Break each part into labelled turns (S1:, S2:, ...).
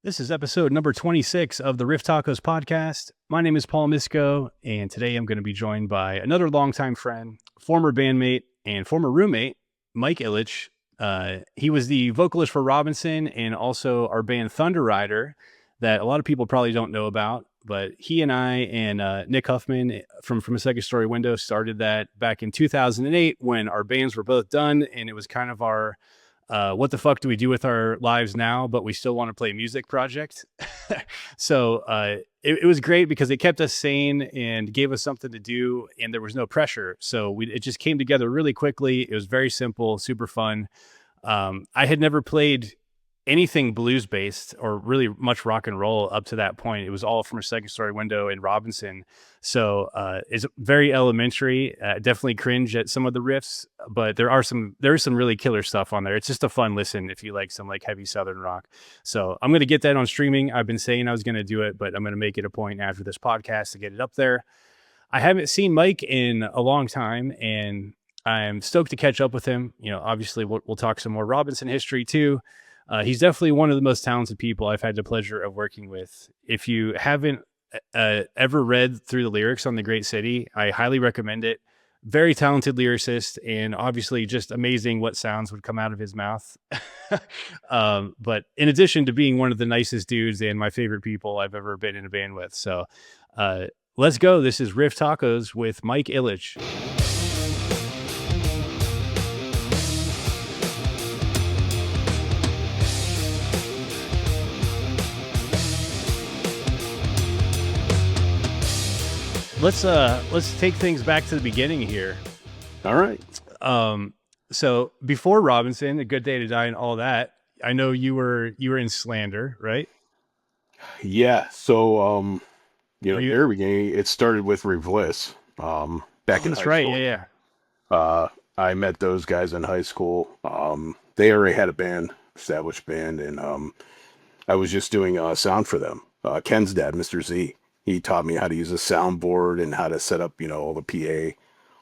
S1: This is episode number 26 of the Riff Tacos podcast. My name is Paul Misko, and today I'm going to be joined by another longtime friend, former bandmate, and former roommate, Mike Ilich. He was the vocalist for Robinson and also our band ThunderRider that a lot of people probably don't know about. But he and I and Nick Huffman from A Second Story Window started that back in 2008 when our bands were both done, and it was kind of our what the fuck do we do with our lives now, but we still want to play music project. So it was great because it kept us sane and gave us something to do, and there was no pressure. So it just came together really quickly. It was very simple, super fun. I had never played anything blues based or really much rock and roll up to that point. It was all from A Second Story Window and Robinson. So it's very elementary. Definitely cringe at some of the riffs, but there's some really killer stuff on there. It's just a fun listen if you like some like heavy Southern rock. So I'm going to get that on streaming. I've been saying I was going to do it, but I'm going to make it a point after this podcast to get it up there. I haven't seen Mike in a long time, and I'm stoked to catch up with him. You know, obviously we'll talk some more Robinson history too. He's definitely one of the most talented people I've had the pleasure of working with. If you haven't ever read through the lyrics on The Great City, I highly recommend it. Very talented lyricist, and obviously just amazing what sounds would come out of his mouth. But in addition to being one of the nicest dudes and my favorite people I've ever been in a band with. So let's go. This is Riff Tacos with Mike Ilich. Let's take things back to the beginning here.
S2: All right.
S1: So before Robinson, A Good Day to Die and all that, I know you were in Slander, right?
S2: Yeah. So very beginning, it started with Rev. Back in high school.
S1: Right. Yeah.
S2: I met those guys in high school. They already had a band, established band, and I was just doing sound for them. Ken's dad, Mr. Z. He taught me how to use a soundboard and how to set up, all the PA,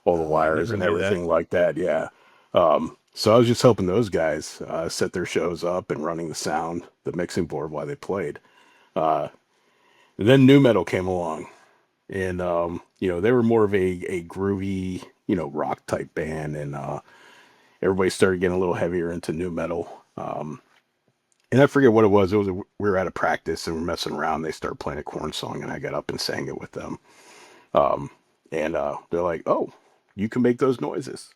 S2: all the wires and everything like that. Yeah. So I was just helping those guys set their shows up and running the sound, the mixing board while they played. And then nu metal came along, and they were more of a groovy, rock type band, and everybody started getting a little heavier into nu metal. And I forget what it was. We were at a practice and we're messing around. They started playing a Korn song, and I got up and sang it with them. And they're like, "Oh, you can make those noises."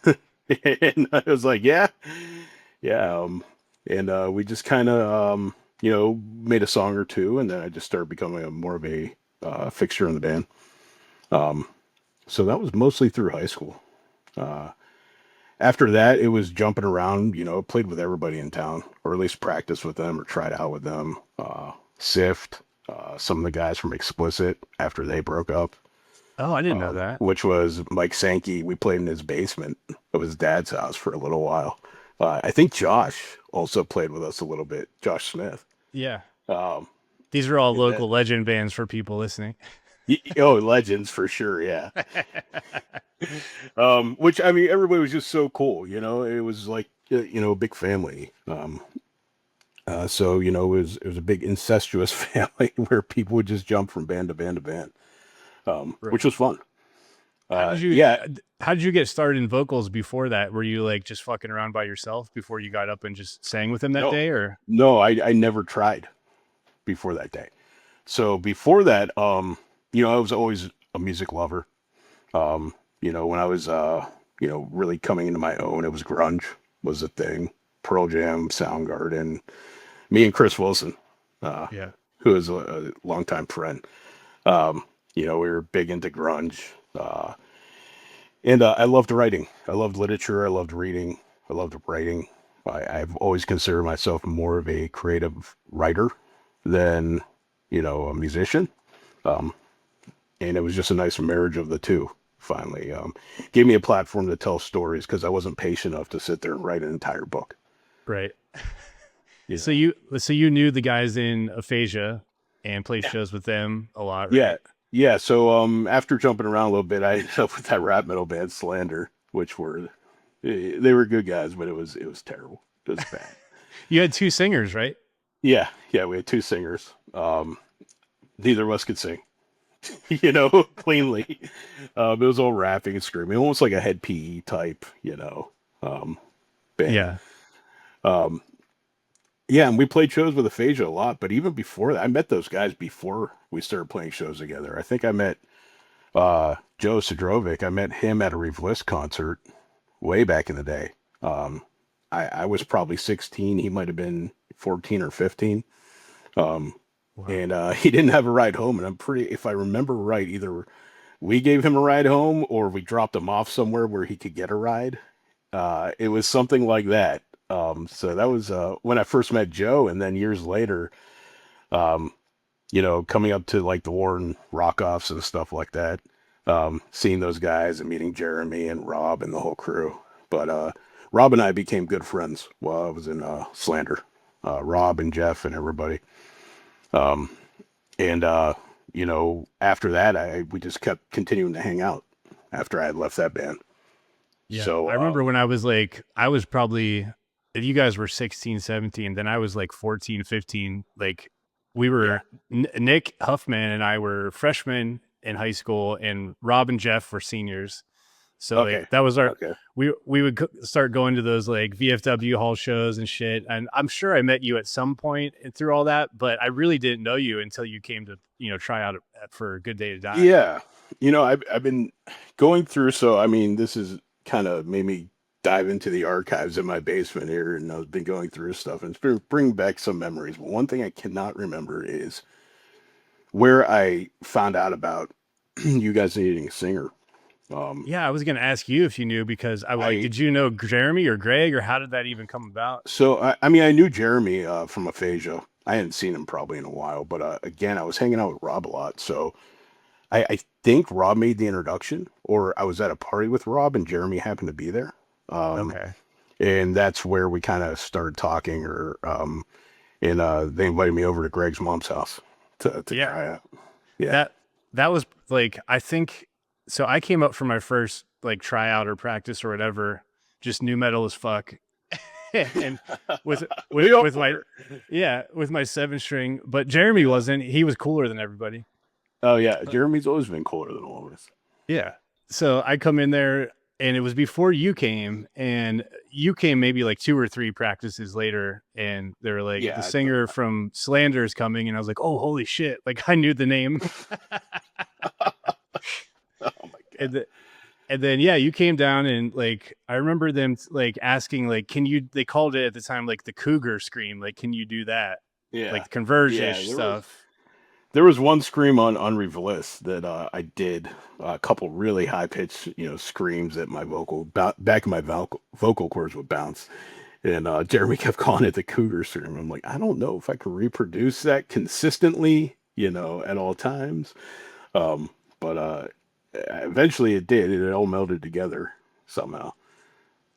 S2: And I was like, "Yeah." And we just kind of, made a song or two, and then I just started becoming more of a fixture in the band. So that was mostly through high school. After that, it was jumping around, played with everybody in town, or at least practiced with them or tried out with them. Sift, some of the guys from Explicit after they broke up.
S1: Oh, I didn't know that.
S2: Which was Mike Sankey. We played in his basement of his dad's house for a little while. I think Josh also played with us a little bit, Josh Smith.
S1: Yeah. These are all local legend bands for people listening.
S2: Oh, legends for sure, yeah. Which, I mean, everybody was just so cool, it was like, a big family. So, it was a big incestuous family where people would just jump from band to band to band,
S1: Right.
S2: Which was fun.
S1: How did you get started in vocals before that? Were you like just fucking around by yourself before you got up and just sang with him that day, or?
S2: No, I never tried before that day. So before that, I was always a music lover. When I was, really coming into my own, it was grunge was a thing. Pearl Jam, Soundgarden, me and Chris Wilson, who is a longtime friend. We were big into grunge. And I loved writing. I loved literature. I loved reading. I loved writing. I've always considered myself more of a creative writer than, a musician. And it was just a nice marriage of the two, finally. Gave me a platform to tell stories because I wasn't patient enough to sit there and write an entire book.
S1: Right. Yeah. So you knew the guys in Aphasia and played shows with them a lot, right?
S2: Yeah. So after jumping around a little bit, I ended up with that rap metal band Slander, which they were good guys, but it was terrible. It was bad.
S1: You had two singers, right?
S2: Yeah, we had two singers. Neither of us could sing, cleanly. It was all rapping and screaming, almost like a head PE type, band.
S1: Yeah.
S2: Um, yeah, and we played shows with Aphasia a lot, but even before that, I met those guys before we started playing shows together. I think I met Joe Sidrovic. I met him at a Reef concert way back in the day. Um, I was probably 16. He might have been 14 or 15. Um,
S1: Wow.
S2: and he didn't have a ride home. And if I remember right, either we gave him a ride home or we dropped him off somewhere where he could get a ride. It was something like that. So that was when I first met Joe. And then years later, um, coming up to like the Warren rock offs and stuff like that, seeing those guys and meeting Jeremy and Rob and the whole crew. But Rob and I became good friends while I was in Slander. Rob and Jeff and everybody. Um, and after that, we just kept continuing to hang out after I had left that band.
S1: Yeah.
S2: So
S1: I remember when I was probably, if you guys were 16, 17, then I was like 14, 15. Like we
S2: yeah,
S1: were, Nick Huffman and I were freshmen in high school, and Rob and Jeff were seniors. So
S2: okay,
S1: like that was our,
S2: okay,
S1: we would start going to those like VFW hall shows and shit. And I'm sure I met you at some point through all that, but I really didn't know you until you came to, try out for a Good Day to Die.
S2: yeah. I've been going through. So I mean, this is kind of made me dive into the archives in my basement here, and I've been going through stuff and it's been bringing back some memories. But one thing I cannot remember is where I found out about you guys needing a singer. Um,
S1: Yeah, I was gonna ask you if you knew, because I was like,
S2: I
S1: did you know Jeremy or Greg, or how did that even come about?
S2: I mean, I knew Jeremy from Aphasia. I hadn't seen him probably in a while, but again, I was hanging out with Rob a lot. So I think Rob made the introduction, or I was at a party with Rob and Jeremy happened to be there. Um,
S1: Okay.
S2: and that's where we kind of started talking, and they invited me over to Greg's mom's house to
S1: Yeah.
S2: try out. Yeah.
S1: That that was like, I think so. I came up for my first like tryout or practice or whatever, just new metal as fuck. And with
S2: We all
S1: with my
S2: were.
S1: with my 7 string, but Jeremy
S2: Yeah.
S1: wasn't. He was cooler than everybody.
S2: Oh yeah, Jeremy's always been cooler than all of us.
S1: Yeah. So I come in there, and it was before you came, and you came maybe like 2 or 3 practices later, and they were like, the
S2: Yeah.
S1: singer from Slander is coming. And I was like, oh, holy shit. Like I knew the name.
S2: Oh my
S1: and,
S2: god.
S1: and then, yeah, you came down, and like, I remember them like asking, like, they called it at the time, like the Cougar scream. Like, can you do that?
S2: Yeah.
S1: Like converge
S2: Yeah.
S1: ish stuff.
S2: There was one scream on Reverse that I did a couple really high pitched screams that my back of my vocal cords would bounce, and Jeremy kept calling it the Cougar scream. I'm like, I don't know if I could reproduce that consistently, at all times. Um, but eventually it did. It all melded together somehow.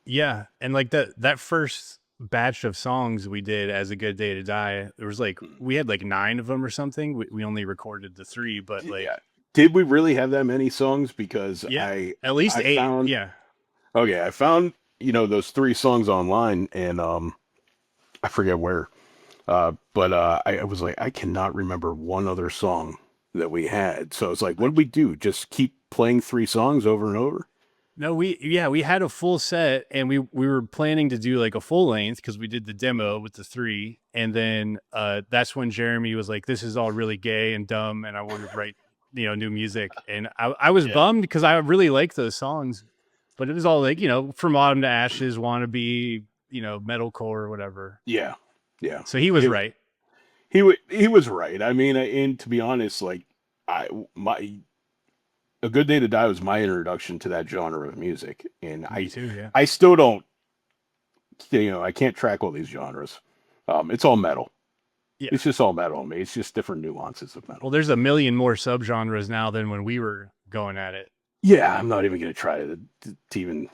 S1: Yeah. And like that first batch of songs we did as A Good Day to Die, there was like, we had like 9 of them or something. We only recorded the 3, but like,
S2: Yeah. Did we really have that many songs? Because
S1: yeah,
S2: I
S1: at least
S2: I
S1: 8.
S2: found
S1: Yeah.
S2: okay, I found those 3 songs online, and I forget where. But I was like, I cannot remember one other song that we had. So it's like, what did we do? Just keep playing 3 songs over and over?
S1: No, we had a full set, and we were planning to do like a full length, because we did the demo with the 3. And then that's when Jeremy was like, this is all really gay and dumb, and I want to write new music. And I was
S2: Yeah.
S1: bummed, because I really liked those songs, but it was all like, From Autumn to Ashes, Wannabe, metalcore or whatever.
S2: Yeah. Yeah.
S1: So he was
S2: It,
S1: right.
S2: he was right. I mean, and to be honest, like I my A Good Day to Die was my introduction to that genre of music, and
S1: Me too. Yeah.
S2: I still don't, I can't track all these genres. It's all metal.
S1: Yeah.
S2: It's just all metal to me. It's just different nuances of
S1: Well,
S2: metal.
S1: there's a million more subgenres now than when we were going at it.
S2: Yeah, I'm not even gonna try to even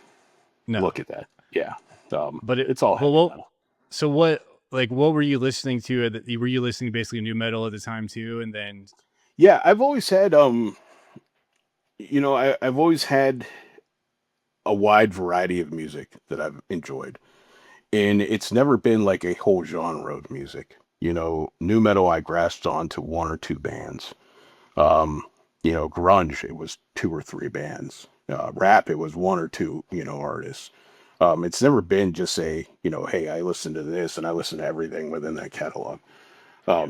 S1: No,
S2: look at that. Yeah,
S1: but
S2: it's all heavy
S1: well,
S2: metal.
S1: so what were you listening to? Were you listening basically new metal at the time too? And then,
S2: Yeah, I've always had I've always had a wide variety of music that I've enjoyed, and it's never been like a whole genre of music. Nu metal, I grasped onto one or two bands. Um, grunge, it was two or three bands. Rap, it was one or two, artists. It's never been just say, hey, I listen to this and I listen to everything within that catalog.
S1: Yeah.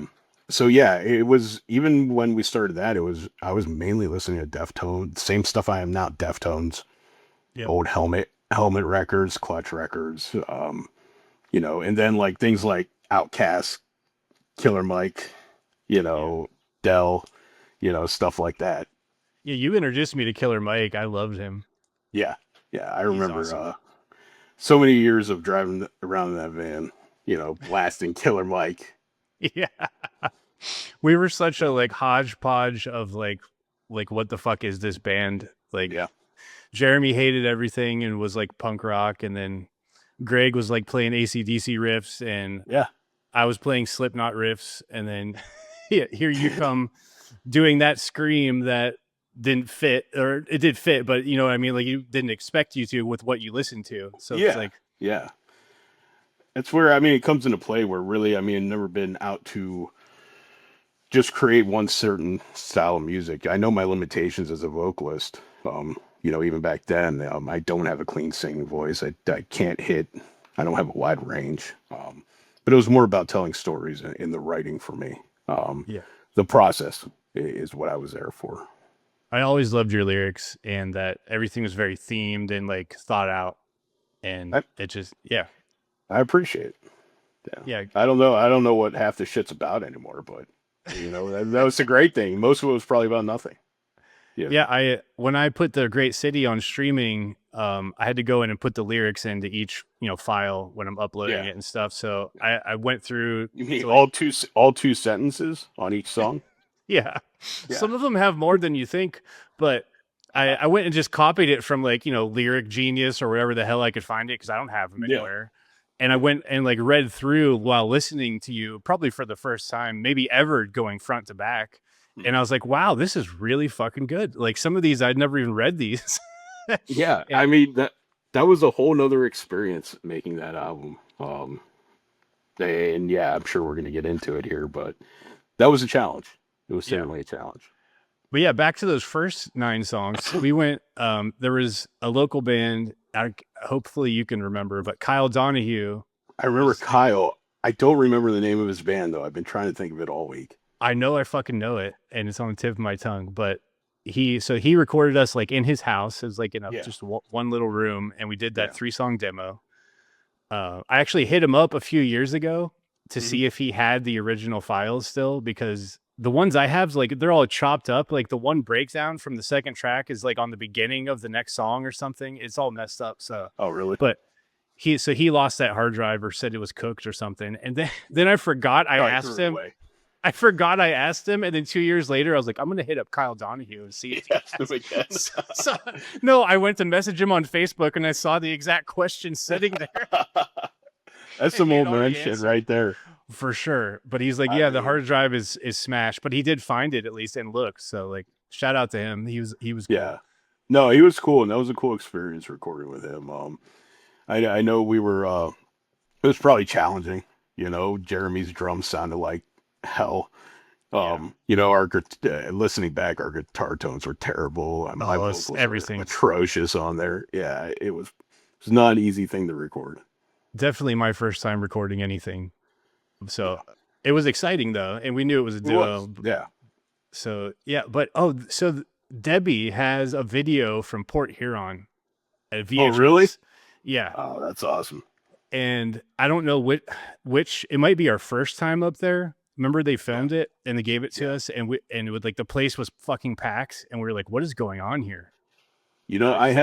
S2: So yeah, it was even when we started that, I was mainly listening to Deftones, same stuff I am now, Deftones,
S1: Yep.
S2: old Helmet records, Clutch records, and then like things like Outkast, Killer Mike,
S1: Yeah.
S2: Dell, stuff like that.
S1: Yeah. You introduced me to Killer Mike. I loved him.
S2: Yeah, yeah, I
S1: He's
S2: remember
S1: awesome.
S2: so many years of driving around in that van, blasting Killer Mike.
S1: Yeah. We were such a like hodgepodge of like what the fuck is this band? Like
S2: Yeah,
S1: Jeremy hated everything and was like punk rock, and then Greg was like playing AC/DC riffs, and
S2: yeah,
S1: I was playing Slipknot riffs, and then yeah, here you come doing that scream that didn't fit, or it did fit, but you know what I mean? Like you didn't expect you to with what you listened to. So it's
S2: yeah,
S1: like,
S2: yeah. That's where it comes into play. Where really, I've never been out to just create one certain style of music. I know my limitations as a vocalist. Even back then, I don't have a clean singing voice. I can't hit. I don't have a wide range. But it was more about telling stories in the writing for me.
S1: yeah.
S2: The process is what I was there for.
S1: I always loved your lyrics, and that everything was very themed and like thought out, and
S2: I,
S1: it just, yeah.
S2: I appreciate it. Yeah.
S1: Yeah.
S2: I don't know. I don't know what half the shit's about anymore, but that was a great thing. Most of it was probably about nothing. Yeah.
S1: Yeah, when I put the Great City on streaming, I had to go in and put the lyrics into each file when I'm uploading
S2: Yeah.
S1: it and stuff. So I went through.
S2: You mean
S1: So like,
S2: all two sentences on each song?
S1: yeah,
S2: Yeah.
S1: some of them have more than you think, but I went and just copied it from like Lyric Genius or wherever the hell I could find it, because I don't have them
S2: Yeah.
S1: anywhere. And I went and like read through while listening to you, probably for the first time, maybe ever, going front to back. And I was like, wow, this is really fucking good. Like some of these, I'd never even read these.
S2: Yeah.
S1: And
S2: That was a whole nother experience making that album. And yeah, I'm sure we're gonna get into it here, but that was a challenge. It was
S1: yeah.
S2: certainly a challenge.
S1: But yeah, back to those first 9 songs. We went, there was a local band, hopefully you can remember, but Kyle Donahue.
S2: I remember Kyle. I don't remember the name of his band though. I've been trying to think of it all week.
S1: I know I fucking know it, and it's on the tip of my tongue, but he recorded us like in his house. It was like in a just one little room, and we did that 3-song demo. I actually hit him up a few years ago to see if he had the original files still, because the ones I have, like, they're all chopped up. Like the one breakdown from the second track is like on the beginning of the next song or something. It's all messed up. So,
S2: Oh, really?
S1: but he lost that hard drive, or said it was cooked or something. And then I forgot I asked him. I forgot I asked him, and then 2 years later, I was like, I'm gonna hit up Kyle Donahue and see if he has it. No, I went to message him on Facebook, and I saw the exact question sitting there.
S2: That's some old man shit right there.
S1: For sure. But he's like, yeah, the hard drive is smashed, but he did find it at least and look. So like, shout out to him. He was cool.
S2: Yeah. No, he was cool, and that was a cool experience recording with him. I know we were it was probably challenging, Jeremy's drums sounded like hell. Our listening back, our guitar tones were terrible. My vocals
S1: everything
S2: were atrocious on there. Yeah, it was not an easy thing to record.
S1: Definitely my first time recording anything. So it was exciting though, and we knew it was a duo.
S2: Yeah.
S1: So yeah, but so Debbie has a video from Port Huron at VHS.
S2: Oh, really?
S1: Yeah.
S2: Oh, that's awesome.
S1: And I don't know which it might be our first time up there. Remember they filmed it and they gave it to us, and it would, like, the place was fucking packed, and we were like, what is going on here?
S2: I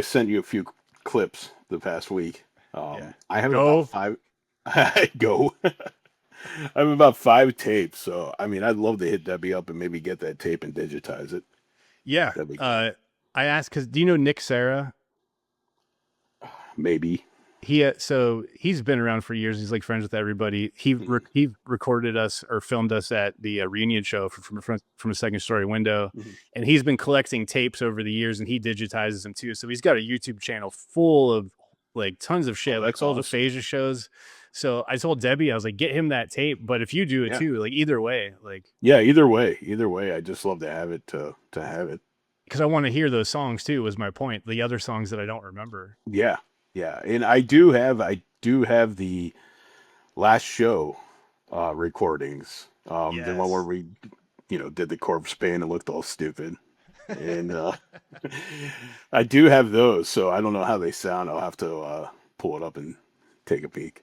S2: sent you a few clips the past week. I have about 5 go. I have about 5 tapes, so I'd love to hit Debbie up and maybe get that tape and digitize it.
S1: Yeah. I asked, because do you know Nick Serra?
S2: Maybe.
S1: So he's been around for years. He's like friends with everybody. He recorded us or filmed us at the reunion show from a second story window. And he's been collecting tapes over the years, and he digitizes them too. So he's got a YouTube channel full of like tons of shit, like all the Phasia shows. So I told Debbie, I was like, get him that tape. But if you do it too, like either way, like
S2: either way, I just love to have it to have it.
S1: Because I want to hear those songs too, was my point. The other songs that I don't remember.
S2: Yeah, and I do have the last show recordings. The one where we, did the corpse paint and looked all stupid, and I do have those. So I don't know how they sound. I'll have to pull it up and take a peek.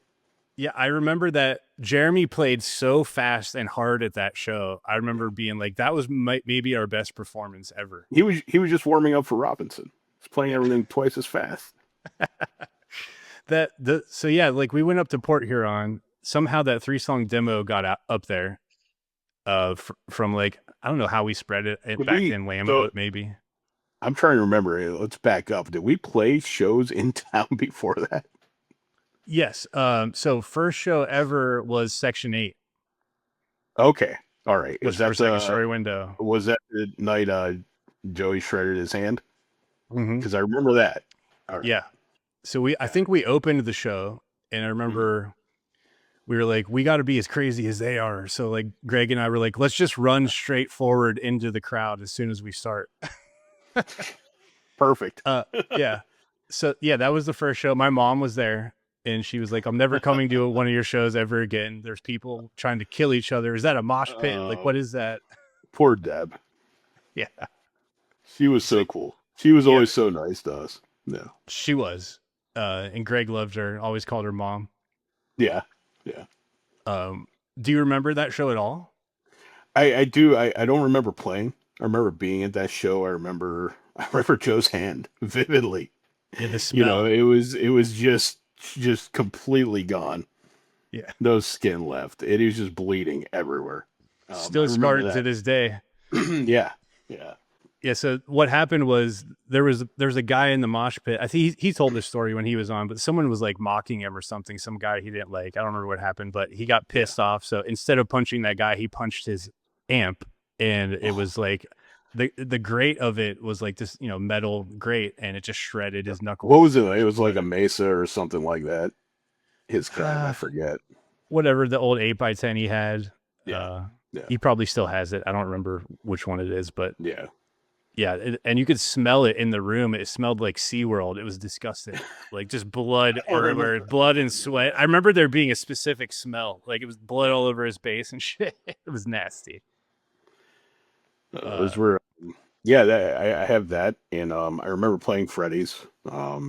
S1: Yeah, I remember that Jeremy played so fast and hard at that show. I remember being like, that was maybe our best performance ever.
S2: He was just warming up for Robinson. He's playing everything twice as fast.
S1: So yeah, like we went up to Port Huron. Somehow that 3-song demo got up there. From like, I don't know how we spread it back in Lambo, maybe.
S2: I'm trying to remember. Let's back up. Did we play shows in town before that?
S1: Yes. So first show ever was Section 8.
S2: Okay. All right.
S1: Was that Second Story Window?
S2: Was that the night Joey shredded his hand? Because I remember that.
S1: Right. Yeah. So I think we opened the show, and I remember we were like, we got to be as crazy as they are. So like Greg and I were like, let's just run straight forward into the crowd as soon as we start.
S2: Perfect.
S1: Yeah. So yeah, that was the first show. My mom was there. And she was like, I'm never coming to one of your shows ever again. There's people trying to kill each other. Is that a mosh pit? Like, what is that?
S2: Poor Deb.
S1: Yeah.
S2: She was so cool. She was always so nice to us. No.
S1: She was. And Greg loved her. Always called her mom.
S2: Yeah.
S1: Do you remember that show at all?
S2: I do. I don't remember playing. I remember being at that show. I remember Joe's hand vividly.
S1: Yeah, the smell.
S2: It was just completely gone.
S1: Yeah.
S2: No skin left. It was just bleeding everywhere.
S1: Still scarred to this day.
S2: Yeah.
S1: So what happened was there's a guy in the mosh pit. I think he told this story when he was on, but someone was like mocking him or something. Some guy he didn't like. I don't remember what happened, but he got pissed off. So instead of punching that guy, he punched his amp, and it was like the grate of it was like this, metal grate, and it just shredded his knuckles.
S2: What was it? It was like a Mesa or something like that. His kind, I forget.
S1: Whatever the old 8x10 he had.
S2: Yeah.
S1: He probably still has it. I don't remember which one it is, but
S2: yeah.
S1: And you could smell it in the room. It smelled like SeaWorld. It was disgusting. Like just blood everywhere, blood and sweat. I remember there being a specific smell. Like it was blood all over his bass and shit. It was nasty.
S2: Those were, I have that. And I remember playing Freddy's a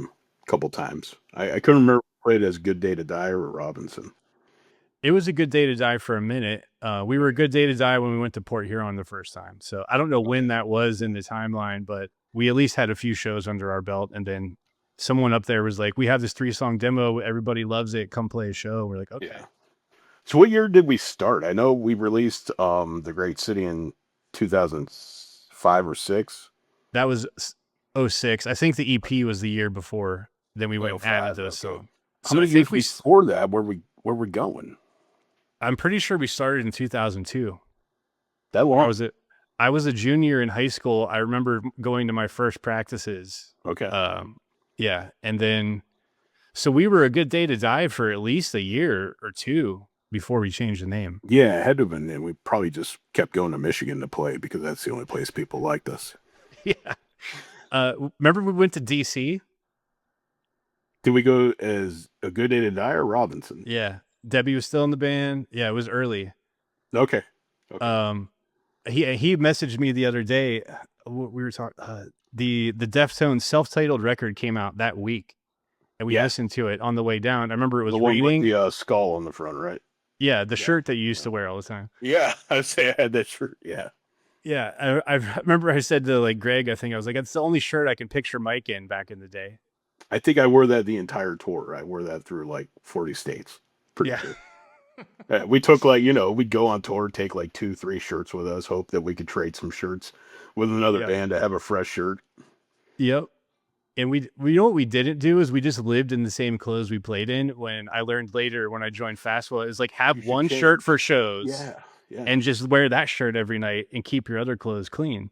S2: couple times. I couldn't remember if I played as Good Day to Die or Robinson.
S1: It was a Good Day to Die for a minute. We were a Good Day to Die when we went to Port Huron the first time. So I don't know when that was in the timeline, but we at least had a few shows under our belt. And then someone up there was like, we have this 3-song demo. Everybody loves it. Come play a show. We're like, okay.
S2: Yeah. So what year did we start? I know we released The Great City in 2005 or 6.
S1: That was 06. I think the EP was the year before. Then we went and added those songs.
S2: How many years before that were we going?
S1: I'm pretty sure we started in 2002.
S2: That long?
S1: I was a junior in high school. I remember going to my first practices.
S2: Okay.
S1: Yeah. And then, so we were a Good Day to Die for at least a year or two before we changed the name.
S2: Yeah, it had to have been. And we probably just kept going to Michigan to play because that's the only place people liked us.
S1: Yeah. Remember we went to DC?
S2: Did we go as A Good Day to Die or Robinson?
S1: Yeah. Debbie was still in the band. Yeah, it was early.
S2: Okay.
S1: He messaged me the other day. We were talking. The Deftones self-titled record came out that week, and we listened to it on the way down. I remember it was
S2: the one with the skull on the front, right?
S1: Yeah, the shirt that you used to wear all the time.
S2: Yeah, I say I had that shirt. Yeah.
S1: Yeah, I remember I said to like Greg, I think I was like, it's the only shirt I can picture Mike in back in the day.
S2: I think I wore that the entire tour. I wore that through like 40 states. Pretty good. We took we'd go on tour, take like 2-3 shirts with us, hope that we could trade some shirts with another band to have a fresh shirt.
S1: Yep. And we know what we didn't do is we just lived in the same clothes we played in. When I learned later when I joined FASSW, it was like have one shirt for shows.
S2: Yeah.
S1: And just wear that shirt every night and keep your other clothes clean.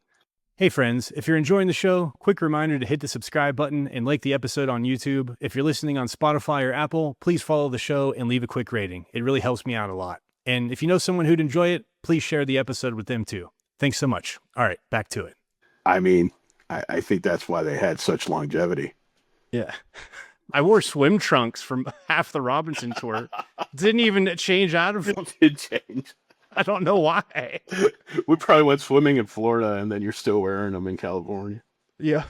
S1: Hey friends, if you're enjoying the show, quick reminder to hit the subscribe button and like the episode on YouTube. If you're listening on Spotify or Apple, please follow the show and leave a quick rating. It really helps me out a lot. And if you know someone who'd enjoy it, please share the episode with them too. Thanks so much. All right, back to it.
S2: I mean, I think that's why they had such longevity.
S1: Yeah. I wore swim trunks from half the Robinson tour. Didn't even change out of them.
S2: It did change.
S1: I don't know why.
S2: We probably went swimming in Florida, and then you're still wearing them in California.
S1: Yeah.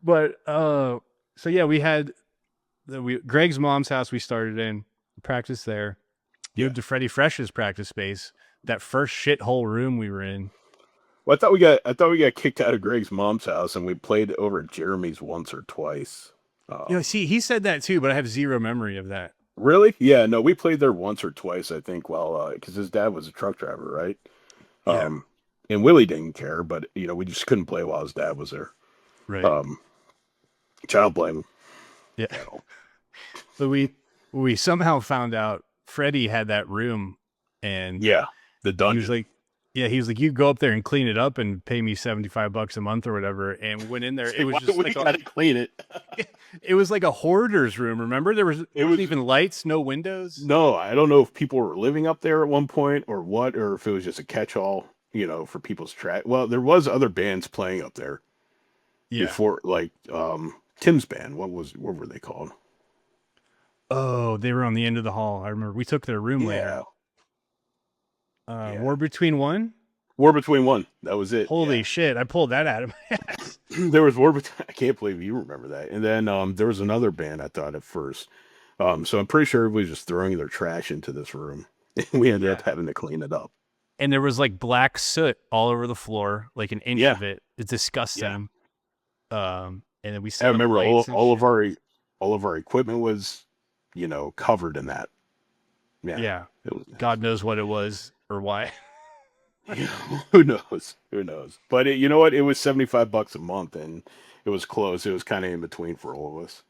S1: But so yeah, we had Greg's mom's house we started in, practice there. Moved to Freddie Fresh's practice space, that first shithole room we were in.
S2: Well, I thought we got kicked out of Greg's mom's house, and we played over at Jeremy's once or twice.
S1: See, he said that too, but I have zero memory of that.
S2: Really? Yeah, no, we played there once or twice, I think, while because his dad was a truck driver, right?
S1: Yeah.
S2: And Willie didn't care, but we just couldn't play while his dad was there.
S1: Right.
S2: Which I don't blame him.
S1: Yeah. So we somehow found out Freddie had that room, and
S2: the dungeon.
S1: He was like, you go up there and clean it up and pay me $75 a month or whatever. And we went in there. It was just like
S2: gotta clean it.
S1: It was like a hoarder's room. Remember, there wasn't even lights, no windows.
S2: No, I don't know if people were living up there at one point or what, or if it was just a catch-all, for people's track. Well, there was other bands playing up there. Yeah. Before, like Tim's band. What were they called?
S1: Oh, they were on the end of the hall. I remember we took their room later. War Between One?
S2: War Between One. That was it.
S1: Holy shit. I pulled that out of my ass.
S2: There was I can't believe you remember that. And then there was another band I thought at first. So I'm pretty sure everybody was just throwing their trash into this room. We ended up having to clean it up.
S1: And there was like black soot all over the floor, like an inch of it. It's disgusting. And then we
S2: I remember all of our equipment was, covered in that.
S1: Yeah. God knows what it was or why.
S2: Who knows? But you know what? It was $75 a month, and it was close. It was kind of in between for all of us.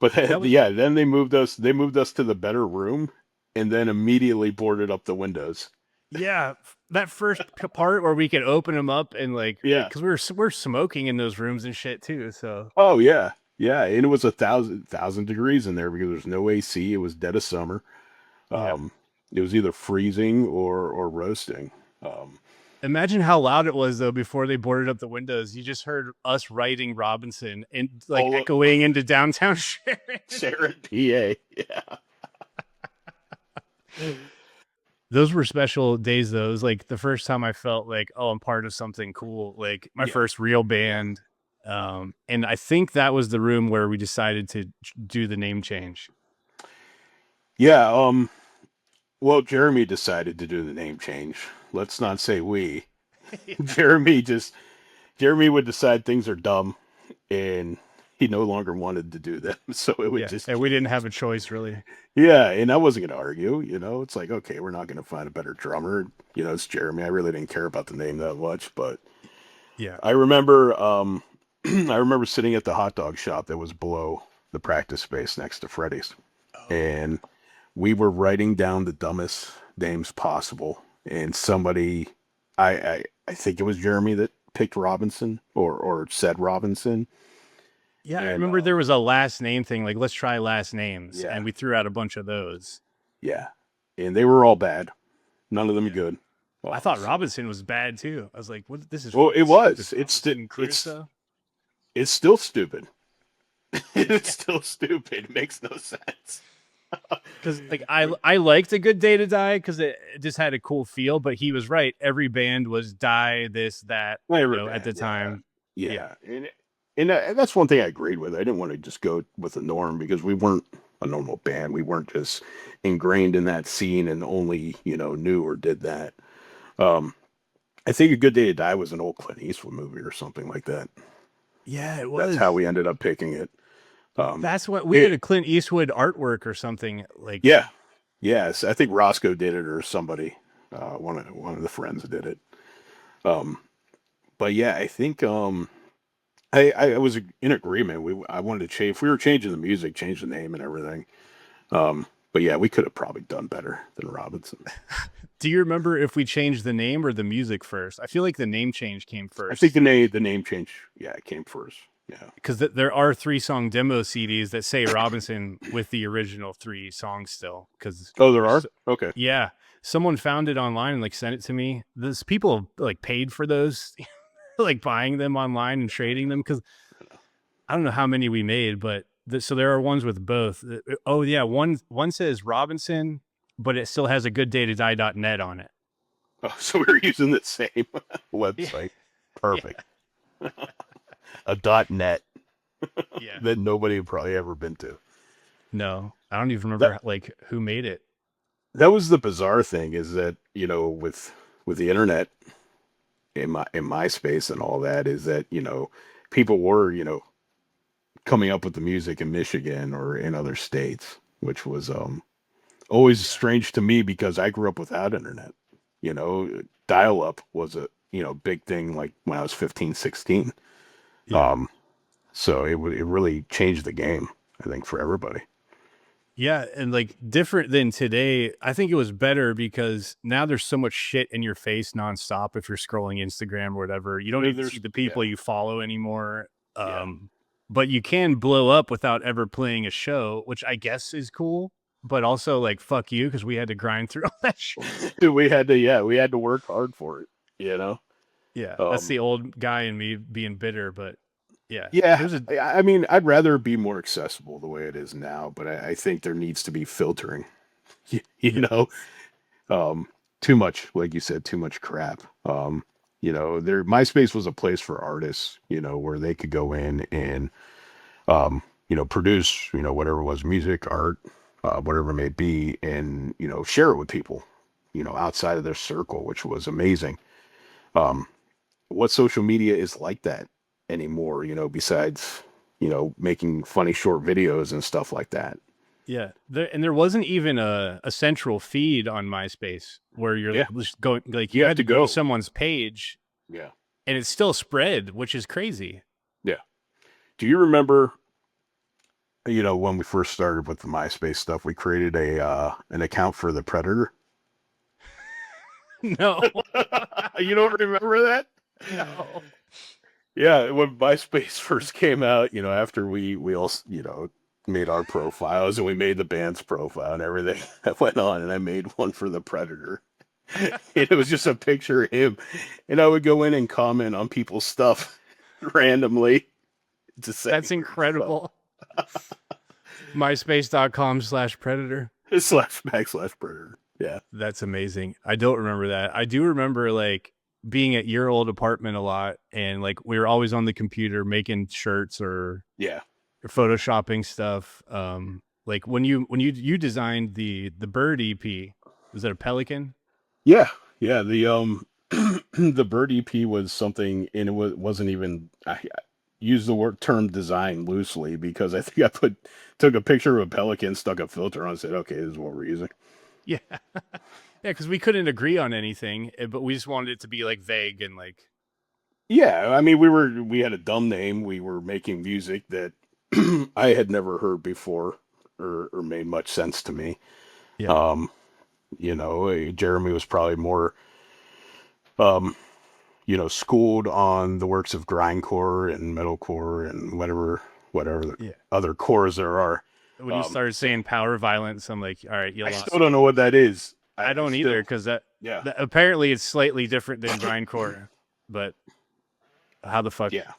S2: But then they moved us. They moved us to the better room, and then immediately boarded up the windows.
S1: Yeah, that first part where we could open them up and because we're smoking in those rooms and shit too. So
S2: yeah, and it was 1,000 degrees in there because there's no AC. It was dead of summer. It was either freezing or roasting.
S1: Imagine how loud it was though before they boarded up the windows. You just heard us writing Robinson and echoing into downtown
S2: Sharon, PA. Yeah.
S1: Those were special days though. It was like the first time I felt like, oh, I'm part of something cool. Like my first real band. And I think that was the room where we decided to do the name change.
S2: Yeah. Well, Jeremy decided to do the name change. Let's not say we. Jeremy would decide things are dumb, and he no longer wanted to do them. So it would
S1: and we didn't have a choice really.
S2: Yeah. And I wasn't going to argue, it's like, okay, we're not going to find a better drummer. It's Jeremy. I really didn't care about the name that much, but
S1: yeah,
S2: I remember, I remember sitting at the hot dog shop that was below the practice space next to Freddy's. And we were writing down the dumbest names possible. And somebody, I think it was Jeremy that picked Robinson or said Robinson.
S1: Yeah, I remember there was a last name thing, like let's try last names. Yeah. And we threw out a bunch of those.
S2: Yeah. And they were all bad. None of them good.
S1: Well, I thought Robinson was bad too. I was like, what? This is.
S2: Well, it was. It's still stupid. It's still stupid. It makes no sense.
S1: Because I liked A Good Day to Die because it just had a cool feel, but he was right. Every band was Die, this, that, at the time.
S2: Yeah. And that's one thing I agreed with. I didn't want to just go with the norm because we weren't a normal band. We weren't just ingrained in that scene and only, knew or did that. I think A Good Day to Die was an old Clint Eastwood movie or something like that.
S1: Yeah, it was.
S2: That's how we ended up picking it.
S1: That's what we did, a Clint Eastwood artwork or something like.
S2: Yeah. Yes. I think Roscoe did it or somebody, one of the friends did it. But yeah, I think, I was in agreement. I wanted to change, if we were changing the music, change the name and everything. But yeah, we could have probably done better than Robinson.
S1: Do you remember if we changed the name or the music first? I feel like the name change came first.
S2: I think the name change, yeah, it came first. Yeah,
S1: because there are 3-song demo CDs that say Robinson with the original 3 songs still. Because
S2: there are. Okay.
S1: Yeah, someone found it online and like sent it to me. Those people like paid for those, like buying them online and trading them, because I don't know how many we made, but so there are ones with both. Oh yeah, one says Robinson, but it still has a gooddaytodie.net on it.
S2: Oh, so we were using the same website. Yeah. Perfect. Yeah. A .net.
S1: Yeah.
S2: That nobody had probably ever been to.
S1: No, I don't even remember like who made it.
S2: That was the bizarre thing, is that, you know, with the internet in MySpace and all that, is that, you know, people were, you know, coming up with the music in Michigan or in other states, which was always strange to me, because I grew up without internet. You know, dial up was a, you know, big thing like when I was 15, 16. Yeah. So it really changed the game, I think, for everybody.
S1: Yeah, and like different than today. I think it was better because now there's so much shit in your face nonstop. If you're scrolling Instagram or whatever, you don't even see the people you follow anymore. But you can blow up without ever playing a show, which I guess is cool. But also, like, fuck you, because we had to grind through all that shit.
S2: Dude, we had to work hard for it, you know?
S1: Yeah, that's the old guy in me being bitter, but yeah.
S2: Yeah, I mean, I'd rather be more accessible the way it is now, but I think there needs to be filtering, you know? Too much, like you said, too much crap. You know, MySpace was a place for artists, you know, where they could go in and, you know, produce, you know, whatever it was, music, art, whatever it may be, and, you know, share it with people, you know, outside of their circle, which was amazing. What social media is like that anymore, you know, besides, you know, making funny short videos and stuff like that.
S1: Yeah, there wasn't even a central feed on MySpace where you're just going, like, you had to go to someone's page.
S2: Yeah.
S1: And it still spread, which is crazy.
S2: Yeah. Do you remember, you know, when we first started with the MySpace stuff, we created an account for the Predator?
S1: No.
S2: You don't remember that?
S1: No.
S2: Yeah, when MySpace first came out, you know, after we all, you know, made our profiles and we made the band's profile and everything that went on, and I made one for the Predator. It was just a picture of him, and I would go in and comment on people's stuff randomly.
S1: That's incredible. MySpace.com/Predator.
S2: /Predator. Yeah.
S1: That's amazing. I don't remember that. I do remember like being at your old apartment a lot, and like we were always on the computer making shirts or photoshopping stuff. Like when you designed the Bird EP, was that a Pelican?
S2: Yeah. The the Bird EP was something, and it wasn't even, I use the term design loosely, because I think I took a picture of a pelican, stuck a filter on, and said, okay, this is what we're using.
S1: Yeah. Yeah, because we couldn't agree on anything, but we just wanted it to be like vague and like.
S2: Yeah, I mean, we had a dumb name. We were making music that I had never heard before, or made much sense to me.
S1: Yeah.
S2: You know, Jeremy was probably more, you know, schooled on the works of grindcore and metalcore and whatever other cores there are.
S1: When you started saying power violence, I'm like, all right, you lost.
S2: I still don't know what that is.
S1: I don't either, because that apparently it's slightly different than grindcore, but how the fuck?
S2: Yeah.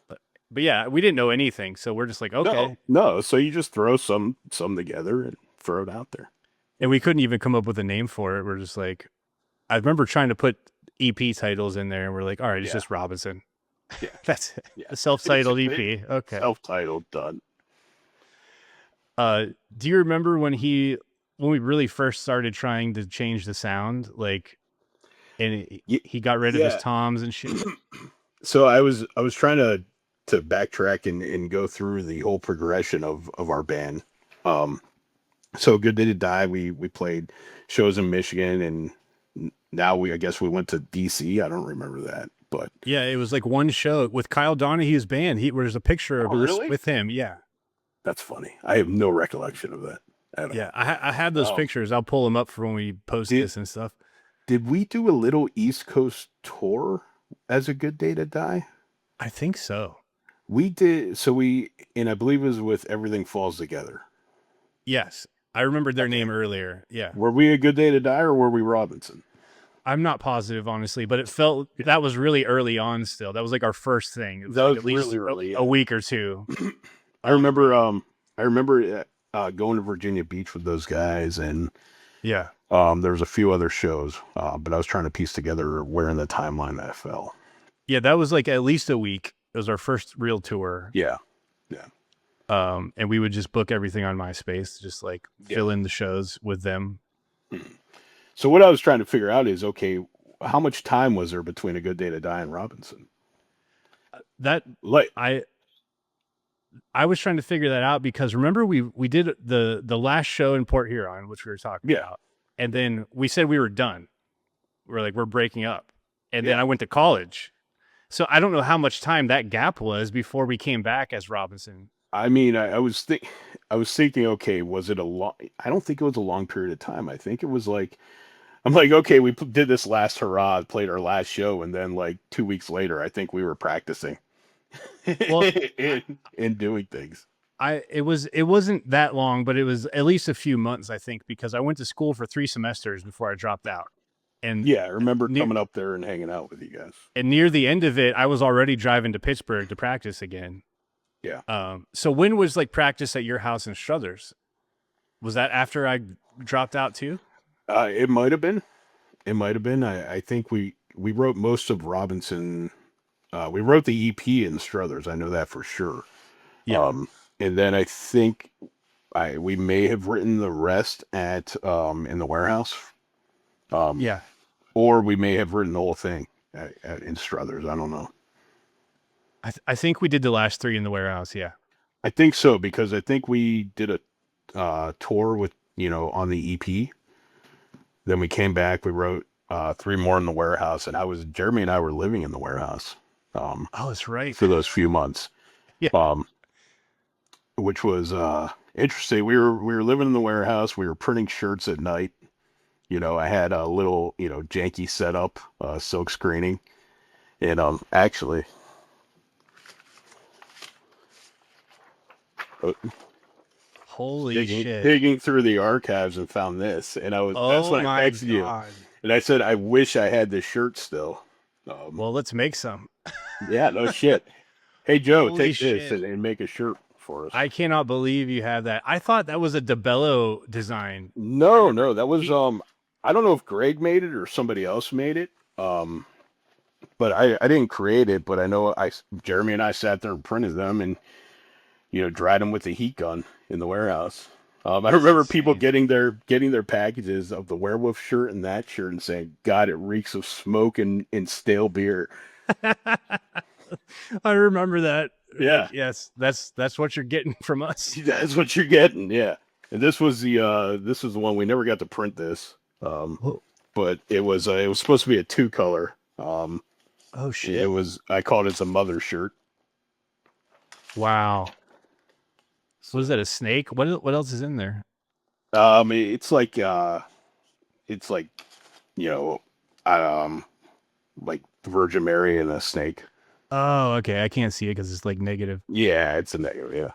S1: But yeah, we didn't know anything, so we're just like, okay.
S2: No, so you just throw some together and throw it out there.
S1: And we couldn't even come up with a name for it. We're just like, I remember trying to put EP titles in there, and we're like, all right, it's just Robinson.
S2: Yeah.
S1: That's it. Yeah. A self-titled EP. Okay.
S2: Self-titled, done.
S1: Do you remember when we really first started trying to change the sound, like, and he got rid of his toms and shit?
S2: So I was trying to backtrack and go through the whole progression of our band. So Good Day to Die, we played shows in Michigan, and now I guess we went to DC. I don't remember that, but
S1: yeah, it was like one show with Kyle Donahue's band. There's a picture of us with him. Yeah.
S2: That's funny. I have no recollection of that I don't
S1: Yeah,
S2: know.
S1: I have those pictures. I'll pull them up for when we post this and stuff.
S2: Did we do a little East Coast tour as a Good Day to Die?
S1: I think so.
S2: We did. So and I believe it was with Everything Falls Together.
S1: Yes, I remembered their name earlier. Yeah.
S2: Were we a Good Day to Die or were we Robinson?
S1: I'm not positive, honestly, but it felt that was really early on still. That was like our first thing. It was,
S2: That
S1: like
S2: was
S1: at least
S2: really early,
S1: a week or two.
S2: I remember going to Virginia Beach with those guys, and
S1: Yeah.
S2: there was a few other shows, but I was trying to piece together where in the timeline that fell.
S1: Yeah, that was like at least a week. It was our first real tour.
S2: Yeah.
S1: And we would just book everything on MySpace, just like fill in the shows with them.
S2: So what I was trying to figure out is, okay, how much time was there between A Good Day to Die and Robinson?
S1: I was trying to figure that out because remember we did the last show in Port Huron, which we were talking about, and then we said we were done. We're breaking up, and then I went to college, so I don't know how much time that gap was before we came back as Robinson.
S2: I mean, I was thinking, okay, was it a long? I don't think it was a long period of time. I think it was like, I'm like, okay, we did this last hurrah, played our last show, and then like 2 weeks later, I think we were practicing, and doing things.
S1: It wasn't that long, but it was at least a few months, I think, because I went to school for 3 semesters before I dropped out. And
S2: yeah, I remember coming up there and hanging out with you guys.
S1: And near the end of it, I was already driving to Pittsburgh to practice again.
S2: Yeah.
S1: So when was like practice at your house in Struthers? Was that after I dropped out too?
S2: It might have been. I think we wrote most of Robinson. We wrote the EP in Struthers. I know that for sure.
S1: Yeah.
S2: And then I think we may have written the rest at in the warehouse.
S1: Yeah.
S2: Or we may have written the whole thing in Struthers. I don't know.
S1: I think we did the last 3 in the warehouse. Yeah.
S2: I think so, because I think we did a tour with, on the EP. Then we came back, we wrote 3 more in the warehouse, and Jeremy and I were living in the warehouse.
S1: Oh, that's right.
S2: For those few months.
S1: Yeah.
S2: Which was interesting. We were living in the warehouse. We were printing shirts at night. I had a little, janky setup, silk screening. And actually,
S1: holy shit.
S2: Digging through the archives and found this. And that's when I texted you. And I said, I wish I had this shirt still.
S1: Well, let's make some.
S2: Yeah, no shit. Hey, Joe, take this and make a shirt for us.
S1: I cannot believe you have that. I thought that was a DeBello design.
S2: No, that was, I don't know if Greg made it or somebody else made it. But I didn't create it, but I know Jeremy and I sat there and printed them and, dried them with the heat gun in the warehouse. I remember people getting their packages of the werewolf shirt and that shirt and saying, God, it reeks of smoke and stale beer.
S1: I remember that.
S2: Yeah.
S1: Yes, that's what you're getting from us.
S2: That's what you're getting. Yeah. And this was the one we never got to print this. But it was supposed to be a 2-color. Oh shit. I called it a mother shirt.
S1: Wow. So is that a snake? What else is in there?
S2: It's like like Virgin Mary and a snake.
S1: Oh, okay. I can't see it because it's like negative.
S2: Yeah, it's a negative. Yeah.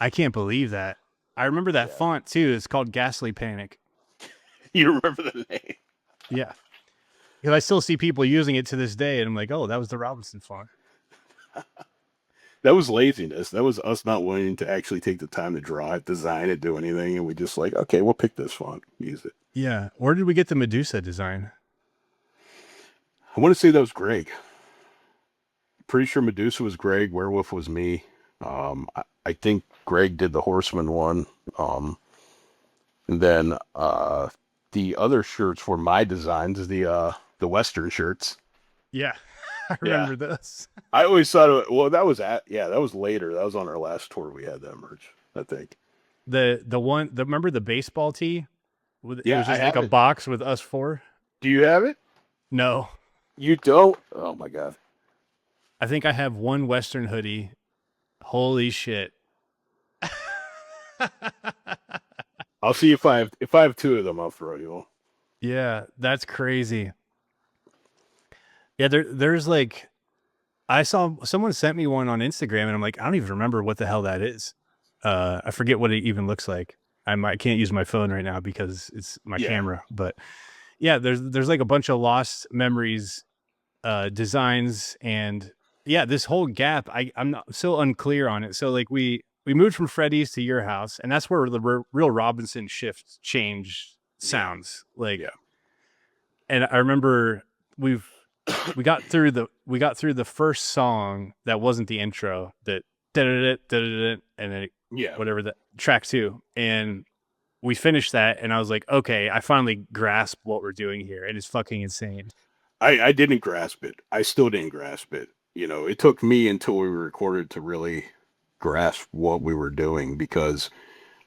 S1: I can't believe that. I remember that font too. It's called Ghastly Panic.
S2: You remember the name?
S1: Yeah. Because I still see people using it to this day, and I'm like, oh, that was the Robinson font.
S2: That was laziness. That was us not wanting to actually take the time to draw it, design it, do anything, and we just like, okay, we'll pick this font, use it.
S1: Yeah. Where did we get the Medusa design?
S2: I want to say that was Greg. Pretty sure Medusa was Greg, Werewolf was me. I think Greg did the Horseman one. And then the other shirts were my designs, the Western shirts.
S1: Yeah. I remember this.
S2: I always thought that was later. That was on our last tour we had that merch, I think.
S1: Remember the baseball tee? It was just like a box with us 4.
S2: Do you have it?
S1: No.
S2: You don't? Oh my God.
S1: I think I have one Western hoodie. Holy shit.
S2: I'll see if I have two of them, I'll throw you.
S1: Yeah, that's crazy. Yeah, there's like I saw someone sent me one on Instagram and I'm like, I don't even remember what the hell that is. I forget what it even looks like. I can't use my phone right now because it's my
S2: Yeah.
S1: camera, but yeah, there's like a bunch of lost memories, designs, and yeah, this whole gap. I'm not so unclear on it. So like we moved from Freddy's to your house, and that's where the real Robinson shift change
S2: Yeah.
S1: sounds like.
S2: Yeah.
S1: And I remember we got through the first song that wasn't the intro, that and then
S2: Yeah.
S1: whatever, the track 2, and we finished that, and I was like, okay, I finally grasp what we're doing here, and it's fucking insane.
S2: I didn't grasp it. I still didn't grasp it. You know, it took me until we recorded to really grasp what we were doing because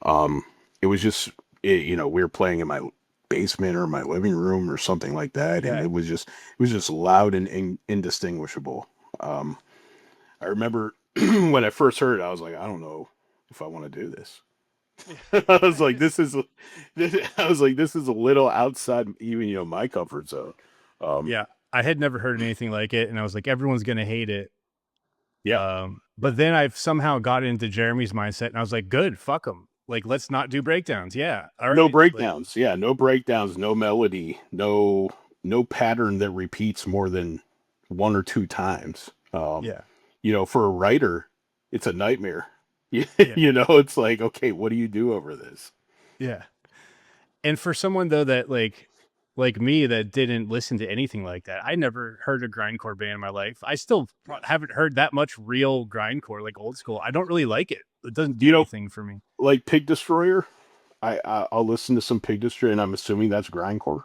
S2: um it was just you know, we were playing in my basement or my living room or something like that, and
S1: Yeah,
S2: it was just loud and indistinguishable. Um I remember when I first heard it, I was like, I don't know if I want to do this. I was like, I was like, this is a little outside even, you know, my comfort zone. Um,
S1: yeah. I had never heard anything like it, and I was like, everyone's gonna hate it.
S2: yeah,
S1: But then I've somehow got into Jeremy's mindset, and I was like, good, fuck them. Like, let's not do breakdowns. Yeah, all
S2: no
S1: right. Like,
S2: breakdowns. Yeah, no breakdowns, no melody, no pattern that repeats more than one or two times.
S1: yeah,
S2: You know, for a writer, it's a nightmare.
S1: yeah,
S2: You know, it's like, okay, what do you do over this?
S1: yeah. And for someone though that like me that didn't listen to anything like that, I never heard a grindcore band in my life. I still
S2: Yeah.
S1: haven't heard that much real grindcore, like old school. I don't really like it. It doesn't
S2: Do
S1: do
S2: you know,
S1: anything for me.
S2: like Pig Destroyer? I'll listen to some Pig Destroyer, and I'm assuming that's grindcore.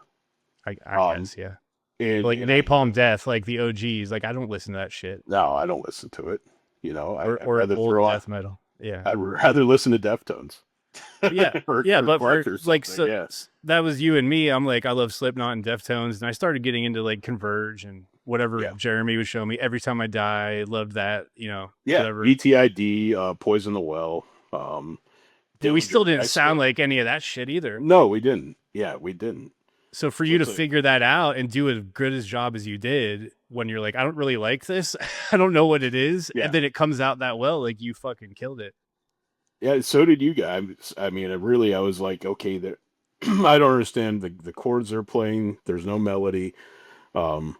S1: I
S2: Um,
S1: guess, yeah. Like
S2: and
S1: Napalm Death, like the OGs. Like I don't listen to that shit.
S2: no, I don't listen to it. You know, I'd
S1: Or
S2: rather
S1: old
S2: throw on.
S1: death metal. Yeah.
S2: I'd rather listen to Deftones
S1: Yeah. Yeah,
S2: or
S1: but for
S2: Clutch or
S1: like,
S2: something.
S1: so
S2: Yeah,
S1: that was you and me. I'm like, I love Slipknot and Deftones, and I started getting into like Converge and whatever
S2: yeah,
S1: Jeremy would show me. Every Time I Die, loved that,
S2: yeah.
S1: whatever.
S2: VTID, Poison the Well, um,
S1: And we
S2: Dillinger
S1: still didn't sound
S2: Escape.
S1: like any of that shit either.
S2: No, we didn't. Yeah, we didn't.
S1: So for
S2: So
S1: you to
S2: it's like,
S1: figure that out and do as good as job as you did, when you're like, I don't really like this, I don't know what it is,
S2: yeah,
S1: and then it comes out that well, like you fucking killed it.
S2: yeah. So did you guys. I mean, I was like, okay, that I don't understand the chords they're playing. There's no melody. Um,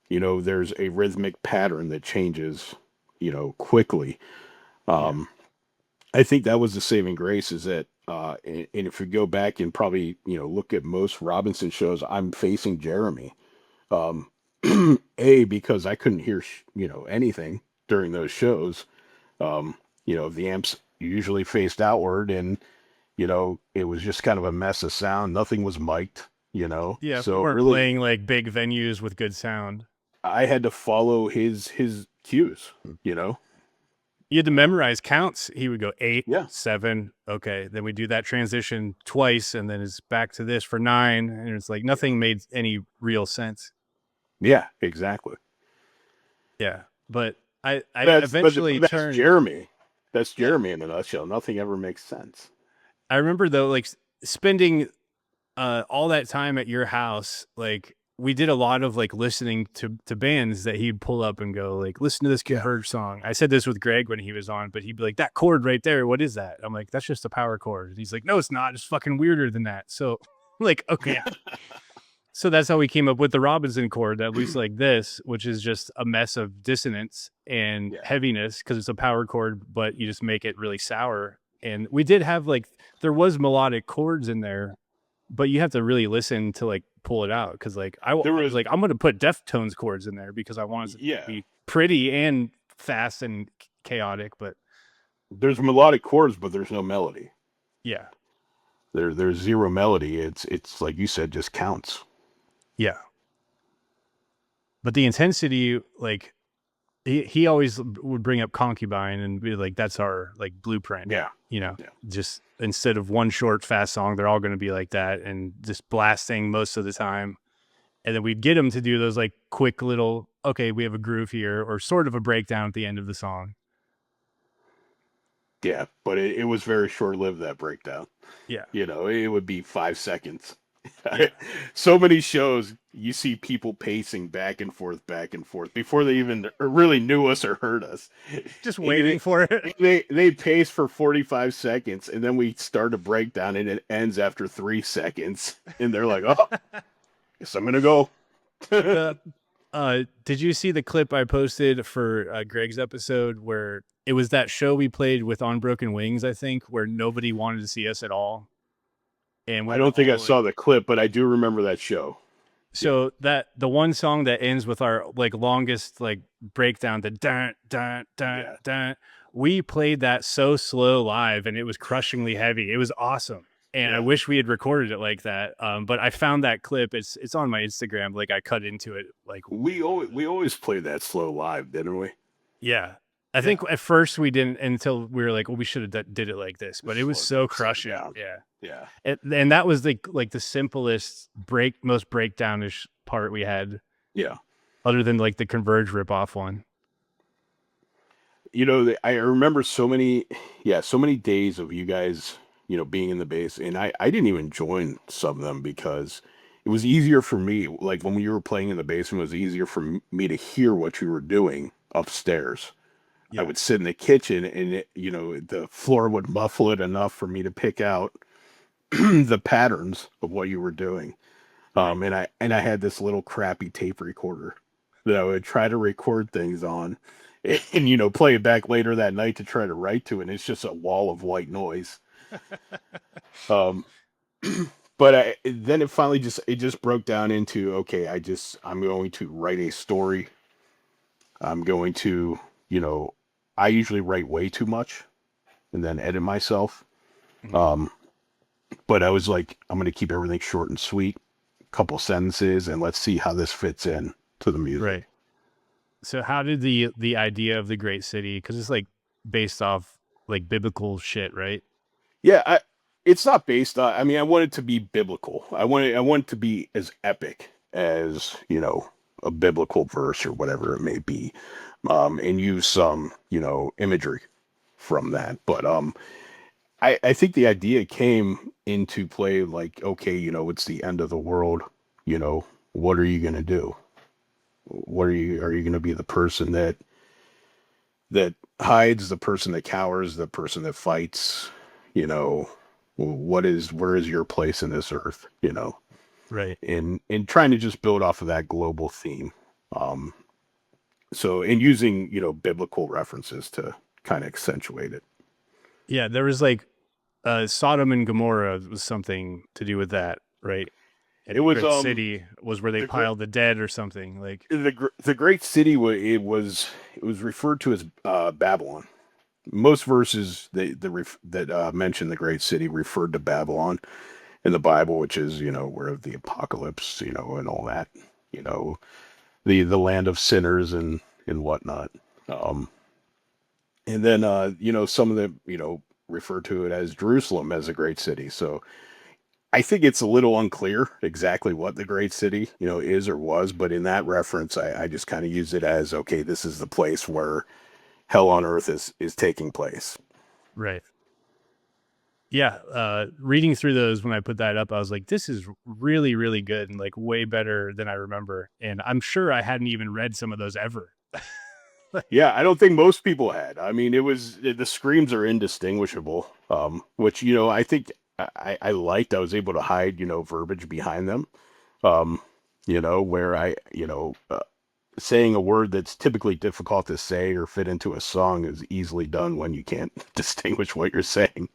S2: you know, there's a rhythmic pattern that changes, you know, quickly.
S1: Yeah.
S2: Um, I think that was the saving grace is that, and if you go back and probably, you know, look at most Robinson shows, I'm facing Jeremy. Um, because I couldn't hear, you know, anything during those shows. You know, the amps usually faced outward and, you know, it was just kind of a mess of sound. Nothing was mic'd, you know.
S1: Yeah, if we
S2: So
S1: weren't
S2: really,
S1: playing like big venues with good sound.
S2: I had to follow his cues, you know.
S1: You had to memorize counts. He would go 8,
S2: Yeah.
S1: 7. Okay. Then we do that transition twice, and then it's back to this for 9. And it's like nothing made any real sense.
S2: Yeah, exactly.
S1: Yeah. But I
S2: But
S1: eventually
S2: that's
S1: turned.
S2: Jeremy. That's
S1: Yeah.
S2: Jeremy in a nutshell. Nothing ever makes sense.
S1: I remember though, like spending all that time at your house, like we did a lot of like listening to bands that he'd pull up and go like, listen to this
S2: Yeah.
S1: Converge song. I said this with Greg when he was on, but he'd be like, that chord right there, what is that? I'm like, that's just a power chord. And he's like, no, it's not. It's fucking weirder than that. So like, okay. So that's how we came up with the Robinson chord that looks like this, which is just a mess of dissonance and
S2: Yeah.
S1: heaviness because it's a power chord, but you just make it really sour. And we did have like, there was melodic chords in there, but you have to really listen to like pull it out. Cause like I
S2: There
S1: was
S2: was
S1: like, I'm going to put Deftones chords in there because I want it to
S2: yeah.
S1: be pretty and fast and chaotic. But
S2: There's melodic chords, but there's no melody.
S1: yeah,
S2: There's zero melody. It's like you said, just counts.
S1: yeah. But the intensity, like he always would bring up Concubine and be like, that's our like blueprint,
S2: Yeah. Yeah.
S1: just instead of one short fast song, they're all going to be like that and just blasting most of the time. And then we'd get them to do those like quick little, okay, we have a groove here or sort of a breakdown at the end of the song.
S2: Yeah, but it was very short-lived, that breakdown.
S1: Yeah.
S2: It would be 5 seconds.
S1: Yeah.
S2: So many shows you see people pacing back and forth before they even really knew us or heard us.
S1: Just
S2: And
S1: waiting for it.
S2: they pace for 45 seconds, and then we start a breakdown, and it ends after 3 seconds, and they're like, "Oh, guess I'm gonna go."
S1: The did you see the clip I posted for Greg's episode where it was that show we played with On Broken Wings, I think, where nobody wanted to see us at all, and we
S2: I
S1: were
S2: don't think I
S1: all like,
S2: saw the clip, but I do remember that show. Yeah,
S1: so that the one song that ends with our like longest like breakdown, the dun dun dun
S2: yeah,
S1: dun, we played that so slow live, and it was crushingly heavy. It was awesome, and I
S2: yeah.
S1: wish we had recorded it like that. But I found that clip. It's on my Instagram. Like I cut into it. Like
S2: We always played that slow live, didn't we?
S1: yeah, I
S2: Yeah,
S1: think at first we didn't until we were like, well, we should have did it like this. But it was so
S2: slow
S1: crushing.
S2: down.
S1: Yeah,
S2: Yeah,
S1: and that was the simplest most breakdownish part we had,
S2: yeah.
S1: other than like the Converge ripoff one.
S2: I remember so many days of you guys, being in the base, and I didn't even join some of them because it was easier for me. Like when you were playing in the basement, it was easier for me to hear what you were doing upstairs. I
S1: Yeah,
S2: would sit in the kitchen, and the floor would muffle it enough for me to pick out the patterns of what you were doing.
S1: right.
S2: And I had this little crappy tape recorder that I would try to record things on, and play it back later that night to try to write to, and it's just a wall of white noise. Um, but then it just broke down into, okay, I'm going to write a story. I'm going to, you know, I usually write way too much and then edit myself.
S1: Mhm.
S2: Um, but I was like, I'm going to keep everything short and sweet, couple sentences, and let's see how this fits in to the music.
S1: Right. So how did the idea of the Great City, because it's like based off like biblical shit, right?
S2: Yeah, it's not based on. I mean, I want it to be biblical. I want it to be as epic as a biblical verse or whatever it may be, and use some imagery from that. But I think the idea came into play like, okay, it's the end of the world. What are you gonna do? Are you gonna be the person that hides, the person that cowers, the person that fights? You know, where is your place in this earth?
S1: Right.
S2: In trying to just build off of that global theme. Um, so in using biblical references to kind of accentuate it.
S1: Yeah, there was like Sodom and Gomorrah was something to do with that, right? And
S2: It
S1: the
S2: was
S1: Great City was where they
S2: the great
S1: piled the dead or something. Like
S2: the great city. It was referred to as Babylon. Most verses that mention the great city referred to Babylon in the Bible, which is where the apocalypse, and all that, you know, the land of sinners and whatnot. Um, and then some of them refer to it as Jerusalem as a great city. So I think it's a little unclear exactly what the great city is or was, but in that reference, I just kind of use it as, okay, this is the place where hell on earth is taking place.
S1: right. Yeah, reading through those when I put that up, I was like, this is really, really good and like way better than I remember. And I'm sure I hadn't even read some of those ever.
S2: Yeah, I don't think most people had. I mean, the screams are indistinguishable, which I think I liked. I was able to hide verbiage behind them. Um, where saying a word that's typically difficult to say or fit into a song is easily done when you can't distinguish what you're saying.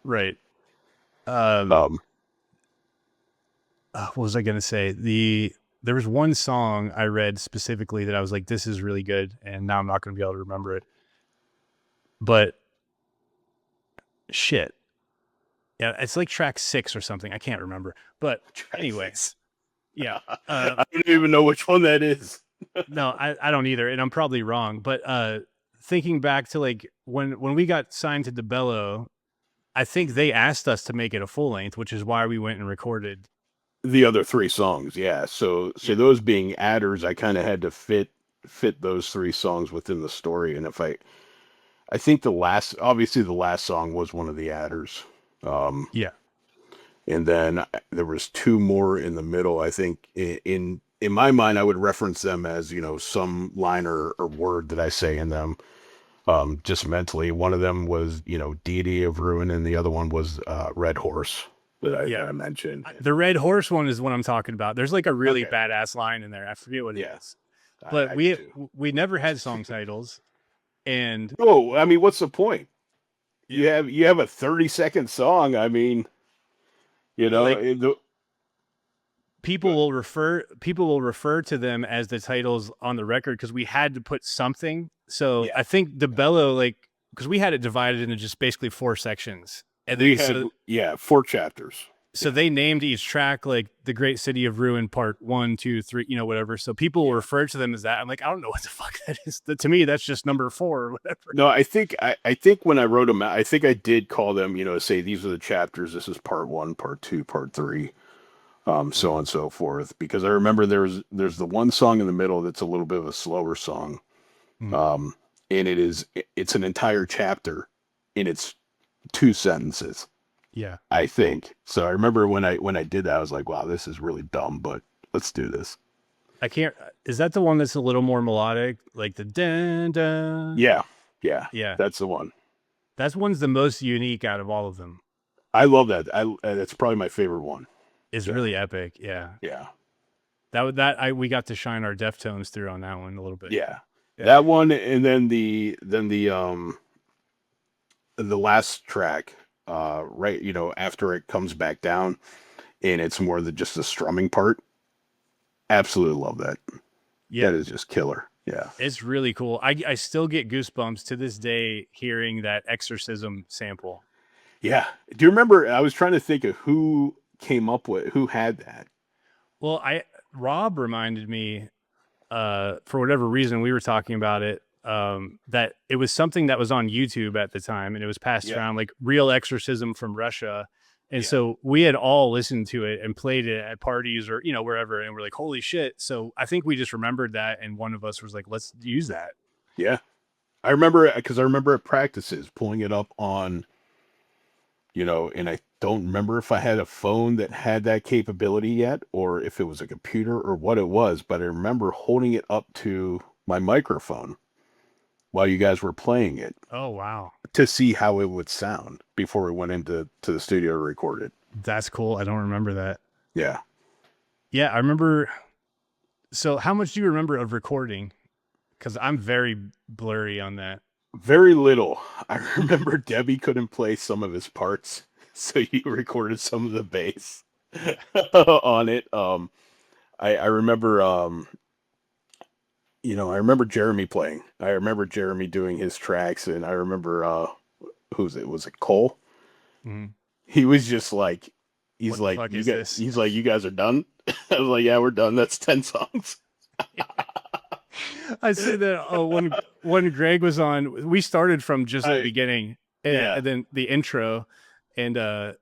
S1: Right. Um,
S2: Um,
S1: what was I going to say? There was one song I read specifically that I was like, this is really good. And now I'm not going to be able to remember it. But shit. Yeah, it's like track 6 or something. I can't remember. But anyways, yeah.
S2: I don't even know which one that is.
S1: No, I don't either. And I'm probably wrong. But thinking back to like when we got signed to DeBello, I think they asked us to make it a full length, which is why we went and recorded.
S2: The other three songs, yeah. So
S1: Yeah.
S2: those being adders, I kind of had to fit those three songs within the story, and if I think obviously the last song was one of the adders. Um,
S1: Yeah.
S2: and then there was two more in the middle. I think in my mind, I would reference them as, some line or word that I say in them, just mentally. One of them was, Deity of Ruin, and the other one was Red Horse that I mentioned.
S1: The Red Horse one is what I'm talking about. There's like a really badass line in there. I forget what it is. But we never had song titles. And
S2: I mean, what's the point? You have a 30-second song. I mean,
S1: people will refer to them as the titles on the record because we had to put something. So I think DeBello, because we had it divided into just basically 4 sections, and
S2: we had 4 chapters.
S1: So they named each track like The Great City of Ruin Part 1, 2, 3, whatever. So people will refer to them as that. I'm like, I don't know what the fuck that is. To me, that's just number 4 or whatever.
S2: No, I think when I wrote them out, I think I did call them, say these are the chapters. This is Part 1, Part 2, Part 3, so on and so forth. Because I remember there's the one song in the middle that's a little bit of a slower song, and it's an entire chapter, and it's 2 sentences.
S1: Yeah,
S2: I think so. I remember when I did that, I was like, "Wow, this is really dumb," but let's do this.
S1: I can't. Is that the one that's a little more melodic, like the dun dun?
S2: Yeah. That's the one.
S1: That one's the most unique out of all of them.
S2: I love that. That's probably my favorite one.
S1: It's really epic. Yeah. We got to shine our Deftones through on that one a little bit.
S2: Yeah. That one, and then the last track. Right, after it comes back down and it's more than just the strumming part. Absolutely love that. Yeah, that is just killer. Yeah,
S1: it's really cool. I still get goosebumps to this day hearing that Exorcism sample.
S2: Yeah, do you remember? I was trying to think of who had that.
S1: Well, Rob reminded me, for whatever reason, we were talking about it. That it was something that was on YouTube at the time, and it was passed around like Real Exorcism from Russia. And so we had all listened to it and played it at parties or, wherever. And we're like, holy shit. So I think we just remembered that. And one of us was like, let's use that.
S2: Yeah. I remember at practices pulling it up on, and I don't remember if I had a phone that had that capability yet, or if it was a computer or what it was, but I remember holding it up to my microphone while you guys were playing it.
S1: Oh, wow.
S2: To see how it would sound before we went into the studio to record it.
S1: That's cool. I don't remember that.
S2: Yeah.
S1: Yeah, I remember. So how much do you remember of recording? Because I'm very blurry on that.
S2: Very little. I remember Debbie couldn't play some of his parts, so you recorded some of the bass on it. I remember I remember Jeremy playing. I remember Jeremy doing his tracks, and I remember was it Cole?
S1: Mm-hmm.
S2: He was just like, he's like, you guys are done. I was like, yeah, we're done. That's 10 songs.
S1: I say that when Greg was on, we started from just the beginning, and then the intro, and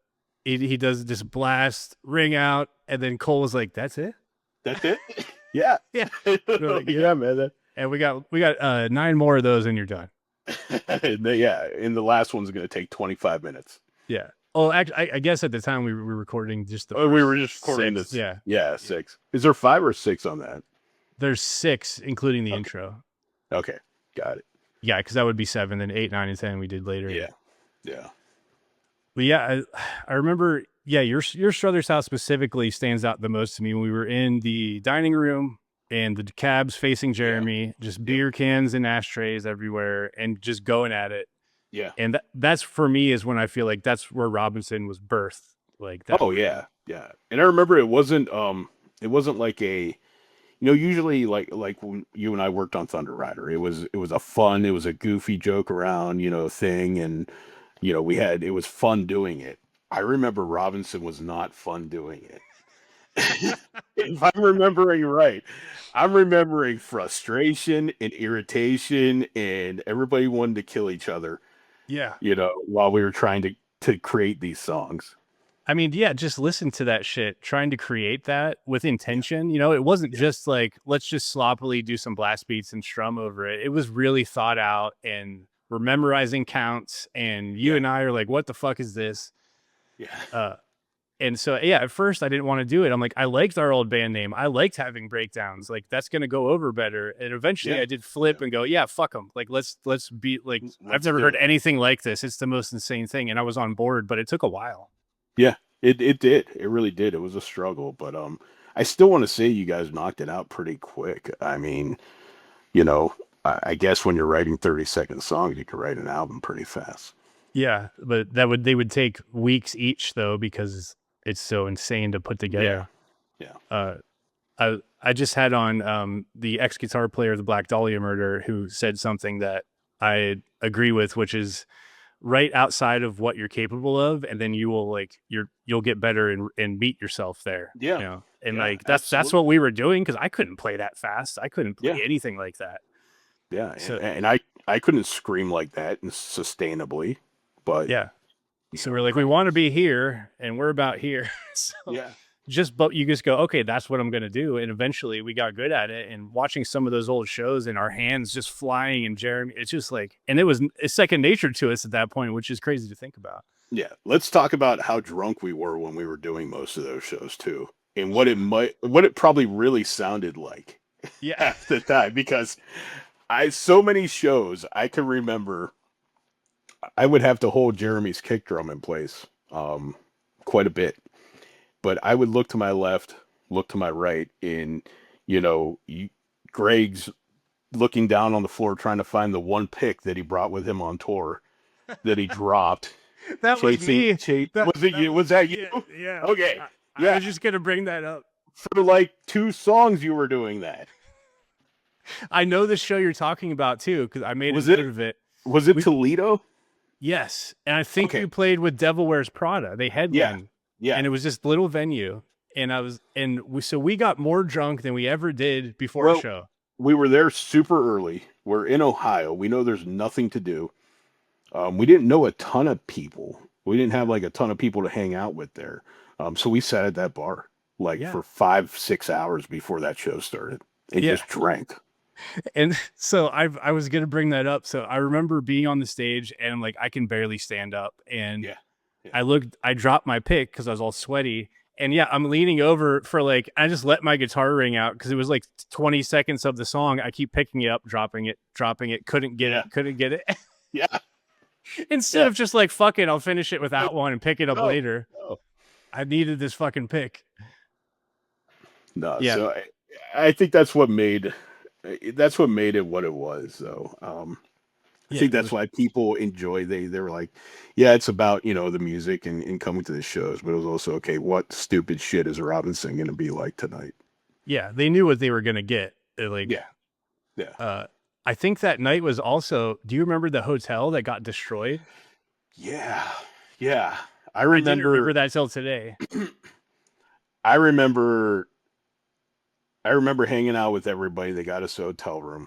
S1: he does this blast ring out, and then Cole was like, "That's it."
S2: Yeah.
S1: Like,
S2: yeah, man.
S1: And we got 9 more of those, and you're done.
S2: And the last one's going to take 25 minutes.
S1: Yeah. Oh, actually, I guess at the time we were recording just
S2: we were just recording
S1: 6.
S2: this. Yeah, 6. Is there 5 or 6 on that?
S1: There's 6, including the intro.
S2: Okay, got it.
S1: Yeah, because that would be 7. Then 8, 9, and 10 we did later.
S2: Yeah.
S1: But yeah, I remember. Yeah, your Struthers house specifically stands out the most to me when we were in the dining room and the cabs facing Jeremy, just beer cans and ashtrays everywhere, and just going at it.
S2: Yeah,
S1: and that's for me is when I feel like that's where Robinson was birthed. Like that.
S2: Oh yeah. And I remember it wasn't like a. Usually like when you and I worked on ThunderRider, it was a fun, it was a goofy joke around, thing. And, it was fun doing it. I remember Robinson was not fun doing it. If I'm remembering right, I'm remembering frustration and irritation and everybody wanted to kill each other.
S1: Yeah.
S2: While we were trying to create these songs.
S1: I mean, yeah, just listen to that shit, trying to create that with intention. It wasn't just like, let's just sloppily do some blast beats and strum over it. It was really thought out and we're memorizing counts, and you and I are like, what the fuck is this?
S2: Yeah.
S1: And so, at first I didn't want to do it. I'm like, I liked our old band name. I liked having breakdowns. Like, that's going to go over better. And eventually I did flip and go, yeah, fuck them. Like, let's be like, I've never heard anything like this. It's the most insane thing. And I was on board, but it took a while.
S2: Yeah, it did. It really did. It was a struggle, but I still want to say you guys knocked it out pretty quick. I mean, I guess when you're writing 30-second songs, you can write an album pretty fast.
S1: Yeah, but they would take weeks each though, because it's so insane to put together.
S2: Yeah.
S1: I just had on the ex-guitar player of the Black Dahlia Murder, who said something that I agree with, which is right outside of what you're capable of, and then you will you'll get better and meet yourself there.
S2: Yeah.
S1: And that's what we were doing, because I couldn't play that fast. I couldn't play anything like that.
S2: Yeah. So, and I couldn't scream like that sustainably, but
S1: so we're like, we want to be here and we're about here. So you just go, okay, that's what I'm going to do. And eventually we got good at it, and watching some of those old shows and our hands just flying, and Jeremy, it's just like, and it's second nature to us at that point, which is crazy to think about.
S2: Yeah. Let's talk about how drunk we were when we were doing most of those shows too, and what it probably really sounded like at the time, because so many shows I can remember, I would have to hold Jeremy's kick drum in place quite a bit. But I would look to my left, look to my right, and, Greg's looking down on the floor trying to find the one pick that he brought with him on tour that he dropped.
S1: That was me.
S2: Was it you? Was that you?
S1: Yeah.
S2: Okay.
S1: I was just going to bring that up.
S2: For like 2 songs you were doing that.
S1: I know the show you're talking about too, because I made a note of it.
S2: Was it Toledo?
S1: Yes. And I think you played with Devil Wears Prada. They headlined.
S2: Yeah.
S1: And it was this little venue. And we got more drunk than we ever did before a show.
S2: We were there super early. We're in Ohio. We know there's nothing to do. We didn't know a ton of people. We didn't have like a ton of people to hang out with there. So we sat at that bar for 5-6 hours before that show started and just drank.
S1: And so I was going to bring that up. So I remember being on the stage and I'm like, I can barely stand up. And I dropped my pick because I was all sweaty. And I'm leaning over for I just let my guitar ring out because it was like 20 seconds of the song. I keep picking it up, dropping it. Couldn't get it.
S2: Yeah.
S1: Instead of just fuck it, I'll finish it without one and pick it up later. No. I needed this fucking pick.
S2: No. Yeah. So I think that's what made it what it was. So, I think that's why people enjoy. They were like, yeah, it's about, the music and coming to the shows, but it was also, okay, what stupid shit is Robinson going to be like tonight?
S1: Yeah. They knew what they were going to get. I think that night was also, do you remember the hotel that got destroyed?
S2: Yeah. Yeah. I remember
S1: that till today.
S2: I remember hanging out with everybody. They got us a hotel room.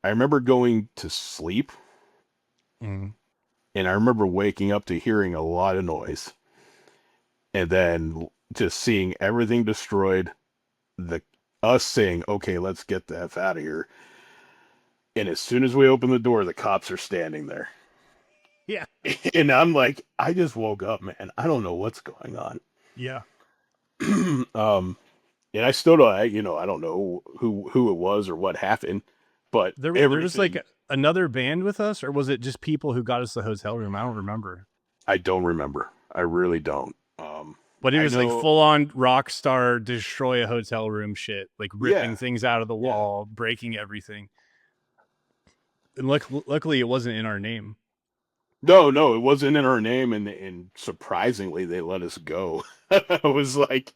S2: I remember going to sleep, and I remember waking up to hearing a lot of noise, and then just seeing everything destroyed. Us saying, "Okay, let's get the F out of here." And as soon as we open the door, the cops are standing there.
S1: Yeah,
S2: and I'm like, I just woke up, man. I don't know what's going on.
S1: Yeah.
S2: And I still don't, I don't know who it was or what happened. But
S1: there was another band with us, or was it just people who got us the hotel room? I don't remember.
S2: I don't remember. I really don't.
S1: But it was full on rock star destroy a hotel room shit, ripping things out of the wall, breaking everything. And luckily, it wasn't in our name.
S2: No, it wasn't in our name, and surprisingly, they let us go. I was like,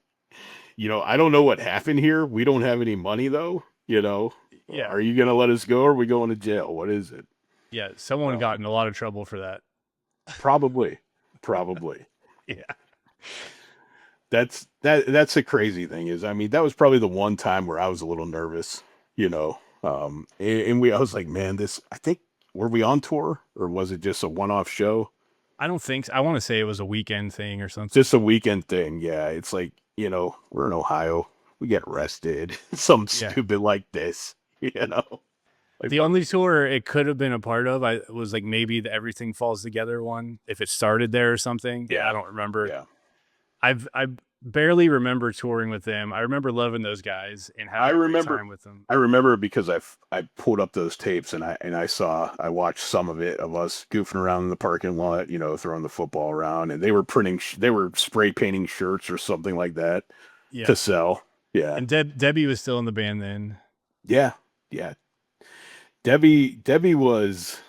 S2: I don't know what happened here. We don't have any money though. Yeah. Are you going to let us go, or are we going to jail? What is it?
S1: Yeah. Someone got in a lot of trouble for that.
S2: Probably.
S1: Yeah.
S2: That's the crazy thing is, that was probably the one time where I was a little nervous, and I was like, man, I think, were we on tour or was it just a one-off show?
S1: I don't think so. I want to say it was a weekend thing or something.
S2: Just a weekend thing. Yeah. It's like, we're in Ohio. We get arrested. Something stupid like this, Like,
S1: The only tour it could have been a part of, I was like maybe the Everything Falls Together one, if it started there or something.
S2: yeah,
S1: I don't remember.
S2: yeah.
S1: I barely remember touring with them. I remember loving those guys and
S2: I
S1: having a great
S2: remember
S1: time with them.
S2: I remember because I pulled up those tapes and I watched some of it of us goofing around in the parking lot, throwing the football around, and they were spray painting shirts or something like that
S1: Yeah.
S2: to sell. Yeah.
S1: And Debbie was still in the band then.
S2: Yeah. Yeah. Debbie was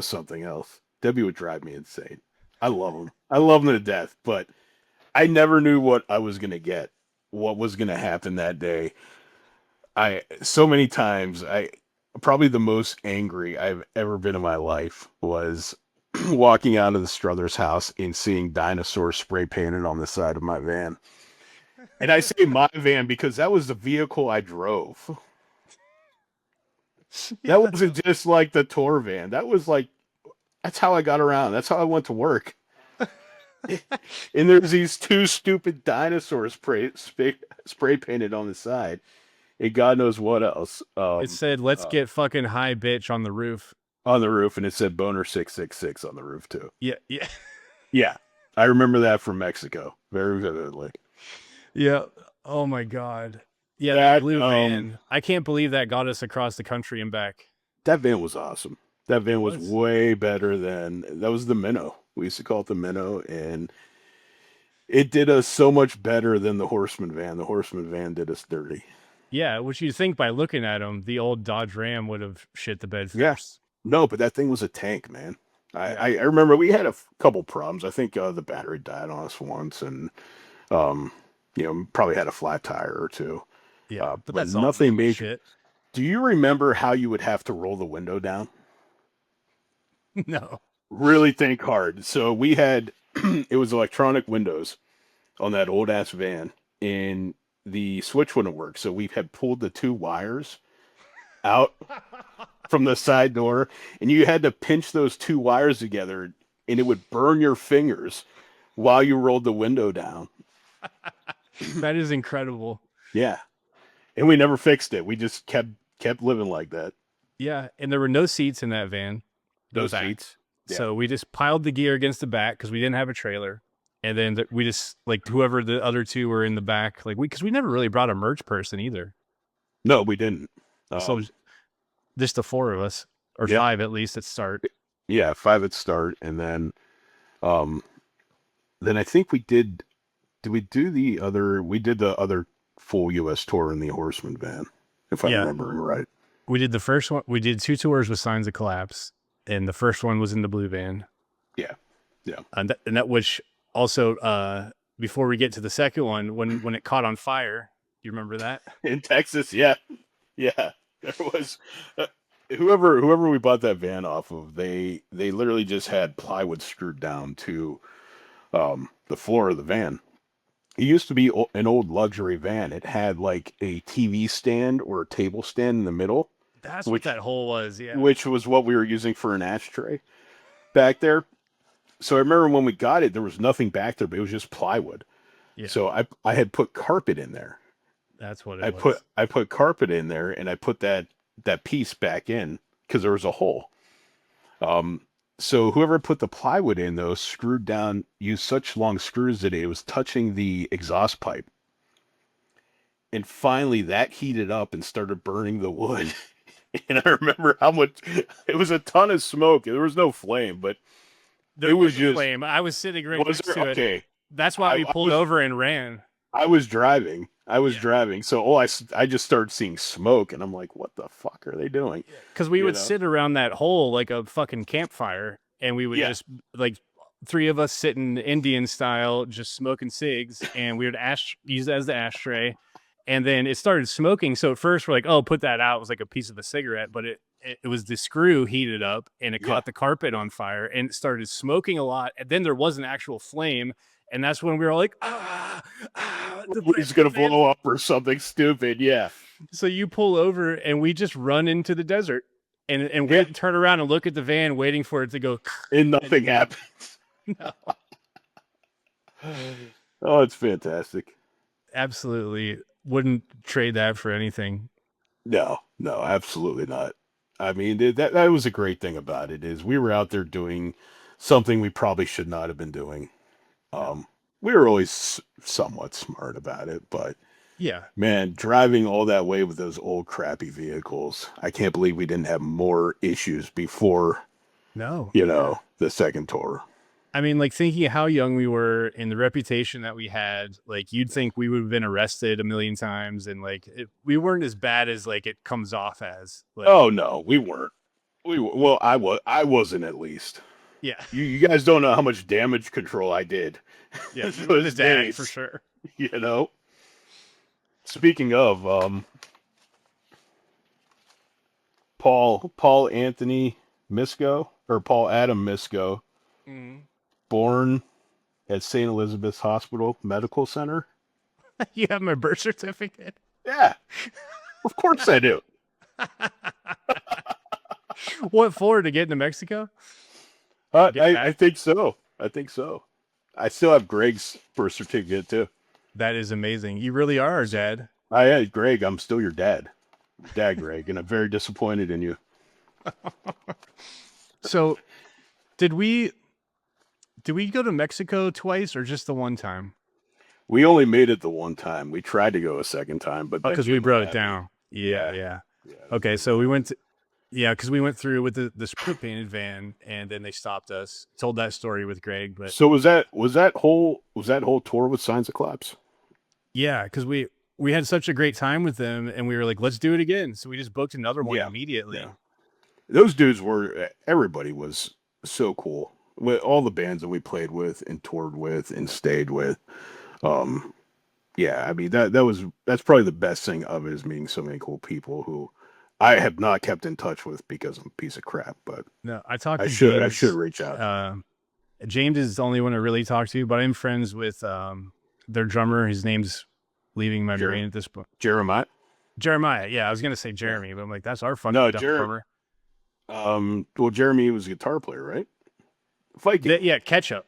S2: something else. Debbie would drive me insane. I love him. I love him to death, but I never knew what I was gonna get, what was gonna happen that day. I so many times I probably the most angry I've ever been in my life was walking out of the Struthers house and seeing dinosaurs spray painted on the side of my van. And I say my van because that was the vehicle I drove. That wasn't just like the tour van. That's how I got around. That's how I went to work. And there's these two stupid dinosaurs spray painted on the side. And God knows what else.
S1: It said, "Let's get fucking high, bitch," on the roof.
S2: On the roof, and it said Boner 666 on the roof too.
S1: Yeah, yeah,
S2: Yeah, I remember that from Mexico very vividly.
S1: yeah. Oh my god. Yeah,
S2: That
S1: that blue van. I can't believe that got us across the country and back.
S2: that van was awesome. That van was
S1: was.
S2: way better than that was the Minnow. We used to call it the Minnow, and it did us so much better than the Horseman van. The Horseman van did us dirty.
S1: Yeah, which you think by looking at them, the old Dodge Ram would have shit the bed
S2: Yeah.
S1: first.
S2: No, but that thing was a tank, man.
S1: Yeah.
S2: I remember we had a couple problems. I think the battery died on us once, and probably had a flat tire or two.
S1: Yeah,
S2: But
S1: that's
S2: nothing
S1: all
S2: major.
S1: shit.
S2: Do you remember how you would have to roll the window down?
S1: No.
S2: Really think hard. So we had it was electronic windows on that old ass van, and the switch wouldn't work. So we had pulled the two wires out from the side door, and you had to pinch those two wires together, and it would burn your fingers while you rolled the window down.
S1: That is incredible.
S2: Yeah, and we never fixed it. We just kept living like that.
S1: Yeah, and there were no seats in that van.
S2: Those
S1: back.
S2: seats. Yeah.
S1: So we just piled the gear against the back because we didn't have a trailer. And then we just, like, whoever the other two were in the back, like, because we never really brought a merch person either.
S2: No, we didn't.
S1: So just the four of us, or
S2: Yeah.
S1: five at least at start.
S2: Yeah, 5 at start, and then I think we did. Did we do the other? We did the other full U.S. tour in the Horseman van, if I
S1: Yeah.
S2: remember right.
S1: We did the first one. We did 2 tours with Signs of Collapse, and the first one was in the blue van.
S2: Yeah, yeah.
S1: And that which also, before we get to the second one, when it caught on fire, you remember that?
S2: In Texas, yeah. There was whoever we bought that van off of. They literally just had plywood screwed down to the floor of the van. It used to be an old luxury van. It had like a TV stand or a table stand in the middle.
S1: That's what that hole was, yeah.
S2: Which was what we were using for an ashtray back there. So I remember when we got it, there was nothing back there, but it was just plywood.
S1: Yeah.
S2: So I had put carpet in there.
S1: That's what it was.
S2: I put carpet in there, and I put that piece back in because there was a hole. So whoever put the plywood in, though, screwed down, used such long screws that it was touching the exhaust pipe. And finally that heated up and started burning the wood. And I remember how much, it was a ton of smoke. There was no flame, but
S1: There
S2: it was
S1: a
S2: just
S1: flame. I was sitting right
S2: Was
S1: next
S2: there?
S1: to it.
S2: Okay.
S1: That's why we pulled over and ran.
S2: I was driving.
S1: Yeah.
S2: driving. So I just started seeing smoke, and I'm like, what the fuck are they doing?
S1: Because we
S2: You
S1: would
S2: know?
S1: sit around that hole like a fucking campfire, and we would
S2: Yeah.
S1: just, like, 3 of us sitting Indian style, just smoking cigs, and we would use it as the ashtray. And then it started smoking. So at first we're like, oh, put that out. It was like a piece of a cigarette, but it was the screw heated up, and it
S2: Yeah.
S1: caught the carpet on fire, and it started smoking a lot. And then there was an actual flame. And that's when we were like,
S2: It's going to blow up or something stupid. Yeah.
S1: So you pull over, and we just run into the desert, and we
S2: Yeah.
S1: turn around and look at the van, waiting for it to go.
S2: And nothing happens.
S1: No.
S2: Oh, it's fantastic.
S1: Absolutely wouldn't trade that for anything.
S2: No, absolutely not. I mean, that was a great thing about it is we were out there doing something we probably should not have been doing.
S1: No.
S2: We were always somewhat smart about it, but
S1: Yeah.
S2: man, driving all that way with those old crappy vehicles, I can't believe we didn't have more issues before,
S1: No.
S2: the second tour.
S1: I mean, like thinking how young we were and the reputation that we had, like you'd think we would have been arrested a million times, and like we weren't as bad as like it comes off as. Like,
S2: Oh no, we weren't. Well, I wasn't at least.
S1: yeah,
S2: You guys don't know how much damage control I did.
S1: yeah,
S2: Those
S1: the daddy
S2: days,
S1: for sure.
S2: you know. Speaking of Paul Anthony Misco or Paul Adam Misco,
S1: Mm.
S2: born at St. Elizabeth's Hospital Medical Center.
S1: You have my birth certificate.
S2: Yeah, of course I do.
S1: What for, to get into Mexico?
S2: I think so. I think so. I still have Greg's birth certificate too.
S1: That is amazing. You really are our dad.
S2: Greg, I'm still your dad. Dad, Greg, and I'm very disappointed in you.
S1: So, did we go to Mexico twice or just the one time?
S2: We only made it the one time. We tried to go a second time, but
S1: Because we brought it down. Yeah.
S2: Yeah,
S1: Okay, so we went. Because we went through with the spray painted van, and then they stopped us. Told that story with Greg, but
S2: So was that whole tour with Signs of Collapse?
S1: yeah, because we had such a great time with them, and we were like, let's do it again. So we just booked another one immediately.
S2: Yeah. Those dudes everybody was so cool. With all the bands that we played with and toured with and stayed with. Yeah, I mean that's probably the best thing of it is meeting so many cool people who I have not kept in touch with because I'm a piece of crap, but
S1: No, I talked.
S2: I
S1: to
S2: should
S1: James.
S2: reach out.
S1: James is the only one I really talk to, but I'm friends with their drummer. His name's leaving my brain at this point.
S2: Jeremiah.
S1: Yeah, I was gonna say Jeremy, but I'm like, that's our fucking drummer.
S2: Well, Jeremy was a guitar player, right? Viking.
S1: Ketchup.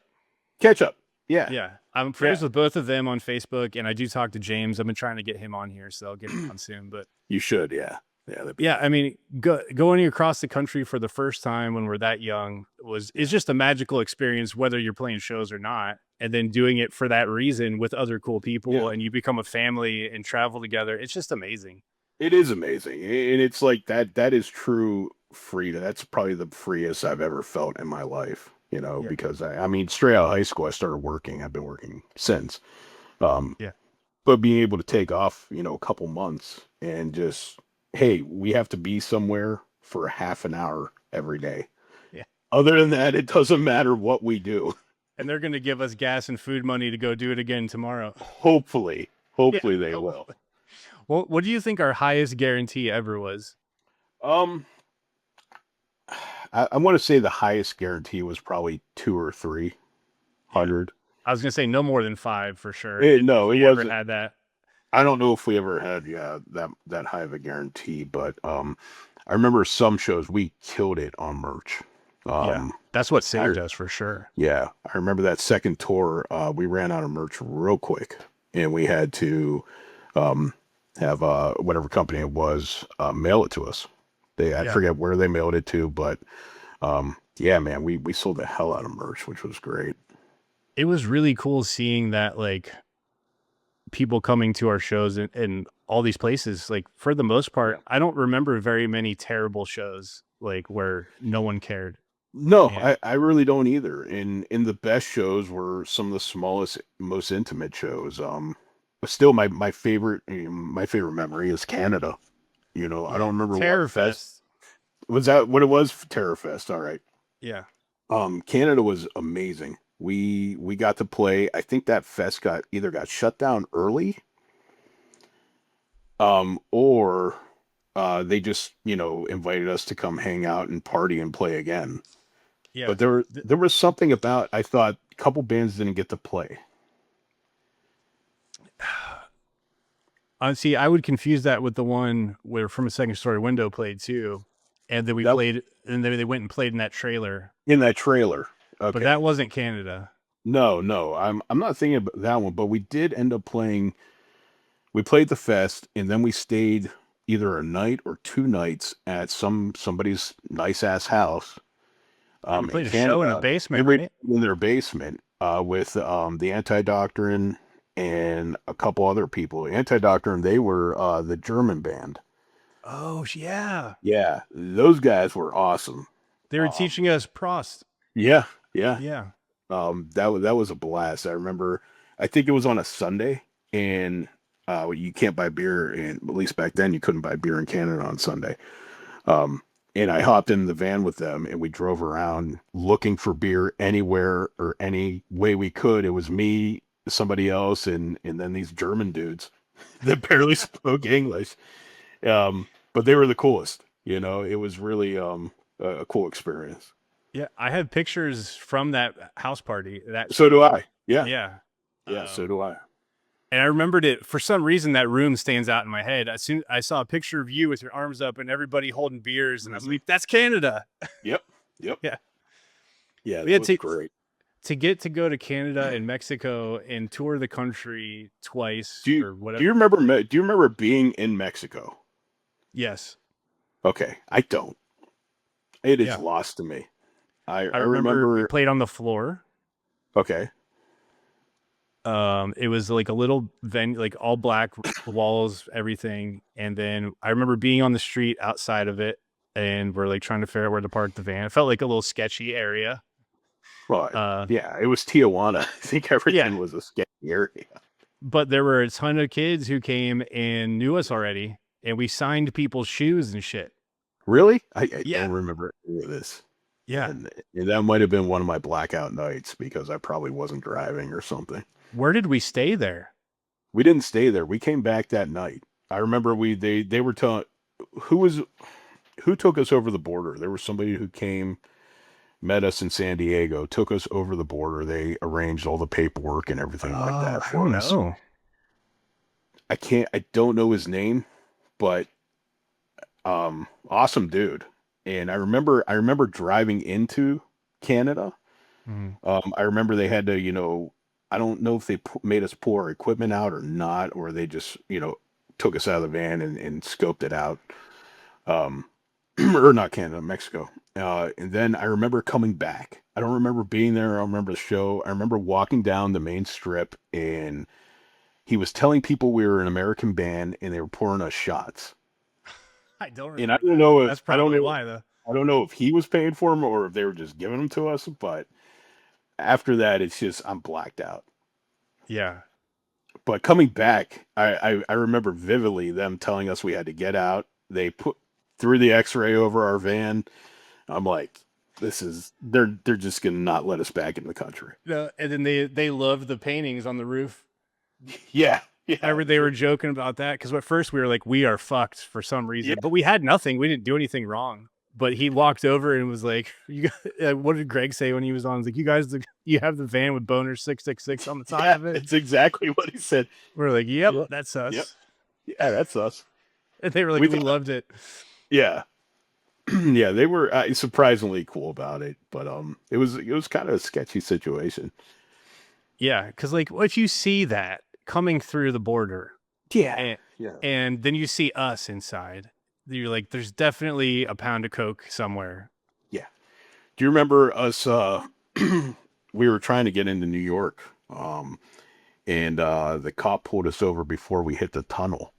S2: Yeah.
S1: Yeah, I'm friends with both of them on Facebook, and I do talk to James. I've been trying to get him on here, so I'll get him on soon. But
S2: You should, yeah.
S1: I mean, going across the country for the first time when we're that young is just a magical experience, whether you're playing shows or not. And then doing it for that reason with other cool people, and you become a family and travel together. It's just amazing.
S2: It is amazing, and it's like that is true freedom. That's probably the freest I've ever felt in my life. Because I mean, straight out of high school, I started working. I've been working since. But being able to take off, a couple months and just, hey, we have to be somewhere for half an hour every day.
S1: Yeah.
S2: Other than that, it doesn't matter what we do.
S1: And they're going to give us gas and food money to go do it again tomorrow.
S2: Hopefully they will.
S1: Well, what do you think our highest guarantee ever was?
S2: I want to say the highest guarantee was probably 200 or 300.
S1: I was gonna say no more than 5 for sure.
S2: No, he hasn't
S1: had that.
S2: I don't know if we ever had that high of a guarantee, but I remember some shows we killed it on merch.
S1: That's what saved us for sure.
S2: Yeah, I remember that second tour. We ran out of merch real quick, and we had to have whatever company it was mail it to us. I forget where they mailed it to, but yeah, man, we sold the hell out of merch, which was great.
S1: It was really cool seeing that, like, people coming to our shows in all these places. Like, for the most part, I don't remember very many terrible shows, like, where no one cared.
S2: No, I really don't either. In the best shows were some of the smallest, most intimate shows. But still, my favorite memory is Canada. I don't remember
S1: Terror Fest.
S2: Was that what it was? Terror Fest. All right.
S1: Yeah.
S2: Canada was amazing. We got to play. I think that fest got shut down early, or they just invited us to come hang out and party and play again. Yeah. But there was something about, I thought a couple bands didn't get to play.
S1: See, I would confuse that with the one where From a Second Story Window played too, and then played, and then they went and played in that trailer.
S2: Okay.
S1: But that wasn't Canada.
S2: No, I'm not thinking about that one. But we did end up playing. We played the fest, and then we stayed either a night or 2 nights at somebody's nice ass house
S1: You
S2: in
S1: played a show in a
S2: Canada,
S1: basement,
S2: and we
S1: right?
S2: in their basement with the Anti-Doctrine and a couple other people. Anti-Doctrine, they were the German band.
S1: Oh, yeah.
S2: Yeah, those guys were awesome.
S1: They were
S2: Um,
S1: teaching us Prost.
S2: yeah, yeah.
S1: Yeah.
S2: That was a blast. I remember. I think it was on a Sunday, and you can't buy beer, and at least back then you couldn't buy beer in Canada on Sunday. Um, and I hopped in the van with them, and we drove around looking for beer anywhere or any way we could. It was me, somebody else, and then these German dudes that barely spoke English. But they were the coolest. You know, it was really a cool experience.
S1: Yeah. I have pictures from that house party.
S2: So do I. Yeah,
S1: Yeah.
S2: yeah. So do I.
S1: And I remembered it for some reason. That room stands out in my head. As soon I saw a picture of you with your arms up and everybody holding beers, and I was like, "That's Canada."
S2: Yep. Yep.
S1: Yeah.
S2: Yeah.
S1: We
S2: That
S1: had
S2: was great.
S1: to get to go to Canada and Mexico and tour the country twice
S2: Do you
S1: or whatever.
S2: do you remember do you remember being in Mexico?
S1: Yes.
S2: Okay, I don't. It is
S1: Yeah.
S2: lost to me. I
S1: I remember we
S2: remember.
S1: played on the floor.
S2: Okay.
S1: It was like a little venue, like all black walls, everything. And then I remember being on the street outside of it, and we're like trying to figure out where to park the van. It felt like a little sketchy area.
S2: Well, yeah, it was Tijuana. I think everything
S1: Yeah.
S2: was a sketchy area.
S1: But there were a ton of kids who came and knew us already, and we signed people's shoes and shit.
S2: Really? I
S1: Yeah.
S2: don't remember any of this.
S1: Yeah.
S2: And that might have been one of my blackout nights because I probably wasn't driving or something.
S1: Where did we stay there?
S2: We didn't stay there. We came back that night. I remember they were telling who took us over the border. There was somebody who came, met us in San Diego, took us over the border. They arranged all the paperwork and everything like that for us.
S1: know.
S2: I don't know his name, but awesome dude. And I remember driving into Canada. I remember they had to, I don't know if they made us pull our equipment out or not, or they just, took us out of the van and scoped it out. Or not Canada, Mexico. And then I remember coming back. I don't remember being there. I don't remember the show. I remember walking down the main strip, and he was telling people we were an American band, and they were pouring us shots.
S1: I don't remember.
S2: And I don't know if
S1: That's probably why, though.
S2: I don't know if he was paying for them or if they were just giving them to us. But after that, it's just I'm blacked out.
S1: Yeah.
S2: But coming back, I remember vividly them telling us we had to get out. They threw the X-ray over our van. I'm like, they're just gonna not let us back in the country.
S1: No, and then they loved the paintings on the roof.
S2: Yeah.
S1: They were joking about that because at first we were like, we are fucked for some reason,
S2: Yeah.
S1: but we had nothing. We didn't do anything wrong. But he walked over and was like, "You guys, what did Greg say when he was on? He's like, you guys, you have the van with boner 666 on the top of it."
S2: It's exactly what he said.
S1: We're like, "Yep, that's us."
S2: Yep. Yeah, that's us.
S1: And they were like, "We loved it."
S2: Yeah. Yeah, they were surprisingly cool about it, but it was kind of a sketchy situation.
S1: Yeah, because like if you see that coming through the border,
S2: Yeah.
S1: and then you see us inside, you're like, there's definitely a pound of coke somewhere.
S2: Yeah. Do you remember us? We were trying to get into New York, and the cop pulled us over before we hit the tunnel.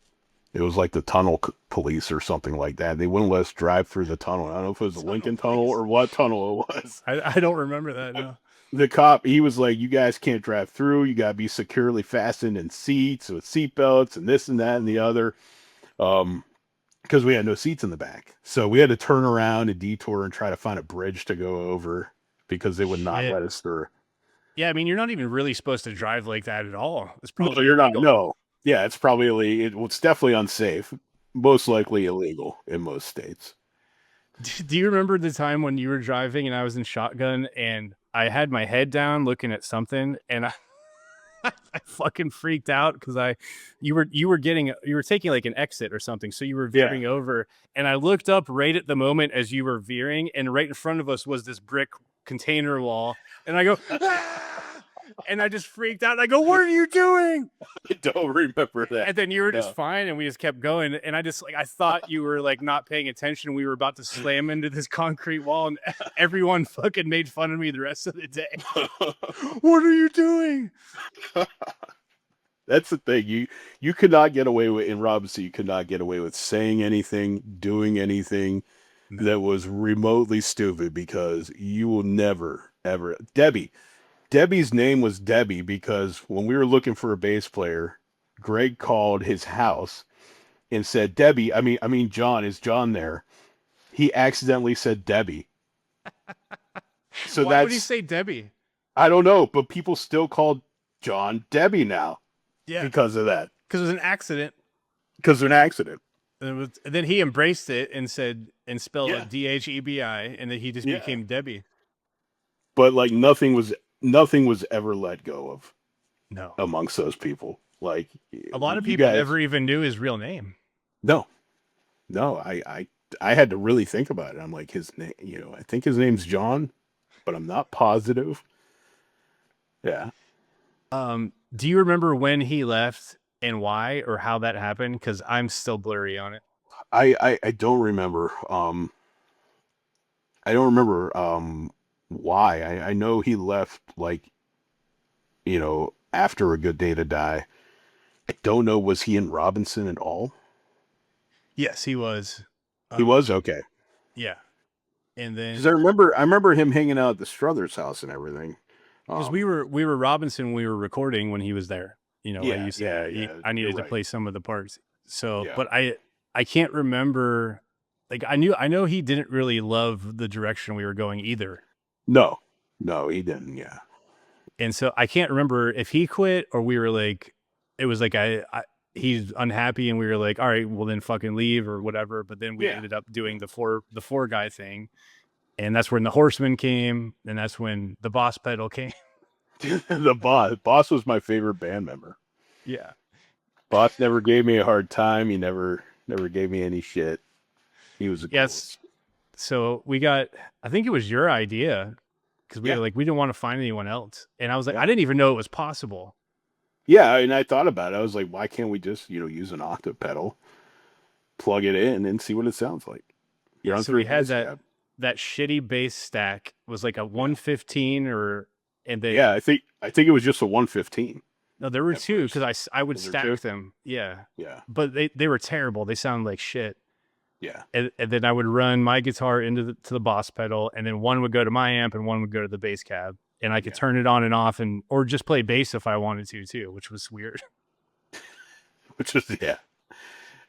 S2: It was like the tunnel police or something like that. They wouldn't let us drive through the tunnel. I don't know if it was the Lincoln Tunnel or what tunnel it was.
S1: I don't remember that. No.
S2: The cop, he was like, "You guys can't drive through. You got to be securely fastened in seats with seat belts and this and that and the other." Because we had no seats in the back. So we had to turn around and detour and try to find a bridge to go over because they would not let us through.
S1: Yeah, I mean, you're not even really supposed to drive like that at all. It's probably
S2: No, you're not. No. Yeah, it's probably it's definitely unsafe. Most likely illegal in most states.
S1: Do you remember the time when you were driving and I was in shotgun and I had my head down looking at something and I fucking freaked out because you were taking like an exit or something, so you were veering over, and I looked up right at the moment as you were veering, and right in front of us was this brick container wall, and I go, "Ah!" And I just freaked out. I go, what are you doing?
S2: I don't remember that.
S1: And then you were just fine, and we just kept going. And I thought you were like not paying attention. We were about to slam into this concrete wall, and everyone fucking made fun of me the rest of the day. What are you doing?
S2: That's the thing. You could not get away with in Robinson. You could not get away with saying anything, doing anything that was remotely stupid, because you will never ever. Debbie's name was Debbie because when we were looking for a bass player, Greg called his house and said, Debbie, I mean, John, is John there? He accidentally said Debbie. So
S1: why would he say Debbie?
S2: I don't know, but people still call John Debbie now.
S1: Yeah.
S2: Because of that.
S1: Because it was an accident.
S2: Because of an accident.
S1: And then he embraced it and said, and spelled it DHEBI, and then he just became Debbie.
S2: But like nothing was ever let go of.
S1: No.
S2: Amongst those people. Like
S1: a lot of people never even knew his real name.
S2: No, I had to really think about it. I'm like, his name, I think his name's John, but I'm not positive. Yeah.
S1: Do you remember when he left and why, or how that happened? Because I'm still blurry on it.
S2: I don't remember. I don't remember why. I know he left like, after A Good Day to Die. I don't know. Was he in Robinson at all?
S1: Yes, he was.
S2: He was? Okay.
S1: Yeah. And then,
S2: because I remember him hanging out at the Struthers house and everything.
S1: Because we were Robinson, we were recording when he was there. I needed to play some of the parts. So, but I can't remember. Like I know he didn't really love the direction we were going either.
S2: No, he didn't. Yeah.
S1: And so I can't remember if he quit or we were like, it was like he's unhappy and we were like, all right, well then fucking leave or whatever. But then we ended up doing the four guy thing. And that's when the Horseman came, and that's when the Boss pedal came.
S2: The Boss was my favorite band member.
S1: Yeah.
S2: Boss never gave me a hard time. He never gave me any shit. He was
S1: yes. So we got, I think it was your idea, because we were like, we didn't want to find anyone else. And I was like, I didn't even know it was possible.
S2: Yeah, and I thought about it. I was like, why can't we just, use an octave pedal, plug it in, and see what it sounds like?
S1: So we had that shitty bass stack was like a 115 and then
S2: I think it was just a 115.
S1: No, there were two, because I would stack them. Yeah. But they were terrible. They sounded like shit.
S2: Yeah.
S1: And then I would run my guitar to the Boss pedal, and then one would go to my amp and one would go to the bass cab, and I could turn it on and off, or just play bass if I wanted to too, which was weird.
S2: Which is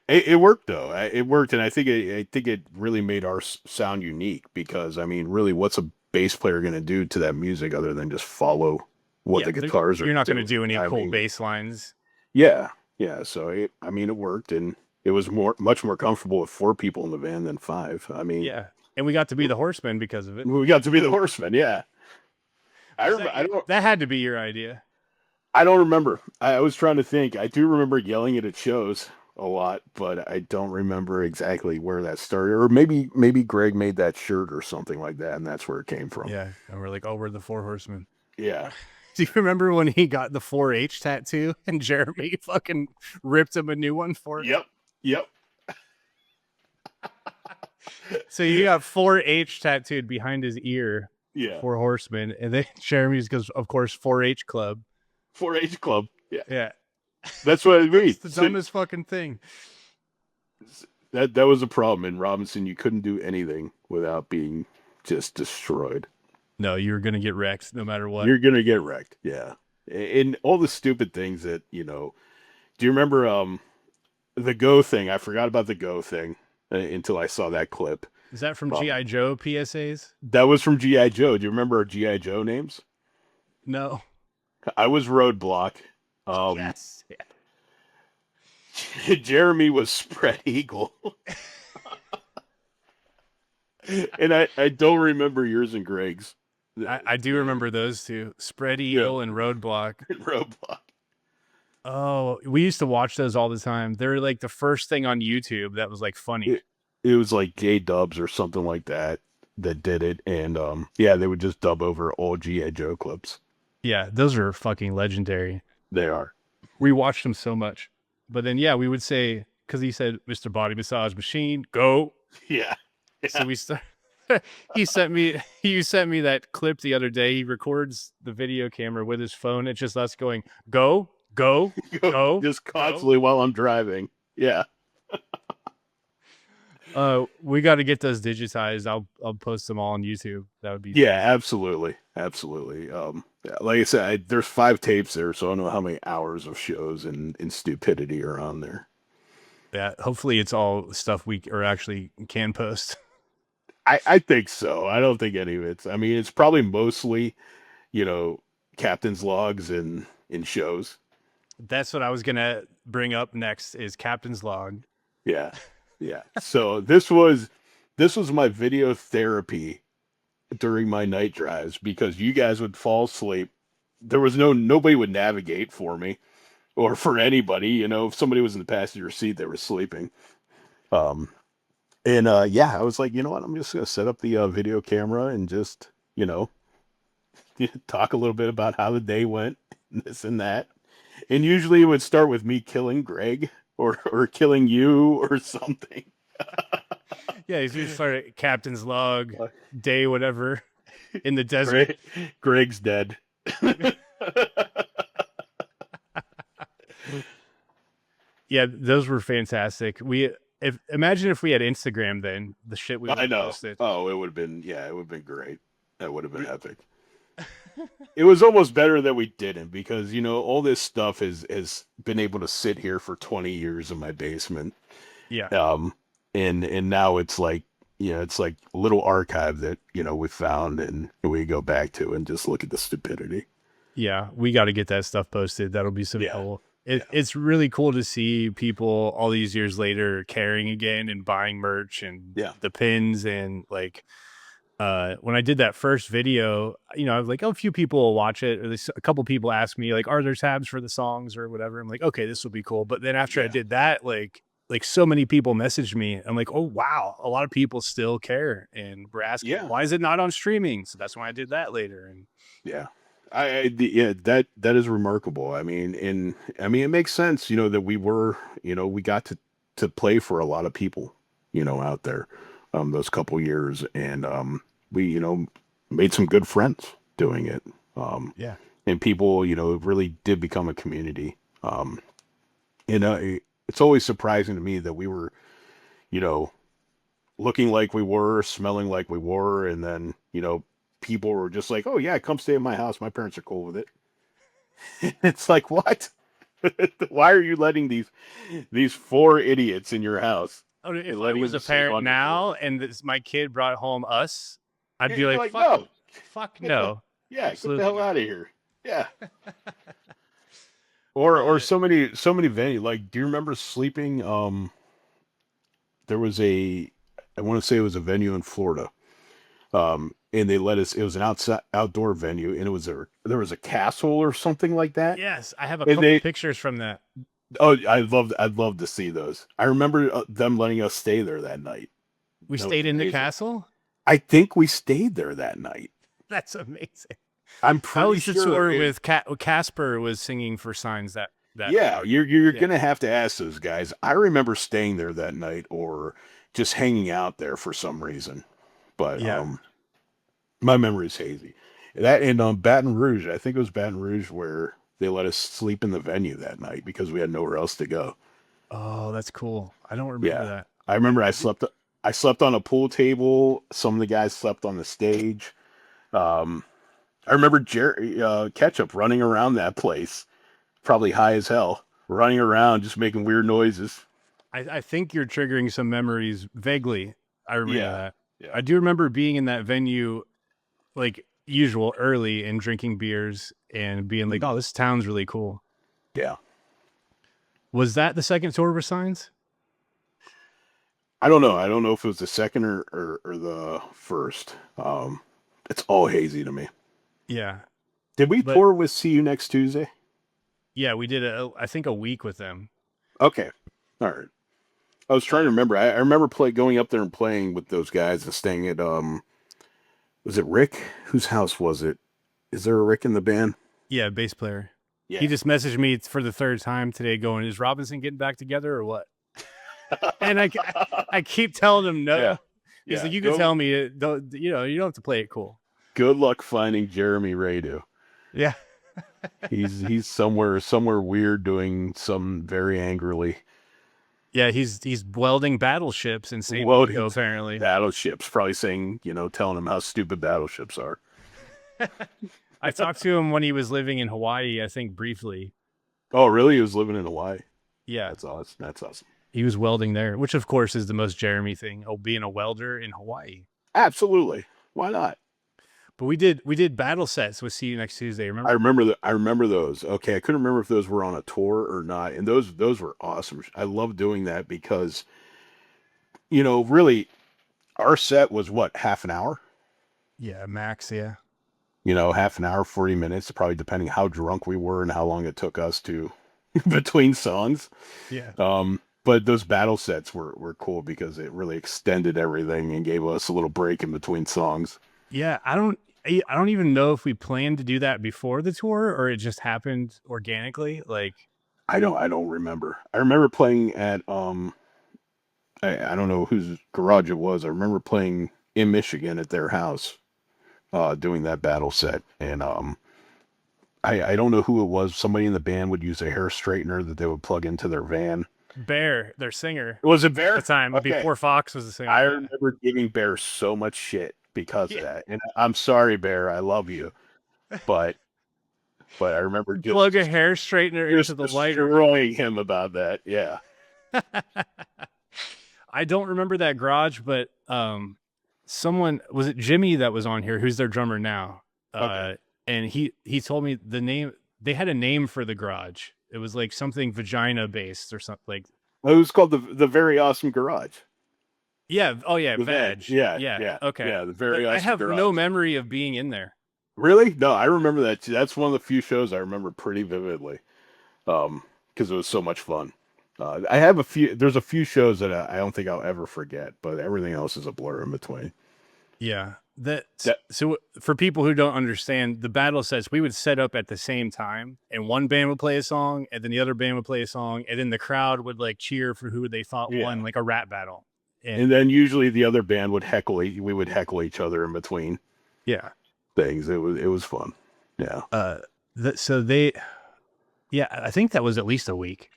S2: It worked though. It worked, and I think it really made our sound unique, because really, what's a bass player going to do to that music other than just follow what the guitars are?
S1: You're not going to do any cool bass lines.
S2: Yeah. So it worked, and it was much more comfortable with 4 people in the van than 5.
S1: And we got to be the Horsemen because of it.
S2: We got to be the Horsemen. Yeah.
S1: That had to be your idea.
S2: I don't remember. I was trying to think. I do remember yelling it at shows a lot, but I don't remember exactly where that started. Or maybe Greg made that shirt or something like that, and that's where it came from.
S1: Yeah, and we're like, oh, we're the 4 Horsemen.
S2: Yeah.
S1: Do you remember when he got the 4H tattoo and Jeremy fucking ripped him a new one for it?
S2: Yep.
S1: So you got 4H tattooed behind his ear.
S2: Yeah.
S1: 4 Horsemen, and then Jeremy just goes, of course, 4H Club.
S2: 4H Club.
S1: Yeah.
S2: That's what it means.
S1: It's the dumbest fucking thing.
S2: That was a problem in Robinson. You couldn't do anything without being just destroyed.
S1: No, you were gonna get wrecked no matter what.
S2: You're gonna get wrecked. Yeah. And all the stupid things that, do you remember the Go thing? I forgot about the Go thing until I saw that clip.
S1: Is that from G.I. Joe PSAs?
S2: That was from G.I. Joe. Do you remember our G.I. Joe names?
S1: No.
S2: I was Roadblock.
S1: Yes.
S2: Yeah. Jeremy was Spread Eagle. And I don't remember yours and Greg's.
S1: I do remember those two. Spread Eagle and Roadblock.
S2: Roadblock.
S1: Oh, we used to watch those all the time. They're like the first thing on YouTube that was like funny.
S2: It was like J-Dubs or something like that did it. And they would just dub over all G.I. Joe clips.
S1: Yeah, those are fucking legendary.
S2: They are.
S1: We watched them so much. But then, yeah, we would say, because he said, Mr. Body Massage Machine, go.
S2: Yeah.
S1: So we start. You sent me that clip the other day. He records the video camera with his phone. It's just us going, go, go, go.
S2: Just constantly while I'm driving. Yeah.
S1: We got to get those digitized. I'll post them all on YouTube. That would be
S2: absolutely. Like I said, there's 5 tapes there, so I don't know how many hours of shows and stupidity are on there.
S1: Yeah, hopefully it's all stuff we actually can post.
S2: I think so. I don't think any of it's. I mean, it's probably mostly, captain's logs and in shows.
S1: That's what I was gonna bring up next. Is Captain's Log.
S2: Yeah. So this was my video therapy during my night drives, because you guys would fall asleep. There was nobody would navigate for me or for anybody. If somebody was in the passenger seat, they were sleeping. I was like, you know what? I'm just gonna set up the video camera and just talk a little bit about how the day went, this and that. And usually it would start with me killing Greg or killing you or something.
S1: Yeah, you start at Captain's Log, day whatever, in the desert.
S2: Greg's dead.
S1: Yeah, those were fantastic. Imagine if we had Instagram then, the shit we would have posted.
S2: Oh, it would have been great. That would have been epic. It was almost better that we didn't, because all this stuff has been able to sit here for 20 years in my basement.
S1: Yeah.
S2: And now it's like, it's like a little archive that we found and we go back to and just look at the stupidity.
S1: Yeah, we got to get that stuff posted. That'll be so cool. It's really cool to see people all these years later caring again and buying merch and the pins. And like, when I did that first video, I was like, a few people will watch it. Or a couple people ask me like, are there tabs for the songs or whatever? I'm like, okay, this will be cool. But then after I did that, like so many people messaged me. I'm like, oh, wow. A lot of people still care. And we're asking, why is it not on streaming? So that's why I did that later. And
S2: that is remarkable. I mean, it makes sense, that we were, we got to play for a lot of people, out there, those couple years, and we, made some good friends doing it. And people, really did become a community. It's always surprising to me that we were, looking like we were, smelling like we were, and then, people were just like, oh yeah, come stay at my house. My parents are cool with it. It's like, what? Why are you letting these 4 idiots in your house?
S1: Oh, if I was a parent now and my kid brought home us, I'd be like, fuck no.
S2: Yeah, absolutely. Get the hell out of here. Yeah. Or so many venues. Like, do you remember sleeping? There was I want to say it was a venue in Florida. And they let us. It was an outdoor venue, and there was a castle or something like that.
S1: Yes, I have a couple pictures from that.
S2: Oh, I'd love to see those. I remember them letting us stay there that night.
S1: We stayed in the castle?
S2: I think we stayed there that night.
S1: That's amazing.
S2: I'm pretty sure
S1: with Casper was singing for Signs that
S2: you're gonna have to ask those guys. I remember staying there that night or just hanging out there for some reason. But my memory is hazy. That and Baton Rouge, I think it was Baton Rouge, where they let us sleep in the venue that night because we had nowhere else to go.
S1: Oh, that's cool. I don't remember that.
S2: I remember I slept on a pool table. Some of the guys slept on the stage. I remember Ketchup running around that place, probably high as hell, running around just making weird noises.
S1: I think you're triggering some memories vaguely. I remember that.
S2: Yeah.
S1: I do remember being in that venue, like usual, early and drinking beers and being like, "Oh, this town's really cool."
S2: Yeah.
S1: Was that the second tour with Signs?
S2: I don't know. I don't know if it was the second or the first. It's all hazy to me.
S1: Yeah.
S2: Did we tour with See You Next Tuesday?
S1: Yeah, we did I think a week with them.
S2: Okay. All right. I was trying to remember. I remember going up there and playing with those guys and staying at was it Rick? Whose house was it? Is there a Rick in the band?
S1: Yeah, bass player.
S2: Yeah.
S1: He just messaged me for the third time today going, is Robinson getting back together or what? And I keep telling him no.
S2: Yeah.
S1: He's
S2: Yeah.
S1: like, you can tell me, don't, you don't have to play it cool.
S2: Good luck finding Jeremy Radu.
S1: Yeah.
S2: He's somewhere weird doing some very angrily.
S1: Yeah, he's welding battleships in San Diego, apparently.
S2: Battleships, probably saying, telling him how stupid battleships are.
S1: I talked to him when he was living in Hawaii, I think briefly.
S2: Oh, really? He was living in Hawaii?
S1: Yeah.
S2: That's awesome. That's awesome.
S1: He was welding there, which of course is the most Jeremy thing. Oh, being a welder in Hawaii.
S2: Absolutely. Why not?
S1: But we did battle sets with See You Next Tuesday. Remember?
S2: I remember those. Okay, I couldn't remember if those were on a tour or not, and those were awesome. I love doing that because, really, our set was what, half an hour?
S1: Yeah, max. Yeah.
S2: Half an hour, 40 minutes, probably depending how drunk we were and how long it took us to between songs.
S1: Yeah.
S2: But those battle sets were cool because it really extended everything and gave us a little break in between songs.
S1: Yeah, I don't even know if we planned to do that before the tour or it just happened organically. Like,
S2: I don't remember. I remember playing at I don't know whose garage it was. I remember playing in Michigan at their house, doing that battle set, and I don't know who it was. Somebody in the band would use a hair straightener that they would plug into their van.
S1: Bear, their singer.
S2: Was it Bear?
S1: At the time,
S2: Okay.
S1: before Fox was the singer.
S2: I remember giving Bear so much shit because of that. And I'm sorry, Bear. I love you. But I remember just
S1: plug a hair straightener into the lighter.
S2: Destroying him about that. Yeah.
S1: I don't remember that garage, but someone, was it Jimmy that was on here, who's their drummer now?
S2: Okay.
S1: And he told me the name. They had a name for the garage. It was like something vagina based or something like.
S2: It was called the Very Awesome Garage.
S1: Yeah. Oh yeah.
S2: The
S1: Vag.
S2: Yeah.
S1: Okay.
S2: Yeah. The Very Awesome
S1: I have
S2: Garage.
S1: no memory of being in there.
S2: Really? No, I remember that too. That's one of the few shows I remember pretty vividly. Because it was so much fun. There's a few shows that I don't think I'll ever forget, but everything else is a blur in between.
S1: Yeah. So for people who don't understand, the battle sets, we would set up at the same time and one band would play a song and then the other band would play a song and then the crowd would like cheer for who they thought won, like a rap battle.
S2: And then usually the other band would we would heckle each other in between.
S1: Yeah.
S2: Things. It was fun. Yeah.
S1: I think that was at least a week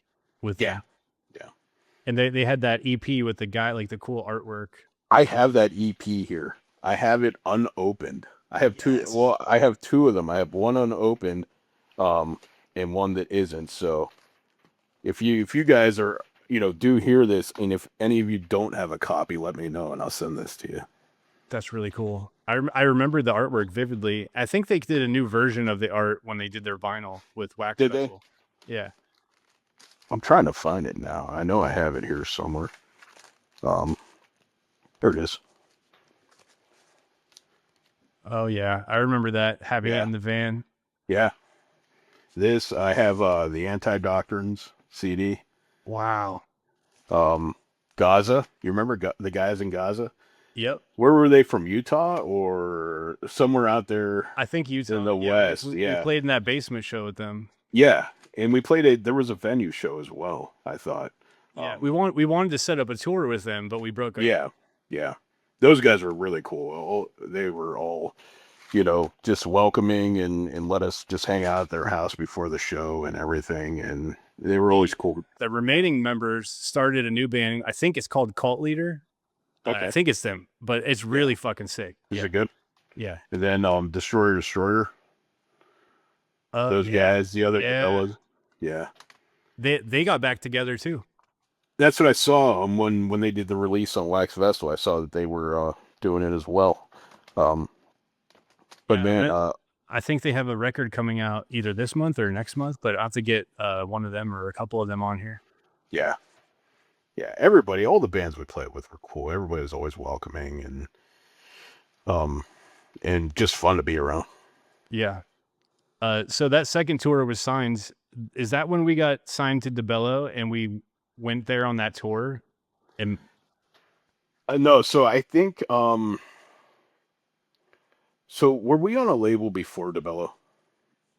S1: with them.
S2: Yeah.
S1: And they had that EP with the guy, like the cool artwork.
S2: I have that EP here. I have it unopened. I have two. Well, I have two of them. I have one unopened, and one that isn't. So, if you guys are do hear this, and if any of you don't have a copy, let me know, and I'll send this to you.
S1: That's really cool. I remember the artwork vividly. I think they did a new version of the art when they did their vinyl with Wax Festival. Yeah.
S2: I'm trying to find it now. I know I have it here somewhere. There it is.
S1: Oh yeah, I remember that, having it in the van.
S2: Yeah. This, I have the Anti-Doctrines CD.
S1: Wow.
S2: Gaza. You remember the guys in Gaza?
S1: Yep.
S2: Where were they from? Utah or somewhere out there?
S1: I think Utah.
S2: In the West.
S1: We played in that basement show with them.
S2: Yeah. And we played there was a venue show as well, I thought.
S1: Yeah. We wanted to set up a tour with them, but we broke up.
S2: Yeah. Those guys were really cool. They were all, just welcoming and let us just hang out at their house before the show and everything. And they were always cool.
S1: The remaining members started a new band. I think it's called Cult Leader. Okay. I think it's them, but it's really fucking sick.
S2: Is it good?
S1: Yeah.
S2: And then Destroyer. Those guys, the other fellas. Yeah.
S1: They got back together too.
S2: That's what I saw when they did the release on Wax Festival. I saw that they were doing it as well. But man,
S1: I think they have a record coming out either this month or next month, but I have to get one of them or a couple of them on here.
S2: Yeah. Yeah, everybody, all the bands we played with were cool. Everybody was always welcoming and just fun to be around.
S1: Yeah. So that second tour was signed. Is that when we got signed to DeBello and we went there on that tour? And
S2: no, so I think so were we on a label before DeBello?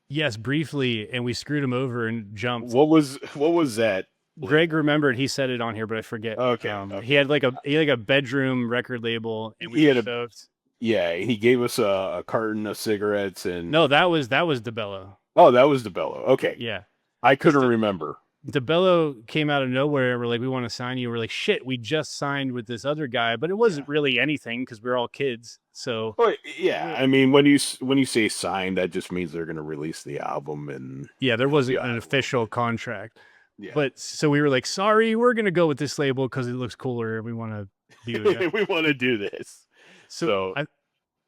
S1: Yes, briefly, and we screwed him over and jumped.
S2: What was that?
S1: Greg remembered, he said it on here, but I forget.
S2: Okay,
S1: He
S2: okay.
S1: had like a bedroom record label, and we
S2: He
S1: were
S2: had a
S1: stoked.
S2: Yeah, he gave us a carton of cigarettes and
S1: No, that was DeBello.
S2: oh, that was DeBello. Okay.
S1: Yeah,
S2: I
S1: because
S2: couldn't remember.
S1: DeBello came out of nowhere. We're like, we want to sign you. We're like, shit, we just signed with this other guy, but it
S2: Yeah.
S1: wasn't really anything because we're all kids. So
S2: Well, yeah,
S1: we're,
S2: I mean when you say signed, that just means they're going to release the album and
S1: yeah, there
S2: help
S1: wasn't
S2: you
S1: an
S2: out a little
S1: official
S2: bit.
S1: contract.
S2: Yeah.
S1: But so we were like, sorry, we're gonna go with this label because it looks cooler. We want to be with you.
S2: We want to do this.
S1: So
S2: So,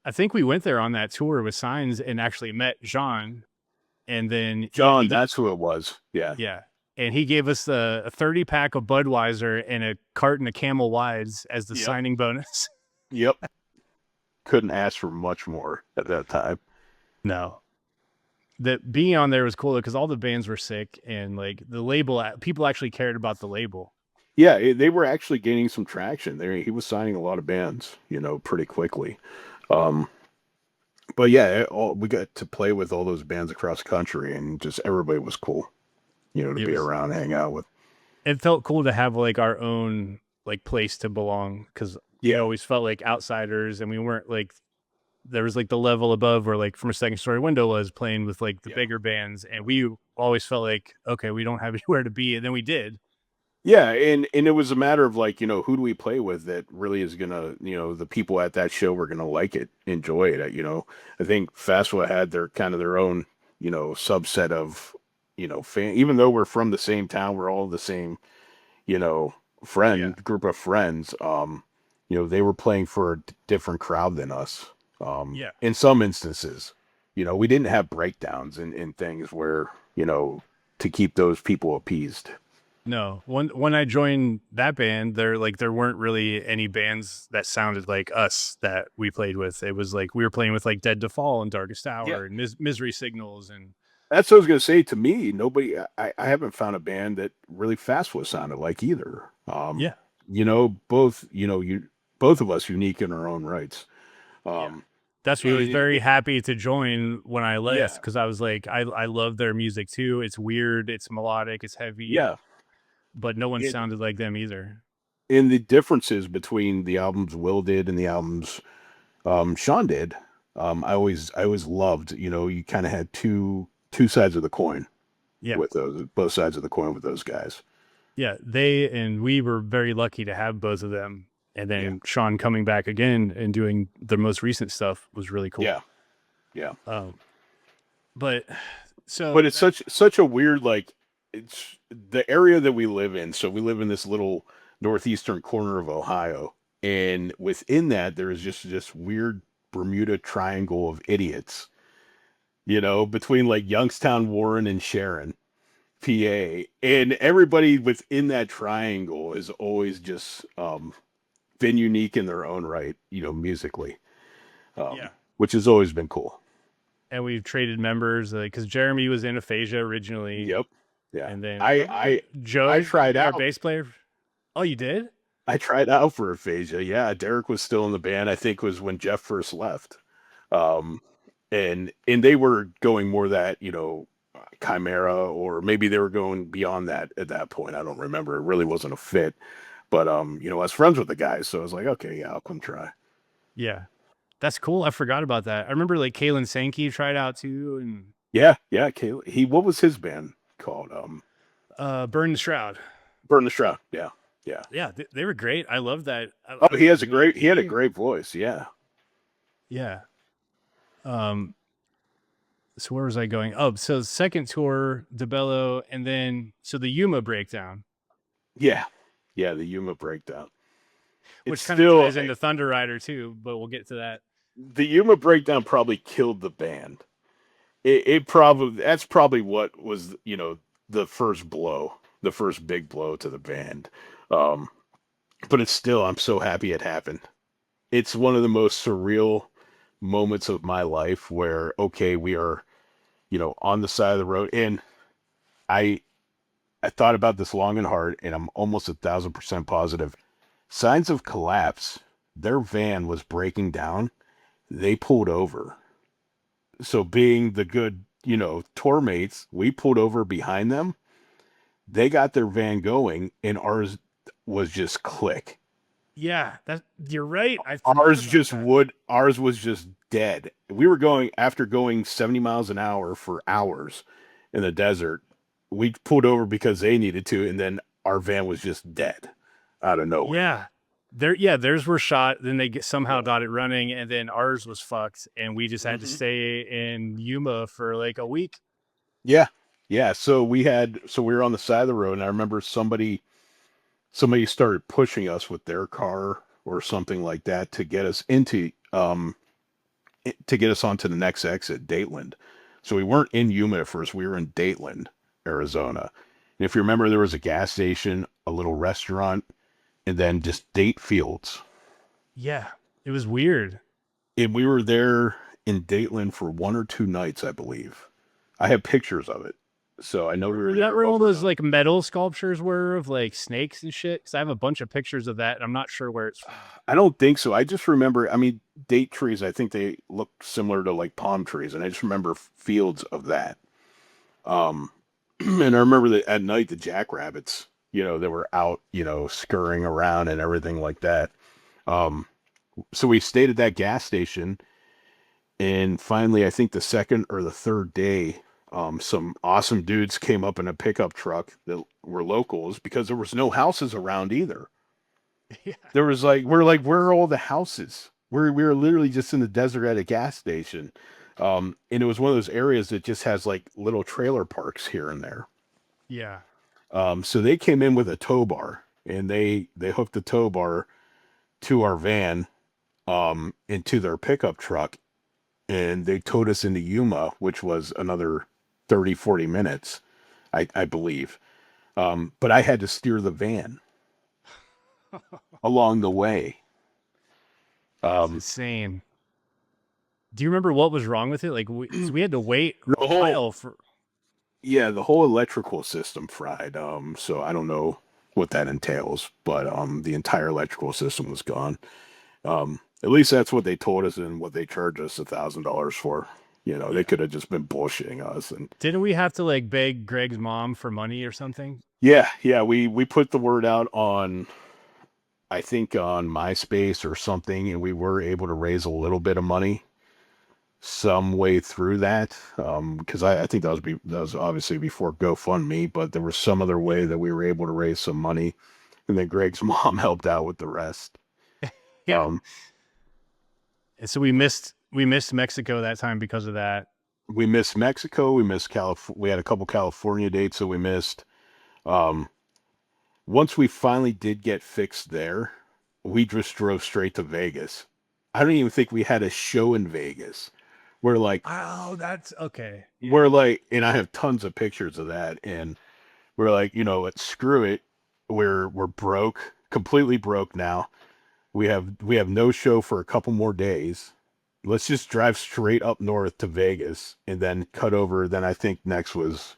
S1: I think we went there on that tour with Signs and actually met Jean, and then
S2: John, that's who it was. Yeah.
S1: yeah, and he gave us a 30-pack of Budweiser and a carton of Camel Wides as the
S2: Yep.
S1: signing bonus.
S2: Yep. Couldn't ask for much more at that time.
S1: No, that being on there was cool because all the bands were sick and like the label, people actually cared about the label.
S2: Yeah, they were actually gaining some traction there. He was signing a lot of bands, pretty quickly. Um, but yeah, we got to play with all those bands across the country, and just everybody was cool, to
S1: It
S2: be
S1: was
S2: around, hang out with.
S1: it felt cool to have like our own like place to belong because we
S2: Yeah,
S1: always felt like outsiders and we weren't like there was like the level above where like from a second story window was playing with like the
S2: yeah,
S1: bigger bands and we always felt like okay we don't have anywhere to be and then we did.
S2: yeah, and it was a matter of like, who do we play with that really is gonna, the people at that show were gonna like it, enjoy it. I think FASSW had their kind of their own, subset of, fan. Even though we're from the same town, we're all the same, you know,
S1: Yeah,
S2: group of friends. They were playing for a different crowd than us.
S1: yeah.
S2: In some instances, we didn't have breakdowns in things where, to keep those people appeased.
S1: No, when I joined that band, there weren't really any bands that sounded like us that we played with. It was like we were playing with like Dead to Fall and Darkest
S2: Yeah.
S1: Hour and Misery Signals and
S2: That's what I was gonna say. To me, nobody. I haven't found a band that really fast was sounded like either.
S1: yeah,
S2: Both. Both of us unique in our own rights.
S1: yeah.
S2: Um,
S1: That's why I was very happy to join when I left
S2: yeah,
S1: because I was like, I love their music too. It's weird, it's melodic, it's heavy,
S2: yeah.
S1: but no one
S2: It,
S1: sounded like them either.
S2: and the differences between the albums Will did and the albums Sean did, I always loved. You kind of had two sides of the coin
S1: Yeah,
S2: with those, both sides of the coin with those guys.
S1: yeah. They and we were very lucky to have both of them. And
S2: Yeah,
S1: then Sean coming back again and doing the most recent stuff was really cool.
S2: yeah, yeah.
S1: Um, but so
S2: But it's such a weird, like, it's the area that we live in. So we live in this little northeastern corner of Ohio, and within that there is just this weird Bermuda Triangle of idiots. Between like Youngstown, Warren, and Sharon, PA, and everybody within that triangle is always just been unique in their own right. Musically,
S1: yeah.
S2: which has always been cool.
S1: And we've traded members because Jeremy was in Aphasia originally,
S2: Yep. Yeah.
S1: and then
S2: I
S1: Joe,
S2: tried
S1: our
S2: out.
S1: bass player. Oh, you did?
S2: I tried out for Aphasia. Yeah, Derek was still in the band. I think was when Jeff first left. Um, and they were going more that, Chimera, or maybe they were going beyond that at that point. I don't remember. It really wasn't a fit. But I was friends with the guys, so I was like, okay, yeah, I'll come try.
S1: Yeah, that's cool. I forgot about that. I remember like Kalen Sankey tried out too, and
S2: Yeah, yeah, Kayla. What was his band called?
S1: Burn the Shroud.
S2: Burn the Shroud. Yeah, yeah.
S1: Yeah, they were great. I love that.
S2: Oh, he had a great voice. Yeah.
S1: Yeah. So where was I going? Oh, so second tour, DeBello, and then so the Yuma breakdown,
S2: Yeah. Yeah, the Yuma breakdown. It's
S1: which kind of
S2: still
S1: ties into ThunderRider too, but we'll get to that.
S2: the Yuma breakdown probably killed the band. It probably that's probably what was the first blow, the first big blow to the band. Um, but it's still I'm so happy it happened. It's one of the most surreal moments of my life where okay we are on the side of the road, and I I thought about this long and hard, and I'm almost 1,000% positive. Signs of Collapse, their van was breaking down. They pulled over. So being the good tour mates, we pulled over behind them. They got their van going, and ours was just click.
S1: Yeah, that you're right. I forgot
S2: Ours
S1: about
S2: just
S1: that.
S2: would. Ours was just dead. We were going after going 70 miles an hour for hours in the desert. We pulled over because they needed to, and then our van was just dead out of nowhere.
S1: Yeah. Theirs were shot, then somehow
S2: Yeah.
S1: got it running, and then ours was fucked, and we just had to
S2: hmm
S1: stay in Yuma for like a week.
S2: Yeah. Yeah. So we were on the side of the road, and I remember somebody started pushing us with their car or something like that to get us to get us onto the next exit, Dateland. So we weren't in Yuma at first. We were in Dateland, Arizona. And if you remember, there was a gas station, a little restaurant, and then just date fields.
S1: Yeah. It was weird.
S2: And we were there in Dateland for 1 or 2 nights, I believe. I have pictures of it. So I know we were
S1: Was that
S2: there
S1: where all those
S2: overnight.
S1: like metal sculptures were of like snakes and shit? Because I have a bunch of pictures of that, and I'm not sure where it's from.
S2: I don't think so. I just remember, I mean, date trees, I think they look similar to like palm trees, and I just remember fields of that. Um, and I remember that at night, the jackrabbits, they were out, scurrying around and everything like that. Um, so we stayed at that gas station, and finally, I think the second or the third day, some awesome dudes came up in a pickup truck that were locals because there was no houses around either.
S1: Yeah.
S2: There was like, where are all the houses? We were literally just in the desert at a gas station. And it was one of those areas that just has like little trailer parks here and there.
S1: Yeah.
S2: So they came in with a tow bar, and they hooked the tow bar to our van, into their pickup truck, and they towed us into Yuma, which was another 30-40 minutes, I believe. But I had to steer the van along the way.
S1: That's
S2: Um,
S1: insane. Do you remember what was wrong with it? Like, so we had to wait
S2: the
S1: a
S2: whole
S1: while for.
S2: Yeah, the whole electrical system fried. So I don't know what that entails, but the entire electrical system was gone. At least that's what they told us and what they charged us $1,000 for. They
S1: Yeah.
S2: could have just been bullshitting us. And
S1: Didn't we have to like beg Greg's mom for money or something?
S2: yeah, we put the word out on, I think, on MySpace or something, and we were able to raise a little bit of money some way through that. Because I think that was obviously before GoFundMe, but there was some other way that we were able to raise some money, and then Greg's mom helped out with the rest.
S1: Yeah.
S2: Um,
S1: And so we missed Mexico that time because of that.
S2: we missed Mexico. We missed California. We had a couple California dates that we missed. Um, Once we finally did get fixed there, we just drove straight to Vegas. I don't even think we had a show in Vegas. We're like,
S1: Oh, that's okay.
S2: we're like, and I have tons of pictures of that. And we're like, what? Screw it. We're broke, completely broke now. We have no show for a couple more days. Let's just drive straight up north to Vegas and then cut over. Then I think next was,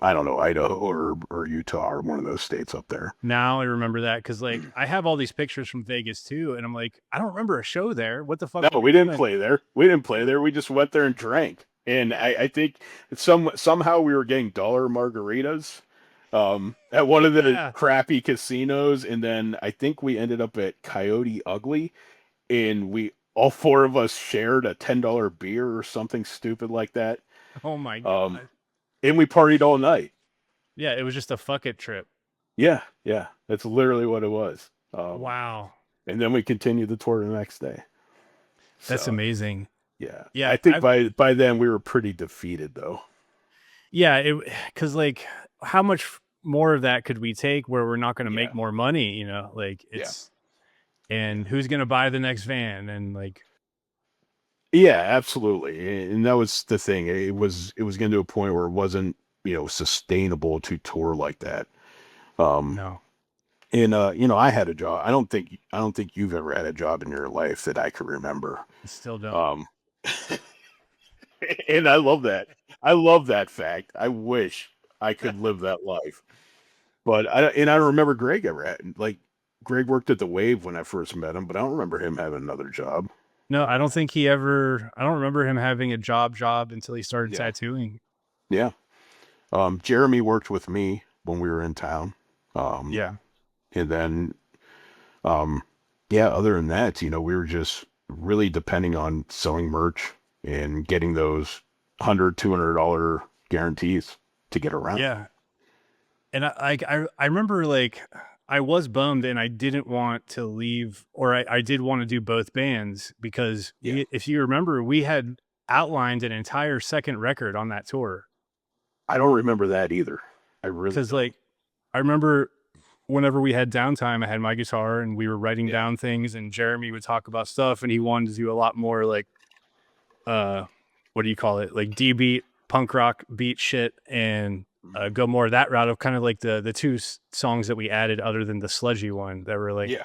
S2: I don't know, Idaho or Utah or one of those states up there.
S1: Now I remember that because like I have all these pictures from Vegas too, and I'm like, I don't remember a show there. What the fuck
S2: No,
S1: were we
S2: we didn't
S1: doing?
S2: play there. We didn't play there. We just went there and drank. And I think somehow we were getting dollar margaritas, at one of the
S1: Yeah.
S2: crappy casinos, and then I think we ended up at Coyote Ugly, and we all four of us shared a $10 beer or something stupid like that.
S1: Oh my
S2: Um,
S1: god.
S2: and we partied all night.
S1: Yeah, it was just a fuck it trip.
S2: Yeah, yeah, that's literally what it was.
S1: Wow.
S2: And then we continued the tour the next day.
S1: That's
S2: So
S1: amazing.
S2: yeah,
S1: Yeah,
S2: I think
S1: I
S2: by then we were pretty defeated though.
S1: yeah, it because like how much more of that could we take where we're not going to
S2: Yeah,
S1: make more money? Like
S2: yeah.
S1: and who's going to buy the next van and like
S2: Yeah, absolutely. And that was the thing. It was getting to a point where it wasn't, sustainable to tour like that. Um
S1: no,
S2: and I had a job. I don't think you've ever had a job in your life that I can remember.
S1: I still don't.
S2: Um and I love that. I love that fact. I wish I could live that life. But I don't remember Greg ever had, like, Greg worked at the Wave when I first met him, but I don't remember him having another job.
S1: No, I don't think he ever. I don't remember him having a job until he started
S2: Yeah.
S1: tattooing.
S2: Yeah. Jeremy worked with me when we were in town. Um,
S1: Yeah,
S2: and then, um, yeah, other than that, we were just really depending on selling merch and getting those $100, $200 guarantees to get around.
S1: yeah. And I remember like I was bummed and I didn't want to leave, or I did want to do both bands because
S2: Yeah.
S1: if you remember, we had outlined an entire second record on that tour.
S2: I don't remember that either. I really
S1: Because
S2: don't.
S1: like I remember whenever we had downtime, I had my guitar and we were writing
S2: Yeah.
S1: down things, and Jeremy would talk about stuff, and he wanted to do a lot more like uh what do you call it, like D beat punk rock beat shit, and go more that route of kind of like the two songs that we added other than the sludgy one that were like
S2: Yeah.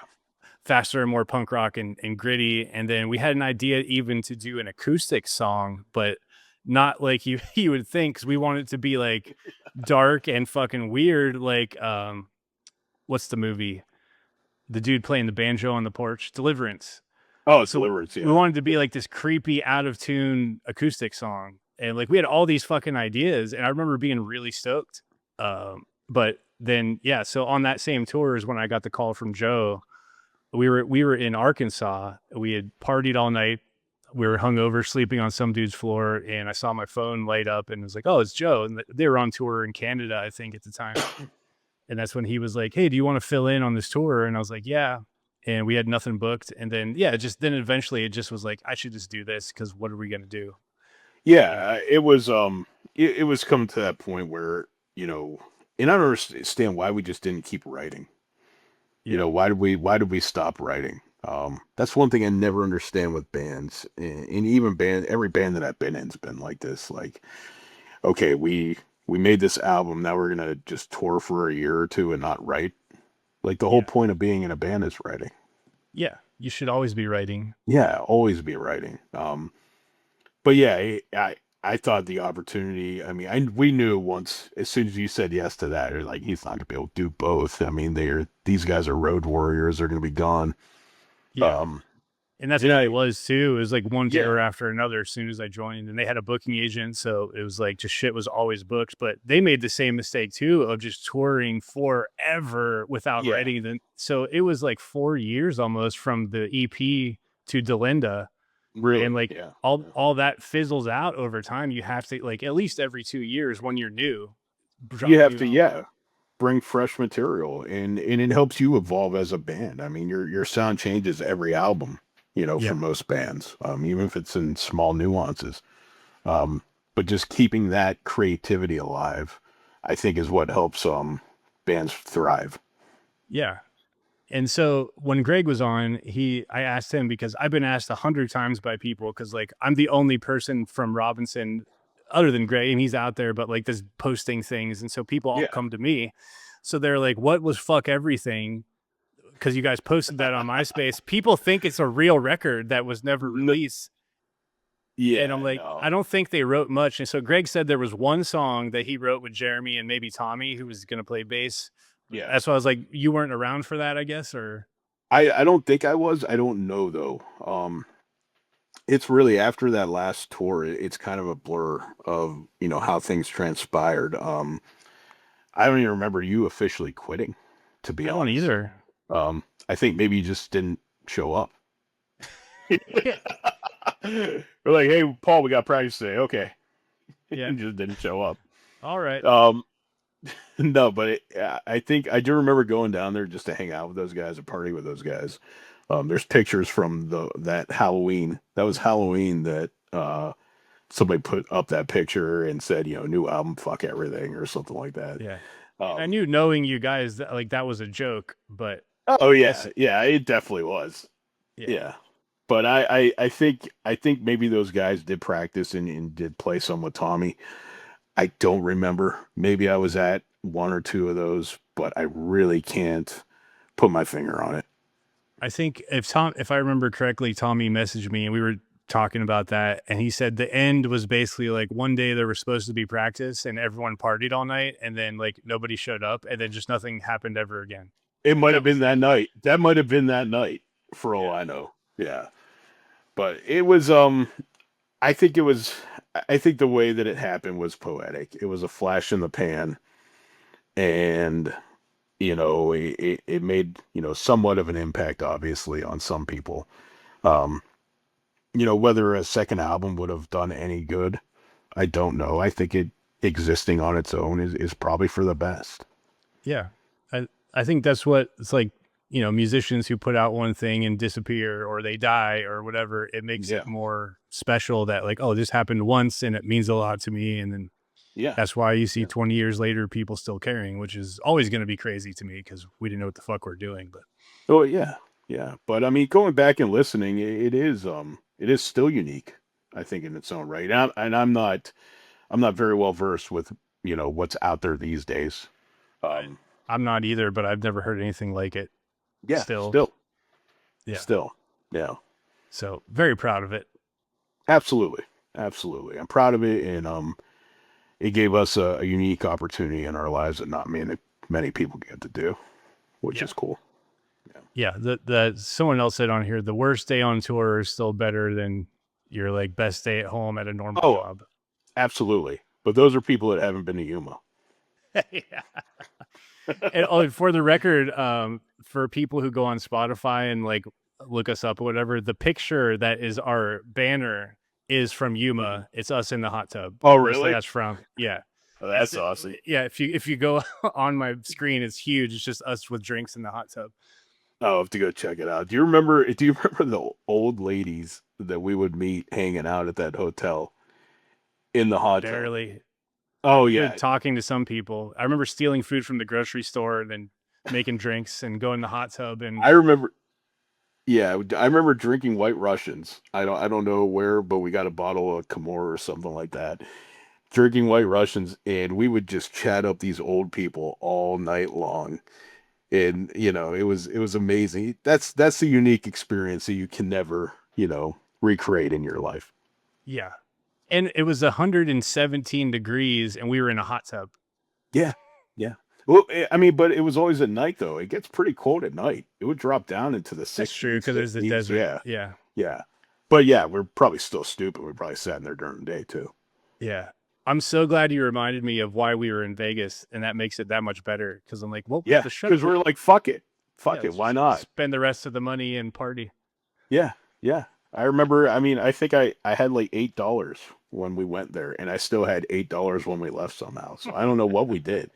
S1: faster and more punk rock and gritty. And then we had an idea even to do an acoustic song, but not like you would think, because we wanted it to be like dark and fucking weird, like what's the movie, the dude playing the banjo on the porch, Deliverance.
S2: Oh,
S1: So
S2: Deliverance.
S1: we
S2: Yeah.
S1: wanted to be like this creepy out of tune acoustic song, and like we had all these fucking ideas, and I remember being really stoked. But then yeah, so on that same tour is when I got the call from Joe. We were in Arkansas. We had partied all night. We were hungover, sleeping on some dude's floor, and I saw my phone light up, and it was like, "Oh, it's Joe." And they were on tour in Canada, I think, at the time. And that's when he was like, "Hey, do you want to fill in on this tour?" And I was like, "Yeah." And we had nothing booked. And then yeah, just then eventually it just was like, I should just do this because what are we gonna do? You know?
S2: Yeah. It was coming to that point where, and I don't understand why we just didn't keep writing.
S1: Yeah.
S2: Why did we stop writing? That's one thing I never understand with bands, and even every band that I've been in's been like this. Like, okay, we made this album, now we're gonna just tour for a year or two and not write. Like the whole
S1: Yeah.
S2: point of being in a band is writing.
S1: Yeah. You should always be writing.
S2: Yeah, always be writing. But yeah, I thought the opportunity. I mean, we knew once as soon as you said yes to that, you're like, he's not gonna be able to do both. I mean, these guys are road warriors. They're gonna be gone.
S1: Yeah.
S2: Um,
S1: And that's
S2: and
S1: what it
S2: I
S1: was too. It was like one
S2: yeah,
S1: tour after another as soon as I joined, and they had a booking agent. So it was like just shit was always booked. But they made the same mistake too of just touring forever without
S2: yeah,
S1: writing them. So it was like 4 years almost from the EP to Delinda. And
S2: really,
S1: like
S2: yeah.
S1: all that fizzles out over time. You have to like at least every 2 years when you're new,
S2: You
S1: drop
S2: have
S1: new
S2: to,
S1: album.
S2: yeah, bring fresh material, and it helps you evolve as a band. I mean, your sound changes every album. For
S1: Yeah.
S2: most bands, even if it's in small nuances. Um, but just keeping that creativity alive, I think, is what helps bands thrive.
S1: Yeah. And so when Greg was on, I asked him because I've been asked 100 times by people because like I'm the only person from Robinson other than Greg, and he's out there, but like this posting things, and so people all
S2: Yeah.
S1: come to me. So they're like, "What was fuck everything?" Because you guys posted that on MySpace. People think it's a real record that was never
S2: No,
S1: released, and I'm
S2: yeah,
S1: like,
S2: no.
S1: I don't think they wrote much. And so Greg said there was one song that he wrote with Jeremy and maybe Tommy, who was going to play bass.
S2: Yeah.
S1: That's why I was like, you weren't around for that, I guess, or
S2: I don't think I was. I don't know though. It's really after that last tour, it's kind of a blur of, how things transpired. I don't even remember you officially quitting, to be
S1: I don't
S2: honest.
S1: either.
S2: I think maybe you just didn't show up.
S1: Yeah.
S2: We're like, hey, Paul, we got practice today. Okay.
S1: Yeah.
S2: You just didn't show up.
S1: All right.
S2: Um, no, but I think I do remember going down there just to hang out with those guys, and party with those guys. There's pictures from that Halloween. That was Halloween that somebody put up that picture and said, new album, fuck everything, or something like that.
S1: Yeah. I
S2: Um,
S1: knew knowing you guys that like that was a joke, but
S2: oh yeah,
S1: that's
S2: yeah, it definitely was.
S1: yeah.
S2: Yeah, but I think maybe those guys did practice and did play some with Tommy. I don't remember. Maybe I was at one or two of those, but I really can't put my finger on it.
S1: I think if I remember correctly, Tommy messaged me and we were talking about that, and he said the end was basically like one day there was supposed to be practice and everyone partied all night, and then like nobody showed up, and then just nothing happened ever again.
S2: It might
S1: That
S2: have
S1: was
S2: been that night. That might have been that night, for all
S1: yeah.
S2: I know. Yeah, But it was I think it was I think the way that it happened was poetic. It was a flash in the pan, and it made somewhat of an impact, obviously, on some people. Um, whether a second album would have done any good, I don't know. I think it existing on its own is probably for the best.
S1: Yeah. I think that's what it's like, musicians who put out one thing and disappear or they die or whatever, it makes
S2: Yeah,
S1: it more special that like, oh, this happened once and it means a lot to me. And then
S2: yeah,
S1: that's why you see
S2: yeah.
S1: 20 years later, people still caring, which is always going to be crazy to me because we didn't know what the fuck we're doing. But
S2: Oh yeah, yeah. But I mean, going back and listening, it is still unique. I think in its own right. And I'm not very well versed with what's out there these days.
S1: I,
S2: Um,
S1: I'm not either, but I've never heard anything like it
S2: yeah,
S1: still.
S2: still,
S1: Yeah.
S2: still, yeah.
S1: So very proud of it.
S2: Absolutely, absolutely. I'm proud of it, and it gave us a unique opportunity in our lives that not many people get to do, which
S1: Yeah.
S2: is cool.
S1: Yeah. The someone else said on here, the worst day on tour is still better than your like best day at home at a normal
S2: Oh,
S1: job.
S2: absolutely. But those are people that haven't been to Yuma.
S1: Yeah. And for the record, for people who go on Spotify and like look us up or whatever, the picture that is our banner is from
S2: Mhm.
S1: Yuma. It's us in the hot tub.
S2: Oh,
S1: That's
S2: really?
S1: that's from yeah.
S2: Oh,
S1: It's
S2: that's awesome.
S1: yeah. If you go on my screen, it's huge. It's just us with drinks in the hot tub.
S2: I'll have to go check it out. Do you remember the old ladies that we would meet hanging out at that hotel in the hot tub?
S1: Barely. I
S2: Oh
S1: remember
S2: yeah.
S1: talking to some people. I remember stealing food from the grocery store and then making drinks and going in the hot tub and
S2: I remember Yeah, I remember drinking White Russians. I don't know where, but we got a bottle of Kamor or something like that. Drinking White Russians, and we would just chat up these old people all night long. And it was amazing. That's a unique experience that you can never, recreate in your life.
S1: yeah. And it was 117 degrees and we were in a hot tub.
S2: Yeah, yeah. Well, I mean, but it was always at night though. It gets pretty cold at night. It would drop down into the
S1: That's true
S2: 60s,
S1: because there's the
S2: 50s.
S1: desert.
S2: Yeah,
S1: Yeah.
S2: yeah. But yeah, we're probably still stupid. We probably sat in there during the day too.
S1: Yeah. I'm so glad you reminded me of why we were in Vegas, and that makes it that much better because I'm like, well,
S2: Yeah,
S1: the shut
S2: because we're like, fuck it,
S1: yeah,
S2: fuck it. Why not?
S1: spend the rest of the money and party.
S2: Yeah, yeah. I remember. I mean, I think I had like $8 when we went there, and I still had $8 when we left somehow. So I don't know what we did,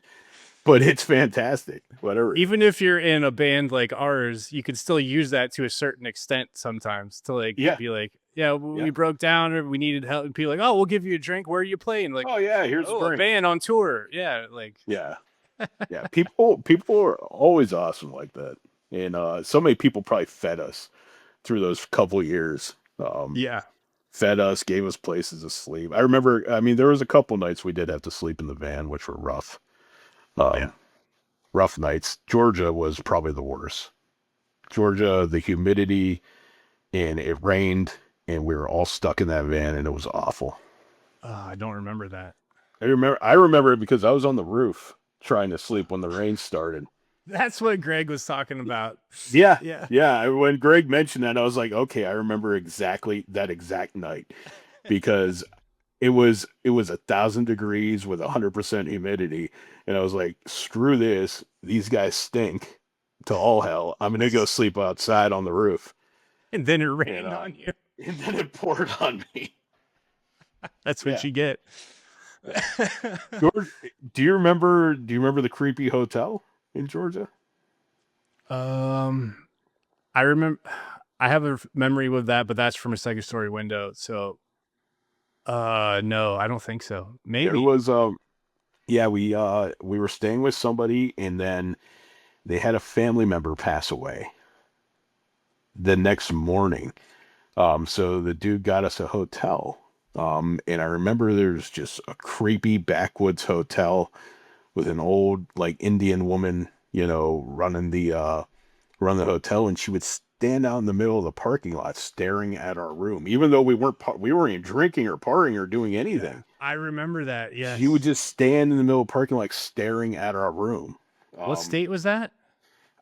S2: but it's fantastic. Whatever.
S1: Even if you're in a band like ours, you can still use that to a certain extent sometimes to like
S2: Yeah,
S1: be like, yeah, we
S2: yeah.
S1: broke down or we needed help, and people like, oh, we'll give you a drink. Where are you playing? Like,
S2: Oh yeah, here's a
S1: oh, a
S2: drink.
S1: band on tour. Yeah, like,
S2: Yeah, yeah. People are always awesome like that, and so many people probably fed us through those couple years.
S1: yeah,
S2: Fed us, gave us places to sleep. I remember. I mean, there was a couple nights we did have to sleep in the van, which were rough.
S1: yeah.
S2: Um, rough nights. Georgia was probably the worst. Georgia, the humidity, and it rained, and we were all stuck in that van, and it was awful.
S1: I don't remember that.
S2: I remember it because I was on the roof trying to sleep when the rain started.
S1: That's what Greg was talking about.
S2: Yeah,
S1: Yeah.
S2: yeah. When Greg mentioned that, I was like, okay, I remember exactly that exact night because it was 1,000 degrees with 100% humidity, and I was like, screw this. These guys stink to all hell. I'm gonna go sleep outside on the roof.
S1: And then it
S2: And
S1: rained on you.
S2: and then it poured on me.
S1: That's what
S2: Yeah.
S1: you get.
S2: George, do you remember the creepy hotel in Georgia?
S1: um, I remember. I have a memory with that, but that's from a second story window. So, no, I don't think so.
S2: There
S1: Maybe.
S2: was yeah, we were staying with somebody, and then they had a family member pass away the next morning. So the dude got us a hotel. And I remember there's just a creepy backwoods hotel with an old like Indian woman, run the hotel, and she would stand out in the middle of the parking lot staring at our room, even though we weren't drinking or partying or doing anything.
S1: I remember that.
S2: She
S1: Yes.
S2: would just stand in the middle of the parking lot staring at our room.
S1: What
S2: Um,
S1: state was that?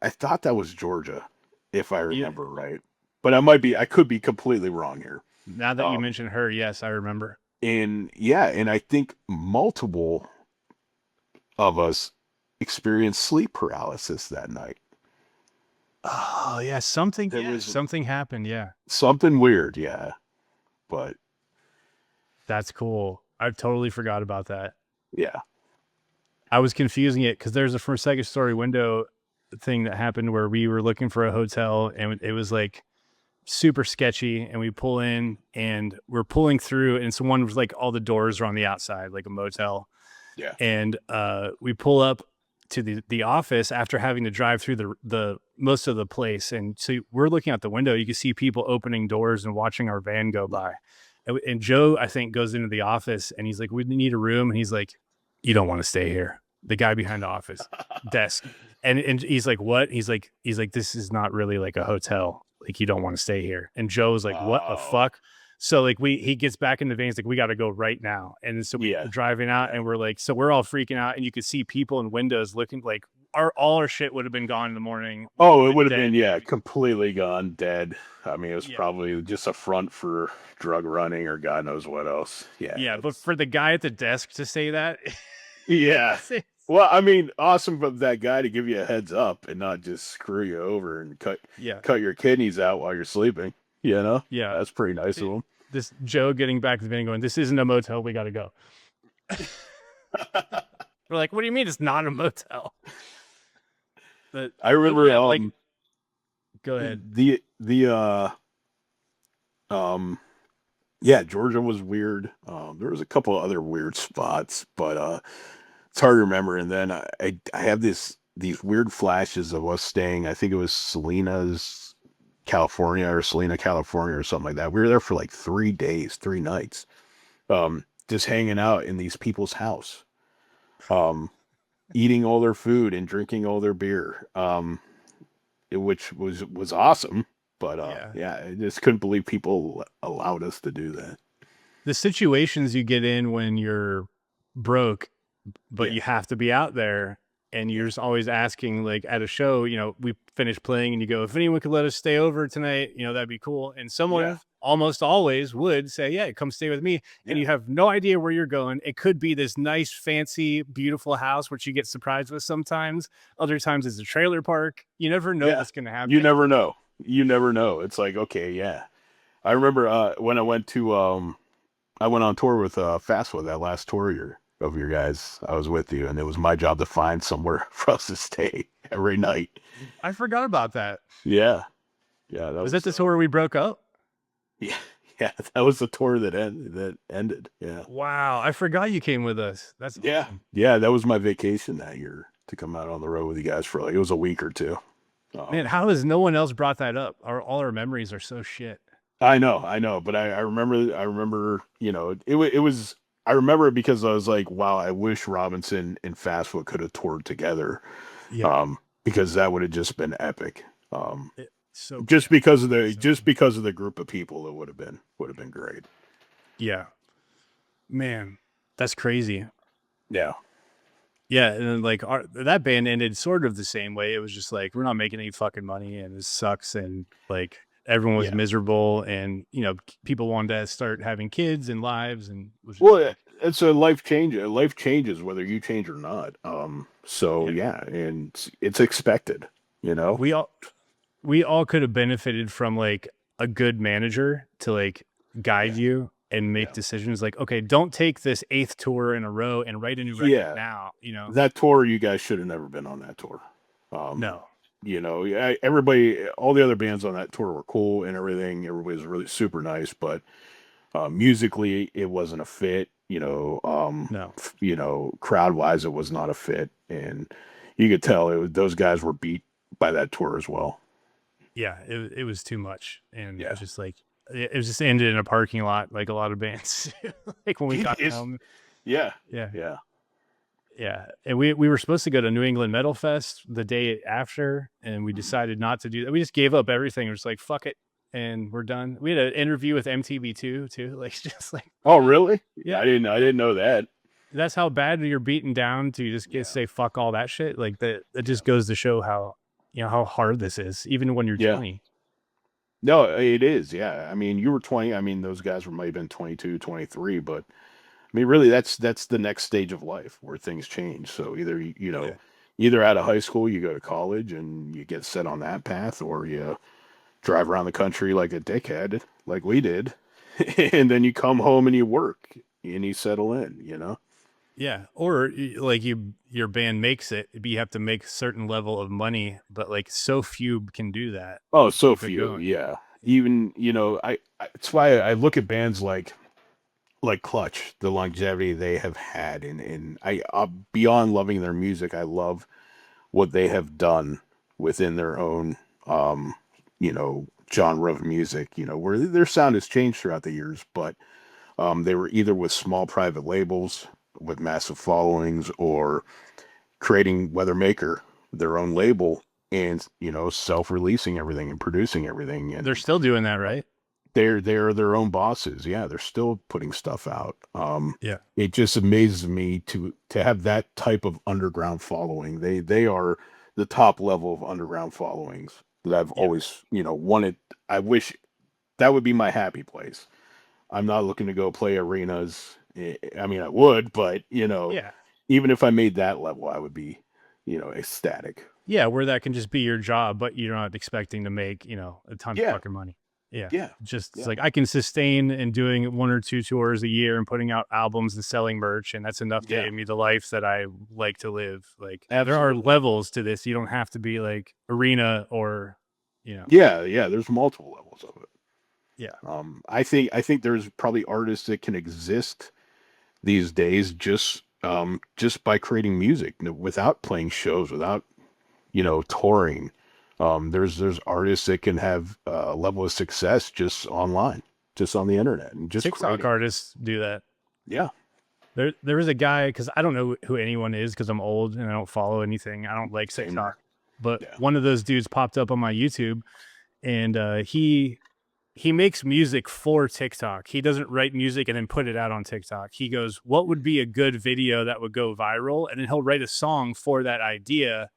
S2: I thought that was Georgia, if I
S1: Yeah.
S2: remember right. but I could be completely wrong here.
S1: Now that you mentioned her, yes, I remember.
S2: And yeah, and I think multiple of us experienced sleep paralysis that night.
S1: Oh yeah, something.
S2: There was
S1: something happened. Yeah,
S2: something weird, yeah. But
S1: that's cool. I totally forgot about that.
S2: yeah,
S1: I was confusing it because there's a first second story window thing that happened where we were looking for a hotel and it was like super sketchy, and we pull in and we're pulling through, and someone was like, all the doors are on the outside, like a motel.
S2: yeah,
S1: And we pull up to the office after having to drive through the most of the place, and so we're looking out the window. You can see people opening doors and watching our van go by, and Joe, I think, goes into the office and he's like, we need a room, and he's like, you don't want to stay here. The guy behind the office desk, and he's like, what? He's like this is not really like a hotel, like you don't want to stay here. And Joe's like, what the fuck? So like he gets back in the van. He's like, we got to go right now. And so we're driving out, and we're like, so we're all freaking out, and you could see people in windows looking like all our shit would have been gone in the morning.
S2: Oh, it would have been completely gone, dead. I mean, it was probably just a front for drug running or God knows what else. Yeah,
S1: but for the guy at the desk to say that,
S2: yeah. Well, I mean, awesome of that guy to give you a heads up and not just screw you over and cut your kidneys out while you're sleeping. You know?
S1: Yeah.
S2: That's pretty nice of him.
S1: This Joe getting back to the van going, this isn't a motel, we got to go. We're like, what do you mean it's not a motel? But
S2: I remember,
S1: go ahead.
S2: Georgia was weird. There was a couple of other weird spots, but it's hard to remember. And then I have these weird flashes of us staying, I think it was Salina, California or something like that. We were there for like 3 days, 3 nights, just hanging out in these people's house, eating all their food and drinking all their beer, which was awesome. But I just couldn't believe people allowed us to do that.
S1: The situations you get in when you're broke, but you have to be out there, and you're just always asking, like at a show, we finish playing and you go, if anyone could let us stay over tonight, that'd be cool. And someone almost always would say, yeah, come stay with me. And you have no idea where you're going. It could be this nice, fancy, beautiful house, which you get surprised with sometimes. Other times it's a trailer park. You never know what's going to happen.
S2: You never know. It's like, okay, yeah. I remember when I went on tour with FASSW, that last tour of your guys. I was with you, and it was my job to find somewhere for us to stay every night.
S1: I forgot about that.
S2: Yeah.
S1: Was that the tour we broke up?
S2: Yeah, that was the tour that ended. Yeah.
S1: Wow, I forgot you came with us. That's
S2: awesome. Yeah. That was my vacation that year, to come out on the road with you guys for it was a week or 2.
S1: Man, how has no one else brought that up? All our memories are so shit.
S2: I know, but I remember, it was. I remember it because I was like, wow, I wish Robinson and FASSW could have toured together. Yeah. Because that would have just been epic. Just because of the group of people, it would have been great.
S1: Yeah. Man, that's crazy.
S2: Yeah.
S1: Yeah, and then like that band ended sort of the same way. It was just like, we're not making any fucking money, and this sucks, and like everyone was miserable, and people wanted to start having kids and lives, and
S2: it's a life change. Life changes whether you change or not. And it's expected.
S1: We all could have benefited from like a good manager to like guide you and make decisions like, okay, don't take this 8th tour in a row and write a new record now.
S2: That tour, you guys should have never been on that tour.
S1: No.
S2: Everybody, all the other bands on that tour were cool and everything. Everybody was really super nice, but musically, it wasn't a fit.
S1: No.
S2: Crowd wise, it was not a fit, and you could tell those guys were beat by that tour as well.
S1: Yeah, it was too much, and it was just like it was just ended in a parking lot, like a lot of bands. Like when we got home.
S2: Yeah.
S1: And we were supposed to go to New England Metal Fest the day after, and we decided not to do that. We just gave up everything. We're just like, fuck it, and we're done. We had an interview with MTV too, like just like.
S2: Oh really?
S1: Yeah,
S2: I didn't know that.
S1: That's how bad you're beaten down to just say fuck all that shit. Like that just goes to show how how hard this is, even when you're 20.
S2: No, it is. Yeah. I mean, you were 20. I mean, those guys might have been 22, 23, but I mean, really, that's the next stage of life where things change. So either,
S1: Yeah.
S2: either out of high school, you go to college and you get set on that path, or you drive around the country like a dickhead, like we did, and then you come home and you work and you settle in.
S1: Yeah, or like your band makes it, but you have to make a certain level of money, but like so few can do that
S2: Oh,
S1: to
S2: so
S1: keep it
S2: few.
S1: going.
S2: Yeah. Even, it's why I look at bands like Clutch, the longevity they have had, and beyond loving their music, I love what they have done within their own, genre of music. Where their sound has changed throughout the years, but they were either with small private labels with massive followings, or creating Weathermaker, their own label, and self-releasing everything and producing everything,
S1: They're
S2: and
S1: still doing that, right?
S2: they're their own bosses. Yeah, they're still putting stuff out.
S1: Yeah.
S2: It just amazes me to have that type of underground following. They are the top level of underground followings that I've
S1: Yeah.
S2: always wanted. I wish that would be my happy place. I'm not looking to go play arenas. I mean, I would, but
S1: Yeah.
S2: even if I made that level, I would be ecstatic.
S1: Yeah, where that can just be your job, but you're not expecting to make, a ton of
S2: Yeah,
S1: fucking money. Yeah.
S2: yeah,
S1: Just it's
S2: yeah,
S1: like I can sustain and doing one or two tours a year and putting out albums and selling merch, and that's enough to
S2: yeah.
S1: give me the life that I like to live. Like there are
S2: Absolutely.
S1: levels to this. You don't have to be like arena or, you know,
S2: Yeah, yeah. There's multiple levels of it.
S1: yeah.
S2: I think there's probably artists that can exist these days just by creating music without playing shows, without touring. There's artists that can have a level of success just online, just on the internet, and just
S1: TikTok
S2: creating.
S1: artists do that.
S2: Yeah,
S1: There was a guy because I don't know who anyone is because I'm old and I don't follow anything. I don't like
S2: same
S1: TikTok,
S2: there.
S1: but
S2: Yeah,
S1: one of those dudes popped up on my YouTube, and he makes music for TikTok. He doesn't write music and then put it out on TikTok. He goes, "What would be a good video that would go viral?" And then he'll write a song for that idea,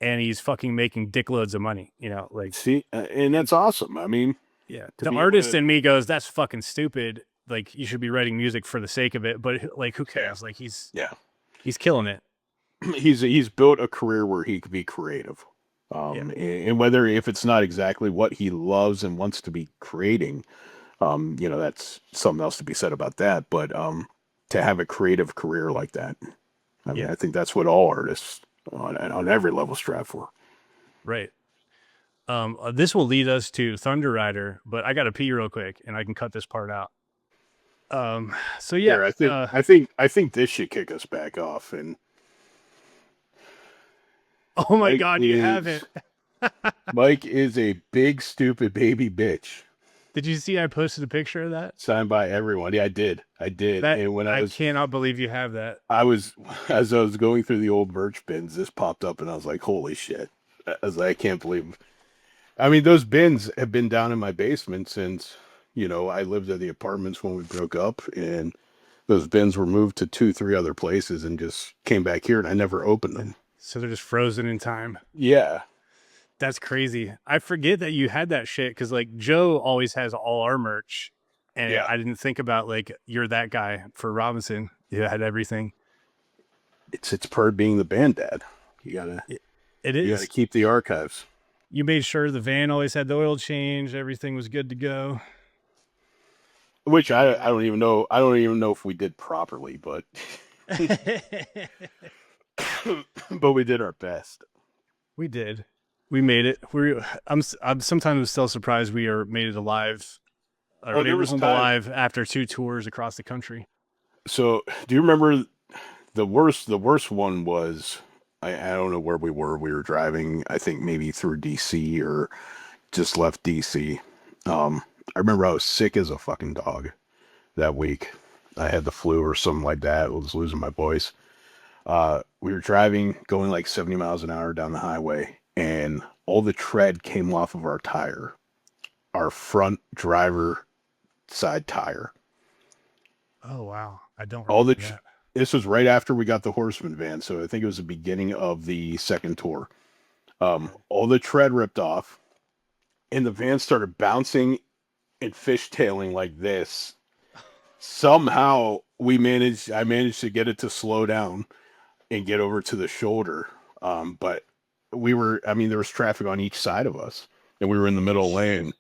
S1: and he's fucking making dickloads of money. Like
S2: see, and that's awesome. I mean,
S1: yeah,
S2: to
S1: the
S2: be able
S1: artist
S2: to,
S1: in me goes, "That's fucking stupid. Like you should be writing music for the sake of it." But like, who
S2: yeah,
S1: cares? Like
S2: yeah.
S1: he's killing it.
S2: He's built a career where he could be creative.
S1: Yeah.
S2: And whether if it's not exactly what he loves and wants to be creating, that's something else to be said about that. But to have a creative career like that, I mean,
S1: Yeah.
S2: I think that's what all artists on every level strive for.
S1: Right. This will lead us to ThunderRider, but I got to pee real quick and I can cut this part out. So yeah,
S2: Here, I think this should kick us back off. And
S1: oh my
S2: Mike
S1: God, you
S2: is
S1: haven't.
S2: Mike is a big stupid baby bitch.
S1: Did you see I posted a picture of that?
S2: Signed by everyone. Yeah, I did.
S1: That
S2: And when I
S1: I
S2: was
S1: cannot believe you have that.
S2: I was as I was going through the old merch bins, this popped up, and I was like, "Holy shit!" I was like, "I can't believe." I mean, those bins have been down in my basement since I lived at the apartments when we broke up, and those bins were moved to two, three other places, and just came back here, and I never opened them.
S1: So they're just frozen in time.
S2: Yeah,
S1: That's crazy. I forget that you had that shit because like Joe always has all our merch, and
S2: yeah.
S1: I didn't think about like you're that guy for Robinson. You had everything.
S2: It's part of being the band dad. You gotta
S1: It, it
S2: you gotta
S1: is.
S2: keep the archives.
S1: You made sure the van always had the oil change. Everything was good to go.
S2: Which I don't even know. I don't even know if we did properly, but but we did our best.
S1: We did. We made it. I'm sometimes still surprised we are made it alive or
S2: Oh,
S1: made
S2: there
S1: it
S2: was
S1: home
S2: time.
S1: alive after 2 tours across the country.
S2: So, do you remember the worst one was I don't know where we were. We were driving, I think maybe through DC or just left DC. I remember I was sick as a fucking dog that week. I had the flu or something like that. I was losing my voice. We were driving, going like 70 miles an hour down the highway, and all the tread came off of our tire, our front driver side tire.
S1: Oh wow, I don't
S2: All the
S1: remember
S2: tr-
S1: that.
S2: this was right after we got the Horseman van, so I think it was the beginning of the second tour. All the tread ripped off. and the van started bouncing and fishtailing like this. Somehow I managed to get it to slow down and get over to the shoulder. But I mean, there was traffic on each side of us, and we were in the middle lane.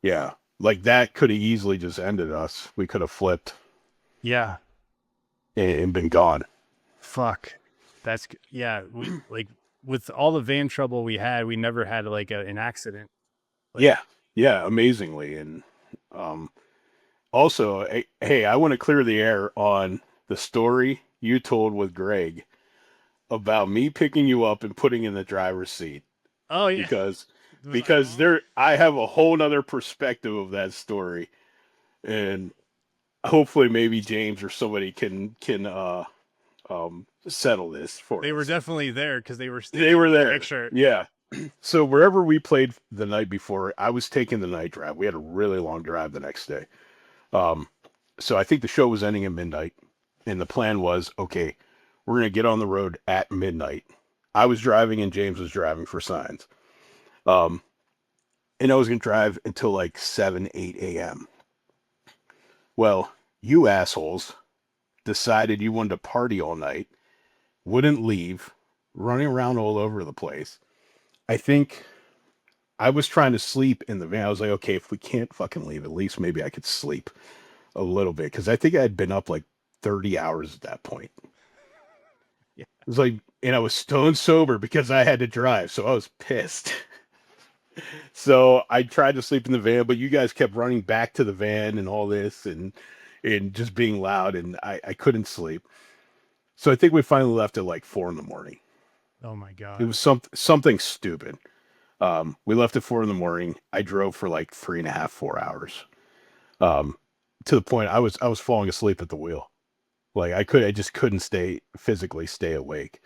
S2: Yeah, like that could have easily just ended us. We could have flipped
S1: Yeah.
S2: and been gone.
S1: Fuck. That's yeah. We like with all the van trouble we had, we never had like an accident. Like,
S2: Yeah, amazingly. And also, hey, I want to clear the air on the story you told with Greg about me picking you up and putting in the driver's seat
S1: oh yeah.
S2: because I have a whole nother perspective of that story, and hopefully maybe James or somebody can settle this for
S1: They
S2: us.
S1: were definitely there because they were
S2: there.
S1: Picture.
S2: Yeah. So wherever we played the night before, I was taking the night drive. We had a really long drive the next day. So I think the show was ending at midnight, and the plan was, okay, we're gonna get on the road at midnight. I was driving and James was driving for Signs. And I was gonna drive until like 7, 8 a.m. Well, you assholes decided you wanted to party all night, wouldn't leave, running around all over the place. I think I was trying to sleep in the van. I was like, okay, if we can't fucking leave, at least maybe I could sleep a little bit. Because I think I had been up like 30 hours at that point.
S1: Yeah.
S2: It was like, and I was stone sober because I had to drive. So I was pissed. So I tried to sleep in the van, but you guys kept running back to the van and all this and just being loud. And I couldn't sleep. So I think we finally left at like 4 a.m.
S1: Oh my God.
S2: It was something stupid. We left at 4 a.m. I drove for like 3.5, 4 hours. To the point I was falling asleep at the wheel. Like I just couldn't physically stay awake.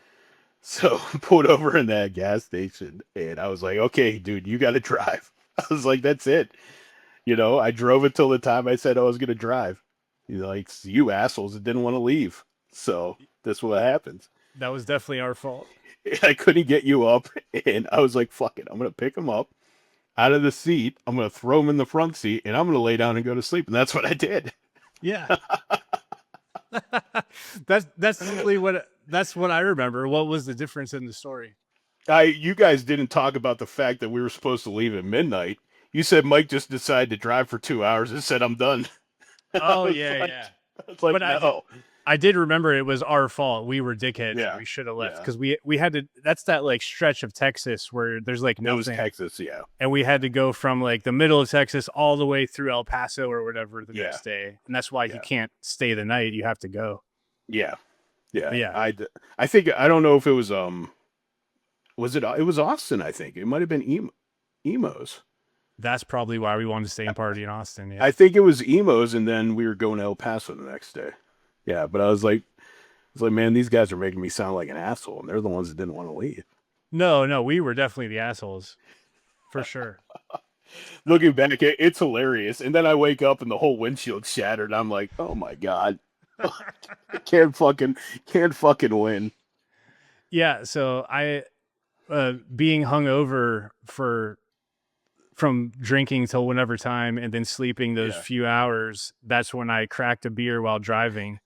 S2: So pulled over in that gas station and I was like, okay, dude, you got to drive. I was like, that's it. I drove it till the time I said I was going to drive. Like, you assholes that didn't want to leave. So that's what happens.
S1: That was definitely our fault.
S2: I couldn't get you up, and I was like, fuck it. I'm going to pick him up out of the seat. I'm going to throw him in the front seat, and I'm going to lay down and go to sleep. And that's what I did.
S1: Yeah. That's simply that's what I remember. What was the difference in the story?
S2: You guys didn't talk about the fact that we were supposed to leave at midnight. You said Mike just decided to drive for 2 hours and said, I'm done.
S1: Oh, yeah, yeah.
S2: It's like,
S1: but
S2: no.
S1: I did remember it was our fault. We were dickheads.
S2: Yeah.
S1: We should have left because we had to. That's that like stretch of Texas where there's like nothing.
S2: It was Texas, yeah.
S1: And we had to go from like the middle of Texas all the way through El Paso or whatever the next day. And that's why you can't stay the night. You have to go.
S2: Yeah. Yeah.
S1: But yeah.
S2: I think, I don't know if it was, it was Austin, I think. It might have been Emos.
S1: That's probably why we wanted to stay and party in Austin. Yeah.
S2: I think it was Emos, and then we were going to El Paso the next day. Yeah, but I was like, man, these guys are making me sound like an asshole, and they're the ones that didn't want to leave.
S1: No, we were definitely the assholes, for sure.
S2: Looking back, it's hilarious. And then I wake up and the whole windshield shattered. I'm like, oh my god, can't fucking win.
S1: Yeah, so I, being hungover from drinking till whenever time and then sleeping those few hours, that's when I cracked a beer while driving.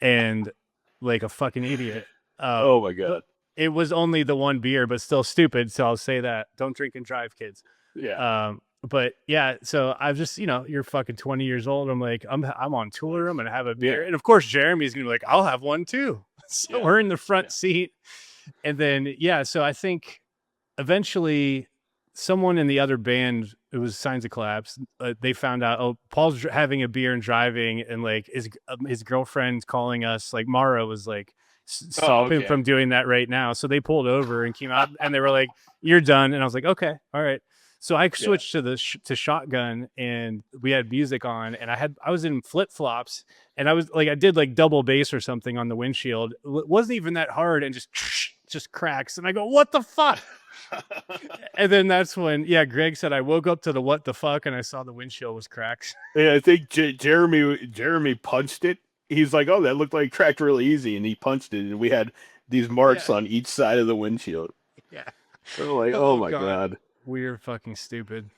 S1: And like a fucking idiot.
S2: Oh my god!
S1: It was only the one beer, but still stupid. So I'll say that. Don't drink and drive, kids.
S2: Yeah.
S1: But yeah. So I've just, you're fucking 20 years old. I'm like, I'm on tour. I'm gonna have a beer, and of course Jeremy's gonna be like, I'll have one too. So we're in the front seat, and then so I think eventually someone in the other band, it was Signs of Collapse, they found out, oh, Paul's having a beer and driving, and like his girlfriend calling us, like Mara was like, stop him from doing that right now. So they pulled over and came out and they were like, you're done. And I was like, okay, all right. So I switched to Shotgun, and we had music on, and I was in flip-flops, and I was like, I did like double bass or something on the windshield. It wasn't even that hard, and just cracks. And I go, what the fuck? And then that's when, Greg said, I woke up to the what the fuck, and I saw the windshield was cracked.
S2: Yeah, I think Jeremy punched it. He's like, oh, that looked like it cracked really easy, and he punched it, and we had these marks on each side of the windshield.
S1: Yeah.
S2: So like, oh my god.
S1: We're fucking stupid.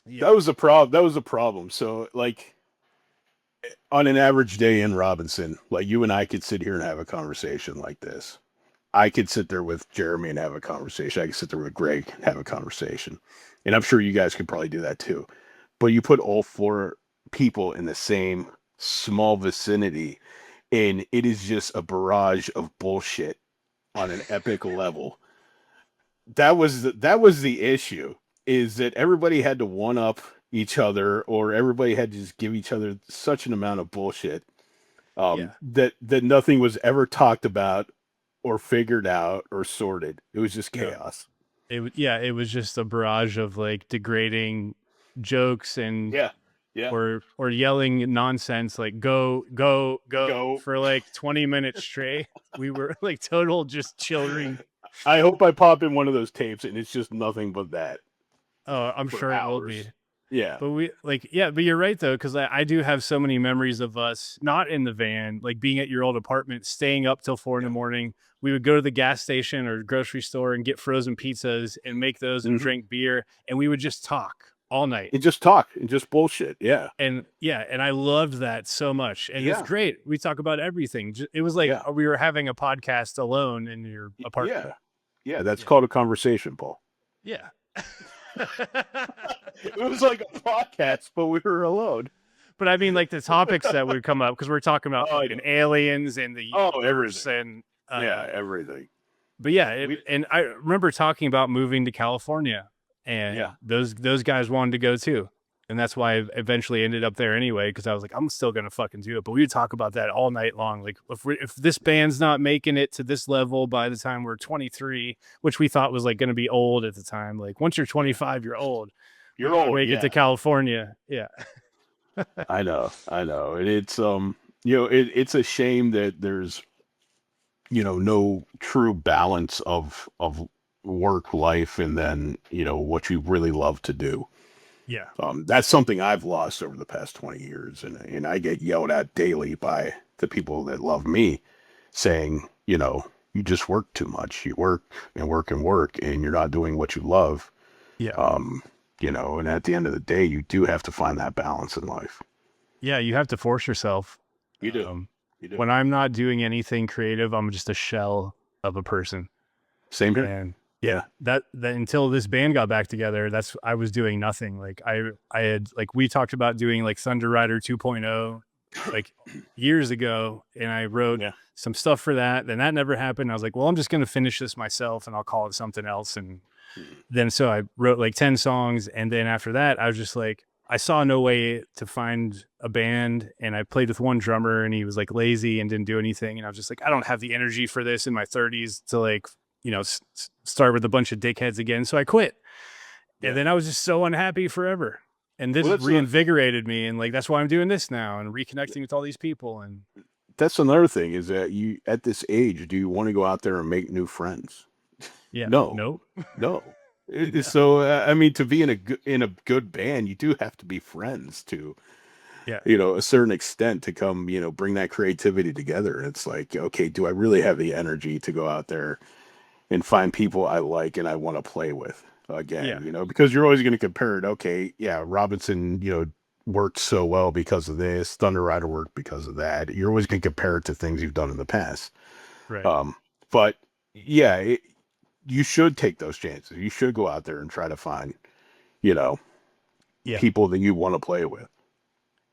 S1: Yeah.
S2: That was a problem. That was a problem. So like on an average day in Robinson, like you and I could sit here and have a conversation like this. I could sit there with Jeremy and have a conversation. I could sit there with Greg and have a conversation. And I'm sure you guys could probably do that too. But you put all four people in the same small vicinity, and it is just a barrage of bullshit on an epic level. That was the issue, is that everybody had to one up each other, or everybody had to just give each other such an amount of bullshit,
S1: Yeah.
S2: that nothing was ever talked about or figured out or sorted. It was just
S1: No.
S2: chaos.
S1: It was just a barrage of like degrading jokes and
S2: Yeah. Yeah.
S1: or yelling nonsense like go go go
S2: Go.
S1: for like 20 minutes straight. We were like total just children.
S2: I hope I pop in one of those tapes and it's just nothing but that
S1: Oh, I'm
S2: for
S1: sure it will
S2: hours.
S1: be.
S2: Yeah.
S1: But we like, yeah, but you're right though, because I do have so many memories of us not in the van, like being at your old apartment, staying up till 4 in the morning. We would go to the gas station or grocery store and get frozen pizzas and make those and
S2: Mhm.
S1: drink beer, and we would just talk all night.
S2: And just talk and just bullshit. Yeah.
S1: And yeah, and I loved that so much. And it's
S2: Yeah.
S1: great. We talk about everything. It was like
S2: Yeah.
S1: we were having a podcast alone in your apartment.
S2: Yeah. Yeah. That's
S1: Yeah.
S2: called a conversation, Paul.
S1: Yeah.
S2: It was like a podcast, but we were alone.
S1: But I mean, like the topics that would come up, because we're talking about
S2: Oh, I
S1: fucking
S2: know.
S1: aliens and the
S2: Oh,
S1: universe
S2: everything.
S1: and
S2: Yeah, everything.
S1: but yeah,
S2: We-
S1: and I remember talking about moving to California, and
S2: Yeah.
S1: those guys wanted to go too, and that's why I eventually ended up there anyway, because I was like, I'm still gonna fucking do it. But we would talk about that all night long. Like if this band's not making it to this level by the time we're 23, which we thought was like gonna be old at the time. Like once you're 25, you're old.
S2: You're old.
S1: Make
S2: Yeah.
S1: it to California. Yeah.
S2: I know. And it's it's a shame that there's no true balance of work life and then what you really love to do.
S1: Yeah.
S2: That's something I've lost over the past 20 years, and I get yelled at daily by the people that love me, saying you just work too much. You work and work and work, and you're not doing what you love.
S1: Yeah.
S2: And at the end of the day, you do have to find that balance in life.
S1: Yeah. You have to force yourself.
S2: You do. You do.
S1: When I'm not doing anything creative, I'm just a shell of a person.
S2: Same here.
S1: And yeah, that until this band got back together, I was doing nothing. Like I had, like, we talked about doing like ThunderRider 2.0 like years ago, and I wrote some stuff for that. Then that never happened. I was like, well, I'm just going to finish this myself and I'll call it something else. And then so I wrote like 10 songs. And then after that, I was just like, I saw no way to find a band, and I played with one drummer and he was like lazy and didn't do anything. And I was just like, I don't have the energy for this in my 30s to like, start with a bunch of dickheads again. So I quit. And then I was just so unhappy forever. And this reinvigorated me. And like, that's why I'm doing this now and reconnecting with all these people. And
S2: that's another thing, is that you, at this age, do you want to go out there and make new friends?
S1: yeah,
S2: No. So I mean, to be in a good band, you do have to be friends to a certain extent, to come bring that creativity together. And it's like, okay, do I really have the energy to go out there and find people I like and I want to play with again? Because you're always going to compare it. Okay, yeah, Robinson worked so well because of this, ThunderRider worked because of that. You're always going to compare it to things you've done in the past,
S1: right.
S2: But yeah, you should take those chances. You should go out there and try to find, people that you want to play with.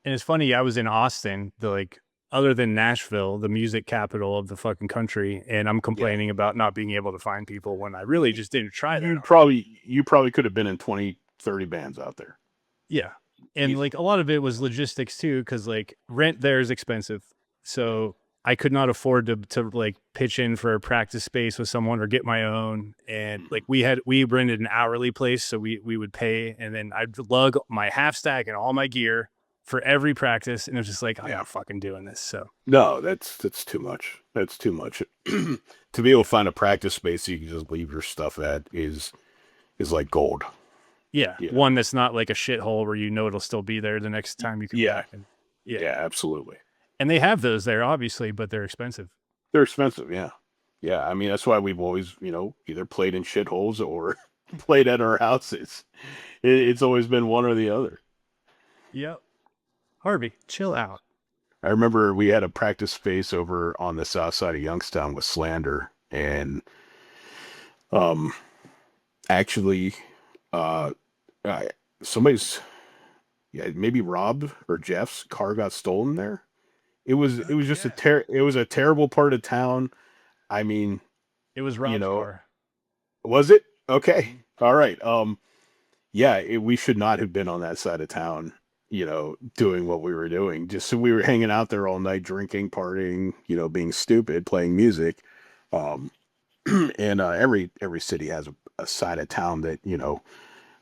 S1: And it's funny, I was in Austin, other than Nashville, the music capital of the fucking country, and I'm complaining about not being able to find people when I really just didn't try that.
S2: You probably could have been in 20, 30 bands out there.
S1: Yeah. And like a lot of it was logistics too, because like rent there is expensive. So I could not afford to like pitch in for a practice space with someone or get my own. And like we rented an hourly place, so we would pay, and then I'd lug my half stack and all my gear for every practice, and it was just like, I'm not fucking doing this. So
S2: no, that's too much. That's too much. To be able to find a practice space you can just leave your stuff at is like gold.
S1: Yeah, one that's not like a shithole where it'll still be there the next time you come back. And,
S2: yeah, absolutely.
S1: And they have those there, obviously, but they're expensive.
S2: They're expensive, yeah. Yeah, I mean, that's why we've always, either played in shitholes or played at our houses. It's always been one or the other.
S1: Yep. Harvey, chill out.
S2: I remember we had a practice space over on the south side of Youngstown with Slander, and um, actually, uh, I, somebody's yeah maybe Rob or Jeff's car got stolen there. It was just
S1: Yeah.
S2: it was a terrible part of town. I mean,
S1: It was
S2: you
S1: Rob's
S2: know,
S1: car.
S2: was it? Okay.
S1: Mhm.
S2: All right. Yeah, we should not have been on that side of town, doing what we were doing. Just so we were hanging out there all night, drinking, partying, being stupid, playing music. Um, and every city has a side of town that,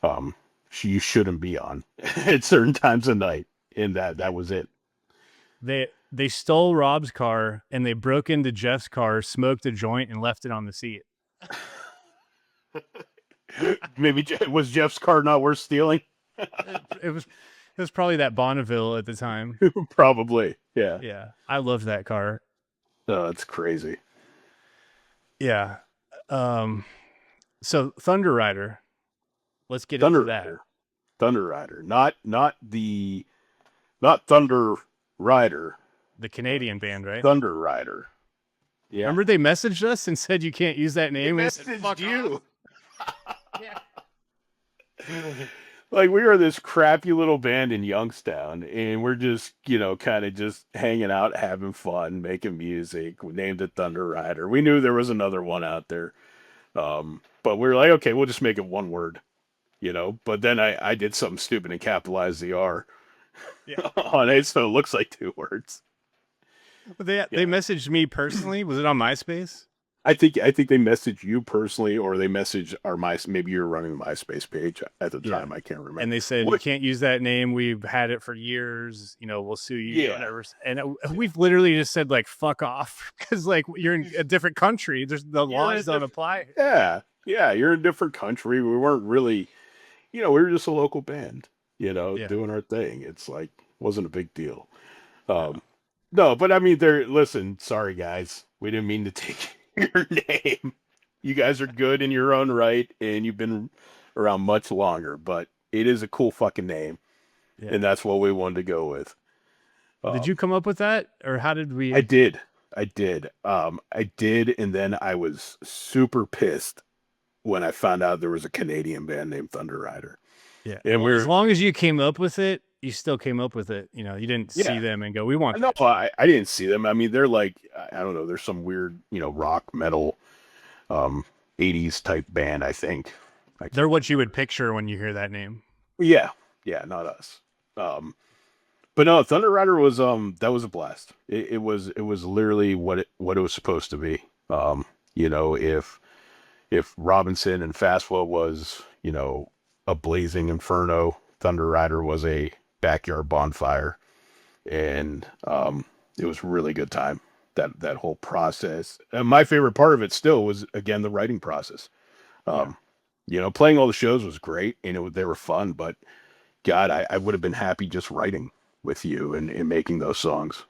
S2: um, you shouldn't be on at certain times of night. And
S1: Yeah.
S2: that was it.
S1: They stole Rob's car and they broke into Jeff's car, smoked a joint, and left it on the seat.
S2: Maybe was Jeff's car not worth stealing?
S1: It was probably that Bonneville at the time.
S2: Probably. Yeah.
S1: Yeah, I loved that car.
S2: It's crazy.
S1: Yeah. Um. So ThunderRider, let's get into
S2: Thunder
S1: that.
S2: Rider. Thunder Rider. Not Thunder Rider.
S1: The Canadian band, right?
S2: Thunder Rider. Yeah.
S1: Remember they messaged us and said you can't use that name.
S2: They
S1: We said,
S2: messaged
S1: "Fuck
S2: you."
S1: off." Yeah.
S2: Like we are this crappy little band in Youngstown, and we're just, kind of just hanging out, having fun, making music. We named it Thunder Rider. We knew there was another one out there, but we were like, okay, we'll just make it one word, But then I did something stupid and capitalized the R
S1: Yeah.
S2: on it, so it looks like two words.
S1: But they
S2: Yeah.
S1: messaged me personally. Was it on MySpace?
S2: I think they messaged you personally, or they messaged maybe you're running the MySpace page at the
S1: Yeah.
S2: time. I can't remember.
S1: And they said you can't use that name. We've had it for years. We'll sue you.
S2: Yeah.
S1: Whatever. And we've literally just said like fuck off because like you're in a different country. The laws don't apply.
S2: Yeah, yeah, you're in a different country. We weren't really, we were just a local band,
S1: Yeah.
S2: doing our thing. It's like wasn't a big deal.
S1: No.
S2: No, but I mean, listen, sorry guys, we didn't mean to take your name. You guys are good in your own right, and you've been around much longer. But it is a cool fucking name,
S1: Yeah.
S2: and that's what we wanted to go with.
S1: Did you come up with that, or how did we?
S2: I did. I did, and then I was super pissed when I found out there was a Canadian band named ThunderRider.
S1: Yeah.
S2: And
S1: Well, as long as you came up with it, you still came up with it. You didn't see them and go, "We want."
S2: No, I didn't see them. I mean, they're like, I don't know, they're some weird, rock metal, 80s type band, I think.
S1: They're what you would picture when you hear that name.
S2: Yeah, not us. But no, Thunder Rider was that was a blast. It was literally what it was supposed to be. If Robinson and FASSW was, a blazing inferno, Thunder Rider was a backyard bonfire, and it was a really good time. That whole process. And my favorite part of it still was again the writing process. Playing all the shows was great, and they were fun. But God, I would have been happy just writing with you and making those songs.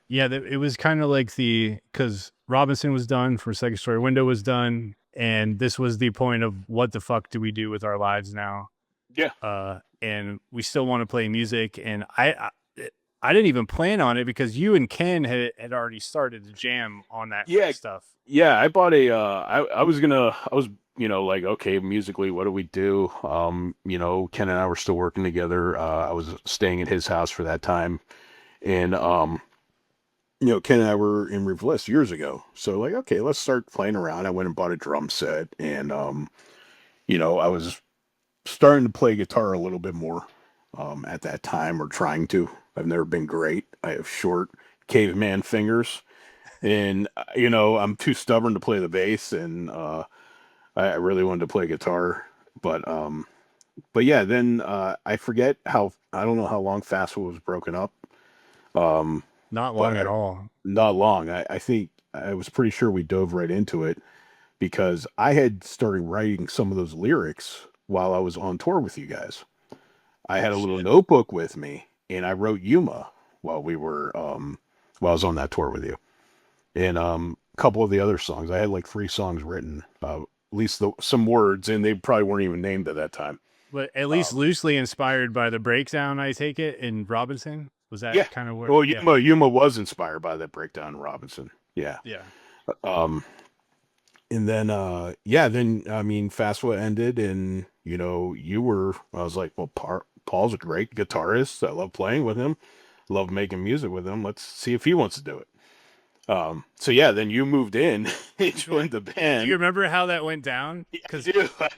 S1: Yeah, it was kind of like because Robinson was done, for Second Story Window was done, and this was the point of what the fuck do we do with our lives now?
S2: Yeah.
S1: And we still want to play music, and I didn't even plan on it because you and Ken had already started to jam on that stuff.
S2: Yeah, I bought I was like, okay, musically, what do we do? Ken and I were still working together. I was staying at his house for that time. And, Ken and I were in Riff years ago. So like, okay, let's start playing around. I went and bought a drum set, and, I was starting to play guitar a little bit more, at that time, or trying to. I've never been great. I have short caveman fingers, and, I'm too stubborn to play the bass, and, I really wanted to play guitar, but yeah, then I forget I don't know how long FASSW was broken up.
S1: Not long at all.
S2: Not long. I think I was pretty sure we dove right into it because I had started writing some of those lyrics while I was on tour with you guys. I had a little notebook with me, and I wrote Yuma while I was on that tour with you, and a couple of the other songs. I had like 3 songs written. At least some words, and they probably weren't even named at that time.
S1: But at least loosely inspired by the breakdown, I take it, in Robinson. Was
S2: Yeah.
S1: that kind of where?
S2: Well,
S1: Yeah.
S2: Yuma was inspired by that breakdown in Robinson. Yeah.
S1: Yeah.
S2: Um, and then, yeah, then, I mean, FASSW ended and, I was like, well, Paul's a great guitarist. I love playing with him. Love making music with him. Let's see if he wants to do it. So yeah, then you moved in and joined the band.
S1: Do you remember how that went down?
S2: Because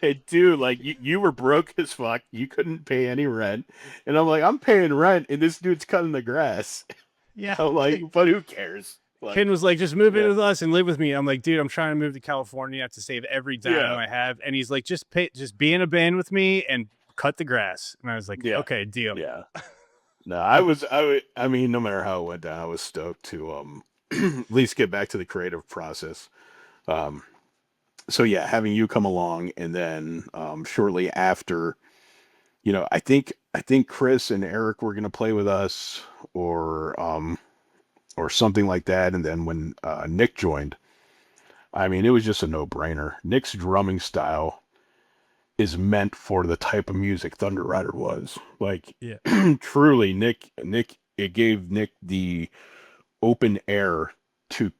S2: I do. Like you were broke as fuck. You couldn't pay any rent, and I'm like, I'm paying rent, and this dude's cutting the grass.
S1: Yeah.
S2: I'm like, but who cares? Like,
S1: Ken was like, just move in with us and live with me. I'm like, dude, I'm trying to move to California. I have to save every dime I have. And he's like, just be in a band with me and cut the grass. And I was like, okay, deal.
S2: Yeah. No, I mean, no matter how it went down, I was stoked to at least get back to the creative process. So yeah, having you come along, and then shortly after, I think Chris and Eric were gonna play with us, or something like that. And then when Nick joined, I mean, it was just a no-brainer. Nick's drumming style is meant for the type of music ThunderRider was. Like, truly, Nick, it gave Nick the open air to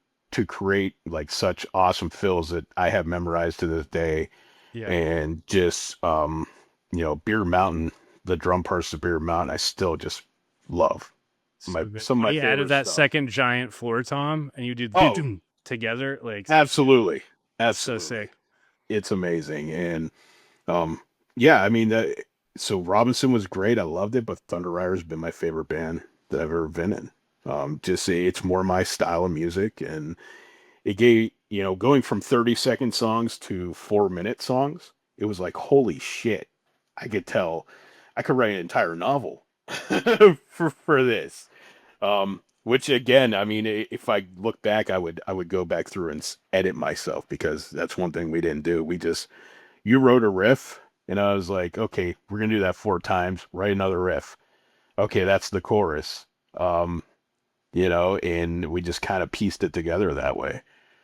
S2: create like such awesome fills that I have memorized to this day.
S1: Yeah.
S2: And just Beer Mountain, the drum parts of Beer Mountain, I still just love. Some of my favorite
S1: added that
S2: stuff.
S1: second giant floor tom, and you do together, like
S2: absolutely
S1: so sick.
S2: It's amazing. And yeah, I mean, so Robinson was great. I loved it, but ThunderRider's been my favorite band that I've ever been in. Just it's more my style of music, and it gave, going from 30-second songs to 4-minute songs, it was like, holy shit, I could tell I could write an entire novel for this. Which again, I mean, if I look back, I would go back through and edit myself, because that's one thing we didn't do. You wrote a riff, and I was like, okay, we're gonna do that 4 times. Write another riff. Okay, that's the chorus. And we just kind of pieced it together that way.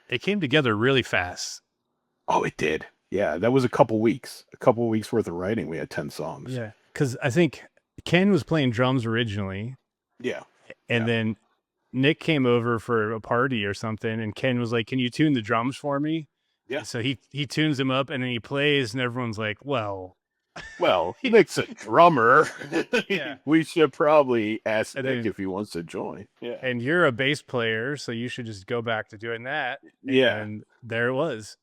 S1: It came together really fast.
S2: Oh, it did. Yeah, that was a couple weeks worth of writing. We had 10 songs.
S1: Yeah, because I think Ken was playing drums originally.
S2: Yeah.
S1: And then Nick came over for a party or something, and Ken was like, can you tune the drums for me?
S2: Yeah.
S1: And so he tunes them up, and then he plays, and everyone's like, well,
S2: Nick's a drummer.
S1: Yeah.
S2: We should probably ask Nick if he wants to join. Yeah.
S1: And you're a bass player, so you should just go back to doing that.
S2: Yeah.
S1: And there it was.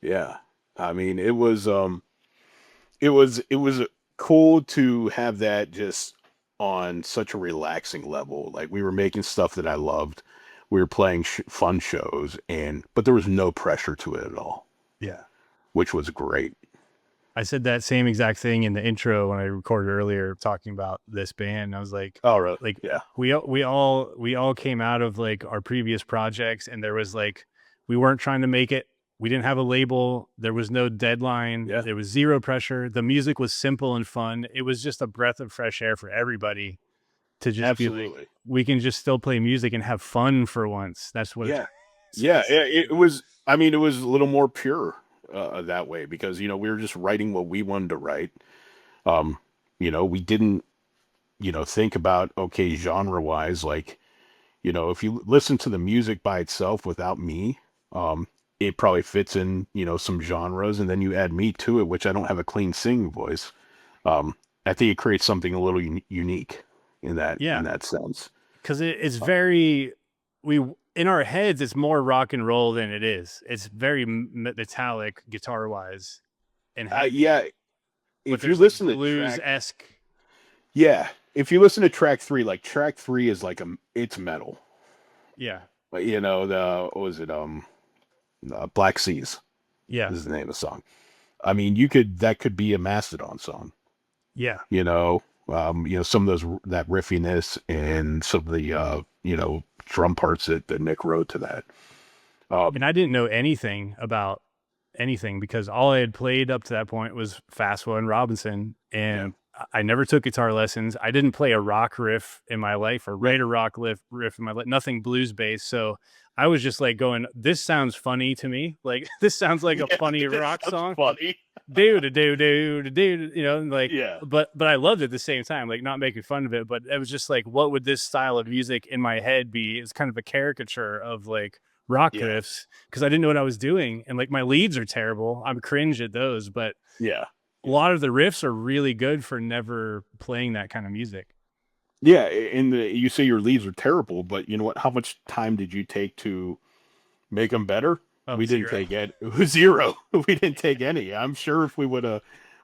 S2: Yeah. I mean, it was cool to have that just on such a relaxing level. Like, we were making stuff that I loved. We were playing fun shows, but there was no pressure to it at all.
S1: Yeah. Which
S2: was great.
S1: I said that same exact thing in the intro when I recorded earlier, talking about this band. I was like,
S2: oh, really?
S1: Like,
S2: yeah,
S1: we all came out of like our previous projects, and there was like, we weren't trying to make it. We didn't have a label. There was no deadline.
S2: Yeah.
S1: There was zero pressure. The music was simple and fun. It was just a breath of fresh air for everybody to just be like, we can just still play music and have fun for once. That's what.
S2: It was. I mean, it was a little more pure that way, because we were just writing what we wanted to write. We didn't think about, okay, genre wise, like, if you listen to the music by itself without me, it probably fits in, some genres, and then you add me to it, which I don't have a clean singing voice. I think it creates something a little unique in that sense.
S1: Because it's very, in our heads, it's more rock and roll than it is. It's very metallic guitar wise. And
S2: if you listen to
S1: blues-esque.
S2: If you listen to track 3, like track 3 is like it's metal.
S1: Yeah.
S2: But what was it? Black Seas.
S1: Yeah.
S2: Is the name of the song. I mean, that could be a Mastodon song.
S1: Yeah.
S2: Some of those, that riffiness and some of the drum parts that Nick wrote to that.
S1: And I didn't know anything about anything, because all I had played up to that point was FASSW and Robinson, and I never took guitar lessons. I didn't play a rock riff in my life or write a rock riff in my life, nothing blues based. So I was just like going, this sounds funny to me. Like, this sounds like a funny rock song.
S2: Funny.
S1: do, you know, and like,
S2: Yeah.
S1: but I loved it at the same time, like not making fun of it, but it was just like, what would this style of music in my head be? It's kind of a caricature of like rock
S2: Yeah.
S1: riffs because I didn't know what I was doing, and like my leads are terrible. I'm cringe at those, but
S2: Yeah.
S1: a lot of the riffs are really good for never playing that kind of music.
S2: Yeah. And you say your leads are terrible, but you know what? How much time did you take to make them better?
S1: Oh,
S2: We didn't
S1: zero.
S2: take it. It was zero. We didn't take any. I'm sure if we would have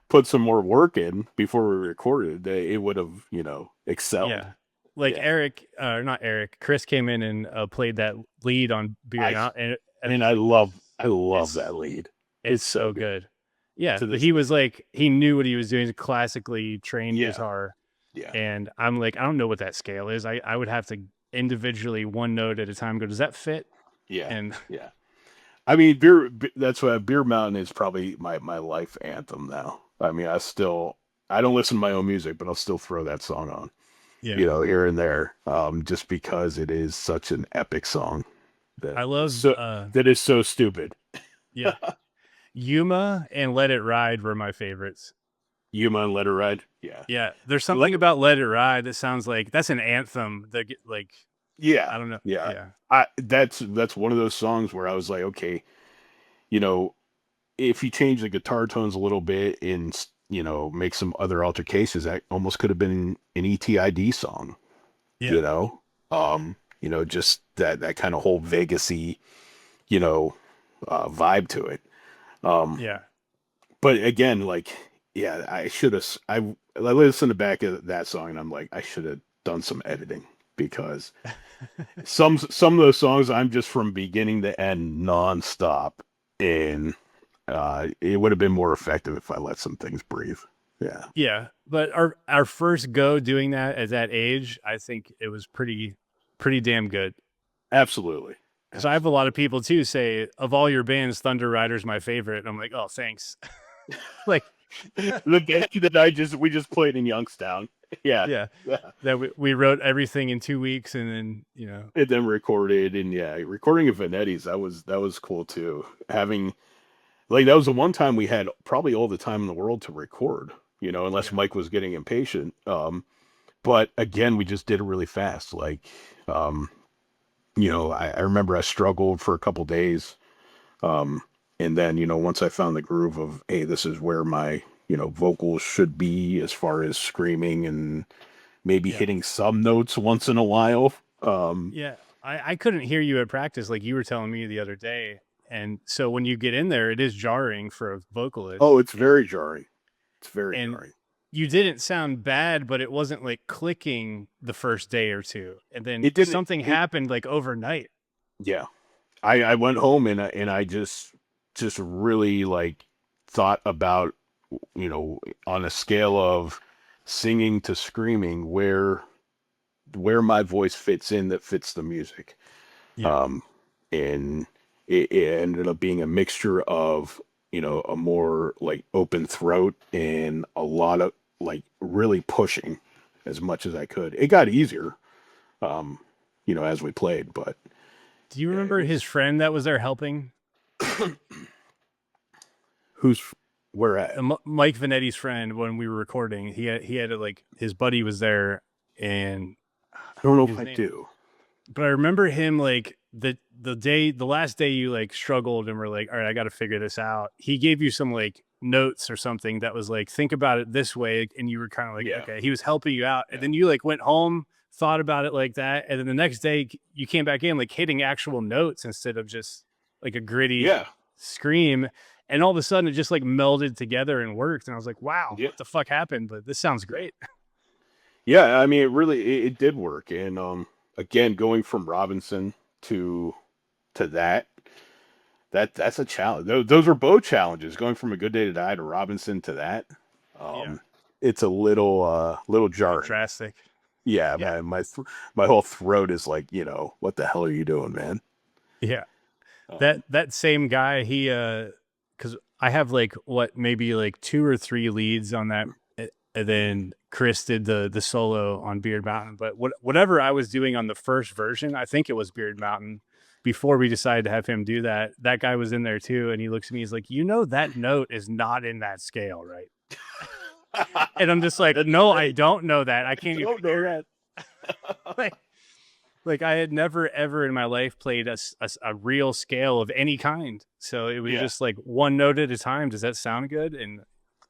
S2: put some more work in before we recorded, it would have, excelled.
S1: Yeah. Like
S2: Yeah.
S1: Eric, not Eric, Chris came in and played that lead on Beer
S2: I
S1: Out, and
S2: and I love
S1: it's
S2: that lead.
S1: it's so good. Yeah,
S2: To
S1: but
S2: this
S1: he was like, he knew what he was doing. He's a classically trained
S2: Yeah.
S1: guitar,
S2: Yeah.
S1: and I'm like, I don't know what that scale is. I would have to individually one note at a time go, does that fit?
S2: Yeah.
S1: And
S2: Yeah. I mean, that's why Beer Mountain is probably my life anthem now. I mean, I don't listen to my own music, but I'll still throw that song on,
S1: yeah,
S2: here and there, just because it is such an epic song that
S1: I love
S2: so that is so stupid.
S1: yeah, Yuma and Let It Ride were my favorites.
S2: Yuma and Let Her Ride. Yeah.
S1: Yeah, there's something about Let It Ride that sounds like that's an anthem. That like,
S2: Yeah.
S1: I don't know.
S2: Yeah.
S1: Yeah,
S2: That's one of those songs where I was like, okay, you know, if you change the guitar tones a little bit and make some other altercations, that almost could have been an ETID song.
S1: yeah,
S2: Just that kind of whole Vegas-y, vibe to it.
S1: yeah.
S2: But again, like, yeah, I listened to back of that song and I'm like, I should have done some editing because some of those songs I'm just from beginning to end nonstop, and it would have been more effective if I let some things breathe. Yeah.
S1: Yeah, but our first go doing that at that age, I think it was pretty damn good.
S2: Absolutely.
S1: Because I have a lot of people too say, of all your bands, ThunderRider's my favorite. And I'm like, oh, thanks. Like
S2: The band that we just played in Youngstown. Yeah.
S1: yeah,
S2: Yeah.
S1: that we wrote everything in 2 weeks, and then
S2: And then recorded, and recording at Vanetti's, that was cool too. Having like that was the one time we had probably all the time in the world to record, unless
S1: yeah,
S2: Mike was getting impatient. But again, we just did it really fast. Like, I remember I struggled for a couple days. And then, once I found the groove of, hey, this is where my, vocals should be as far as screaming and maybe
S1: yeah,
S2: hitting some notes once in a while.
S1: yeah. I couldn't hear you at practice, like you were telling me the other day. And so when you get in there, it is jarring for a vocalist.
S2: Oh, it's very jarring. It's very
S1: And
S2: jarring.
S1: you didn't sound bad, but it wasn't like clicking the first day or two. And then
S2: It didn't,
S1: something happened like overnight.
S2: yeah. I went home and I just really like thought about, on a scale of singing to screaming, where my voice fits in that fits the music.
S1: Yeah.
S2: And it ended up being a mixture of, a more like open throat and a lot of like really pushing as much as I could. It got easier, as we played, but
S1: Do you remember his friend that was there helping?
S2: who's where at?
S1: Mike Vanetti's friend when we were recording. He had like his buddy was there, and
S2: I don't know if
S1: his
S2: I
S1: name-
S2: do.
S1: but I remember him like the last day you like struggled and were like, all right, I got to figure this out. He gave you some like notes or something that was like, think about it this way, and you were kind of like,
S2: Yeah.
S1: okay. He was helping you out, and then you like went home, thought about it like that, and then the next day you came back in like hitting actual notes instead of just like a gritty scream. And all of a sudden it just like melded together and worked. And I was like, wow, what the fuck happened? But this sounds great.
S2: Yeah, I mean, it did work. And again, going from Robinson to that's a challenge. Those are both challenges. Going from A Good Day to Die to Robinson to that, it's a little jarring.
S1: Drastic.
S2: Yeah, my whole throat is like, what the hell are you doing, man?
S1: Yeah. That same guy, he because I have like maybe like 2 or 3 leads on that, and then Chris did the solo on Beard Mountain. But whatever I was doing on the first version, I think it was Beard Mountain. before we decided to have him do that, that guy was in there too, and he looks at me, he's like, that note is not in that scale, right? And I'm just like, no, I don't know that. I can't even hear it. like I had never ever in my life played a real scale of any kind, so it was just like one note at a time. Does that sound good? And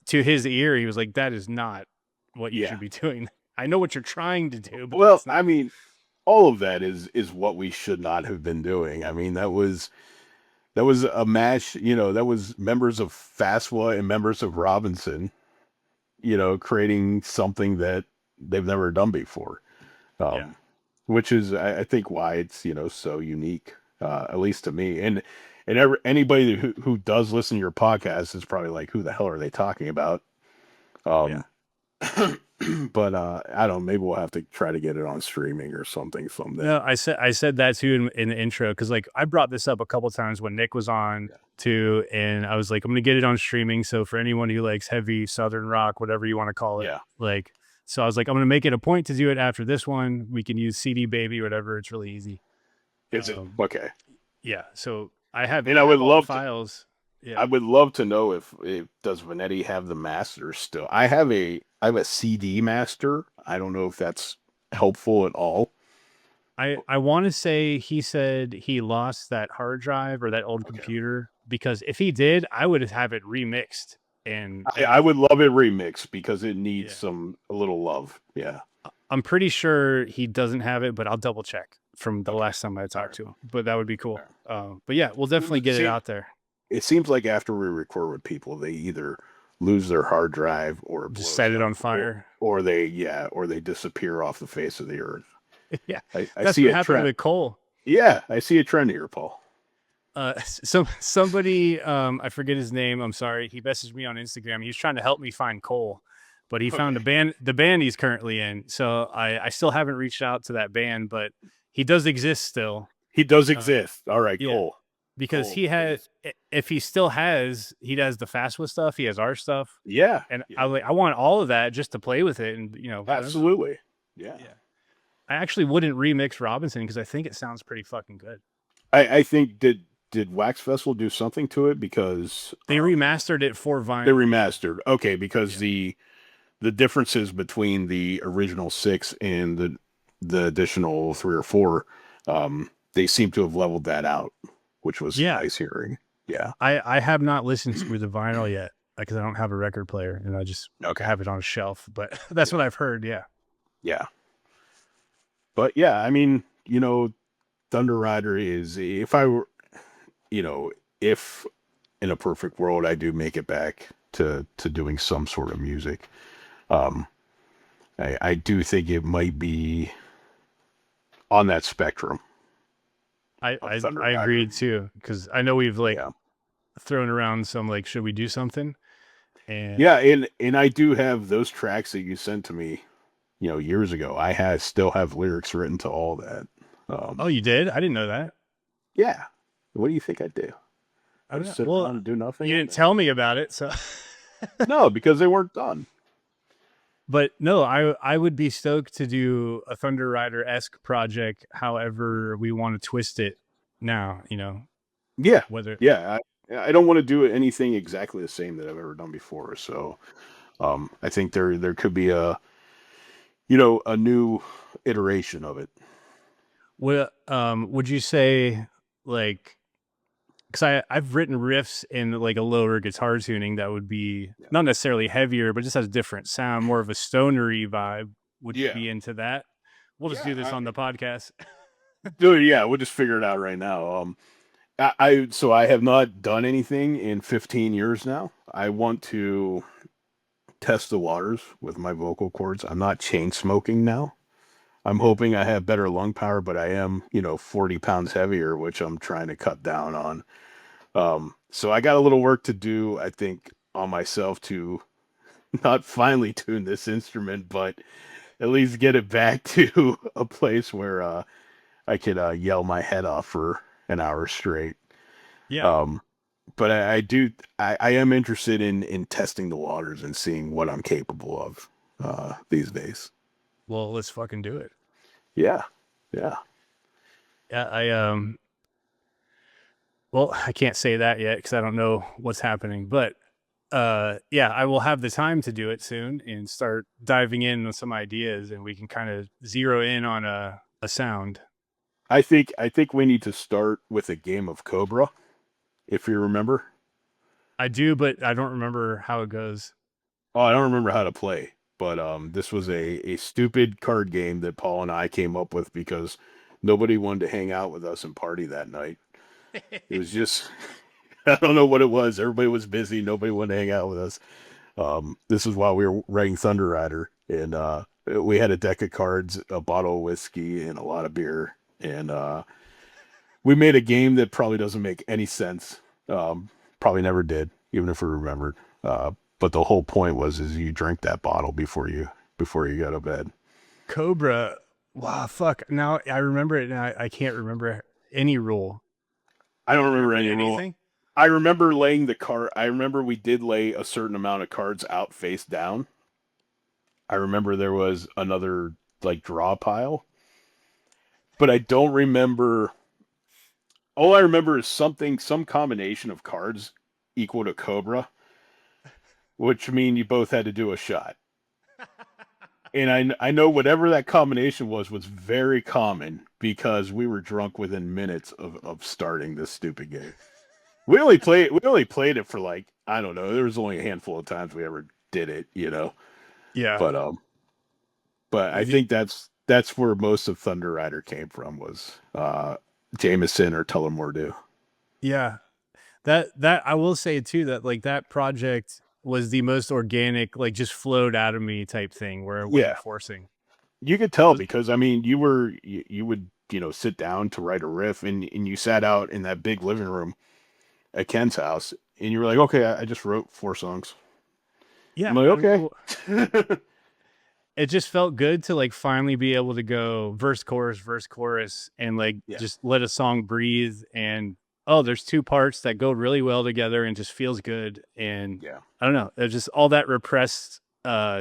S1: to his ear, he was like, that is not what you should be doing. I know what you're trying to do, but
S2: well, I mean, all of that is what we should not have been doing. I mean, that was a match, that was members of FASSW and members of Robinson, creating something that they've never done before. Which is, I think, why it's, so unique, at least to me. And anybody who does listen to your podcast is probably like, who the hell are they talking about? But I don't know, maybe we'll have to try to get it on streaming or something someday.
S1: No, I said that too in the intro, because like I brought this up a couple times when Nick was on too, and I was like, I'm gonna get it on streaming. So for anyone who likes heavy Southern rock, whatever you want to call it, so I was like, I'm gonna make it a point to do it after this one. We can use CD Baby or whatever. It's really easy.
S2: Is it okay?
S1: Yeah. So I have,
S2: and I would love
S1: files.
S2: Yeah. I would love to know if does Vanetti have the master still. I have a CD master. I don't know if that's helpful at all.
S1: I want to say he said he lost that hard drive or that old computer, because if he did, I would have it remixed. And
S2: I would love it remixed because it needs a little love. Yeah.
S1: I'm pretty sure he doesn't have it, but I'll double check from the last time I talked to him. But that would be cool. But yeah, we'll definitely get it out there.
S2: It seems like after we record with people, they either lose their hard drive or
S1: just set it on fire,
S2: or they disappear off the face of the earth.
S1: Yeah,
S2: I see
S1: what happened with Cole.
S2: Yeah, I see a trend here, Paul.
S1: Somebody, I forget his name. I'm sorry. He messaged me on Instagram. He was trying to help me find Cole, but he found the band he's currently in. So I still haven't reached out to that band, but he does exist still.
S2: He does exist. All right, Cole.
S1: Because he has, if he still has, he does the FASSW stuff. He has our stuff.
S2: Yeah.
S1: And I want all of that just to play with it. And,
S2: absolutely. Yeah.
S1: I actually wouldn't remix Robinson because I think it sounds pretty fucking good.
S2: I think, did Wax Festival do something to it? Because
S1: they remastered it for vinyl.
S2: They remastered. Okay. Because the differences between the original 6 and the additional 3 or 4, they seem to have leveled that out, which was nice hearing. Yeah.
S1: I have not listened to the vinyl yet because I don't have a record player and I just have it on a shelf, but that's what I've heard. Yeah.
S2: Yeah. But yeah, I mean, ThunderRider is, if I were, if in a perfect world, I do make it back to doing some sort of music. I do think it might be on that spectrum.
S1: I agreed too, because I know we've thrown around some should we do something? And
S2: and I do have those tracks that you sent to me, years ago. I still have lyrics written to all that.
S1: Oh, you did? I didn't know that.
S2: Yeah. What do you think I do?
S1: I don't
S2: just sit around and do nothing.
S1: You didn't tell me about it, so
S2: no, because they weren't done.
S1: But no, I would be stoked to do a ThunderRider-esque project, however we want to twist it now,
S2: Yeah.
S1: Whether
S2: I don't want to do anything exactly the same that I've ever done before. So I think there could be a new iteration of it.
S1: Well, would you say because I've written riffs in a lower guitar tuning that would be not necessarily heavier, but just has a different sound, more of a stonery vibe. Would you be into that? We'll just do this on the podcast.
S2: Dude, yeah, we'll just figure it out right now. So I have not done anything in 15 years now. I want to test the waters with my vocal cords. I'm not chain smoking now. I'm hoping I have better lung power, but I am, 40 pounds heavier, which I'm trying to cut down on. So I got a little work to do, I think, on myself to not finally tune this instrument, but at least get it back to a place where I could yell my head off for an hour straight.
S1: Yeah.
S2: But I am interested in testing the waters and seeing what I'm capable of these days.
S1: Well, let's fucking do it.
S2: Yeah.
S1: Yeah. Well, I can't say that yet because I don't know what's happening. But yeah, I will have the time to do it soon and start diving in on some ideas, and we can kind of zero in on a sound.
S2: I think we need to start with a game of Cobra, if you remember.
S1: I do, but I don't remember how it goes.
S2: Oh, I don't remember how to play, but this was a stupid card game that Paul and I came up with because nobody wanted to hang out with us and party that night. It was just I don't know what it was. Everybody was busy. Nobody wanted to hang out with us. This is while we were writing ThunderRider, and we had a deck of cards, a bottle of whiskey, and a lot of beer, and we made a game that probably doesn't make any sense. Probably never did, even if we remembered. But the whole point was is you drink that bottle before you go to bed.
S1: Cobra. Wow, fuck. Now I remember it, and I can't remember any rule.
S2: I don't remember any rule.
S1: Anything.
S2: I remember laying the card. I remember we did lay a certain amount of cards out face down. I remember there was another like draw pile, but I don't remember. All I remember is some combination of cards equal to Cobra, which mean you both had to do a shot. And I know whatever that combination was very common because we were drunk within minutes of starting this stupid game. We only played it for like, I don't know, there was only a handful of times we ever did it, you know.
S1: Yeah.
S2: But I think that's where most of Thunder Rider came from was Jameson or Tullamore Dew.
S1: Yeah. That I will say too that like that project was the most organic, like just flowed out of me type thing where it wasn't forcing.
S2: You could tell because I mean you would sit down to write a riff and you sat out in that big living room at Ken's house and you were like, okay, I just wrote 4 songs.
S1: Yeah.
S2: I'm like, okay.
S1: It just felt good to like finally be able to go verse chorus and like just let a song breathe and there's 2 parts that go really well together and just feels good. And I don't know, it's just all that repressed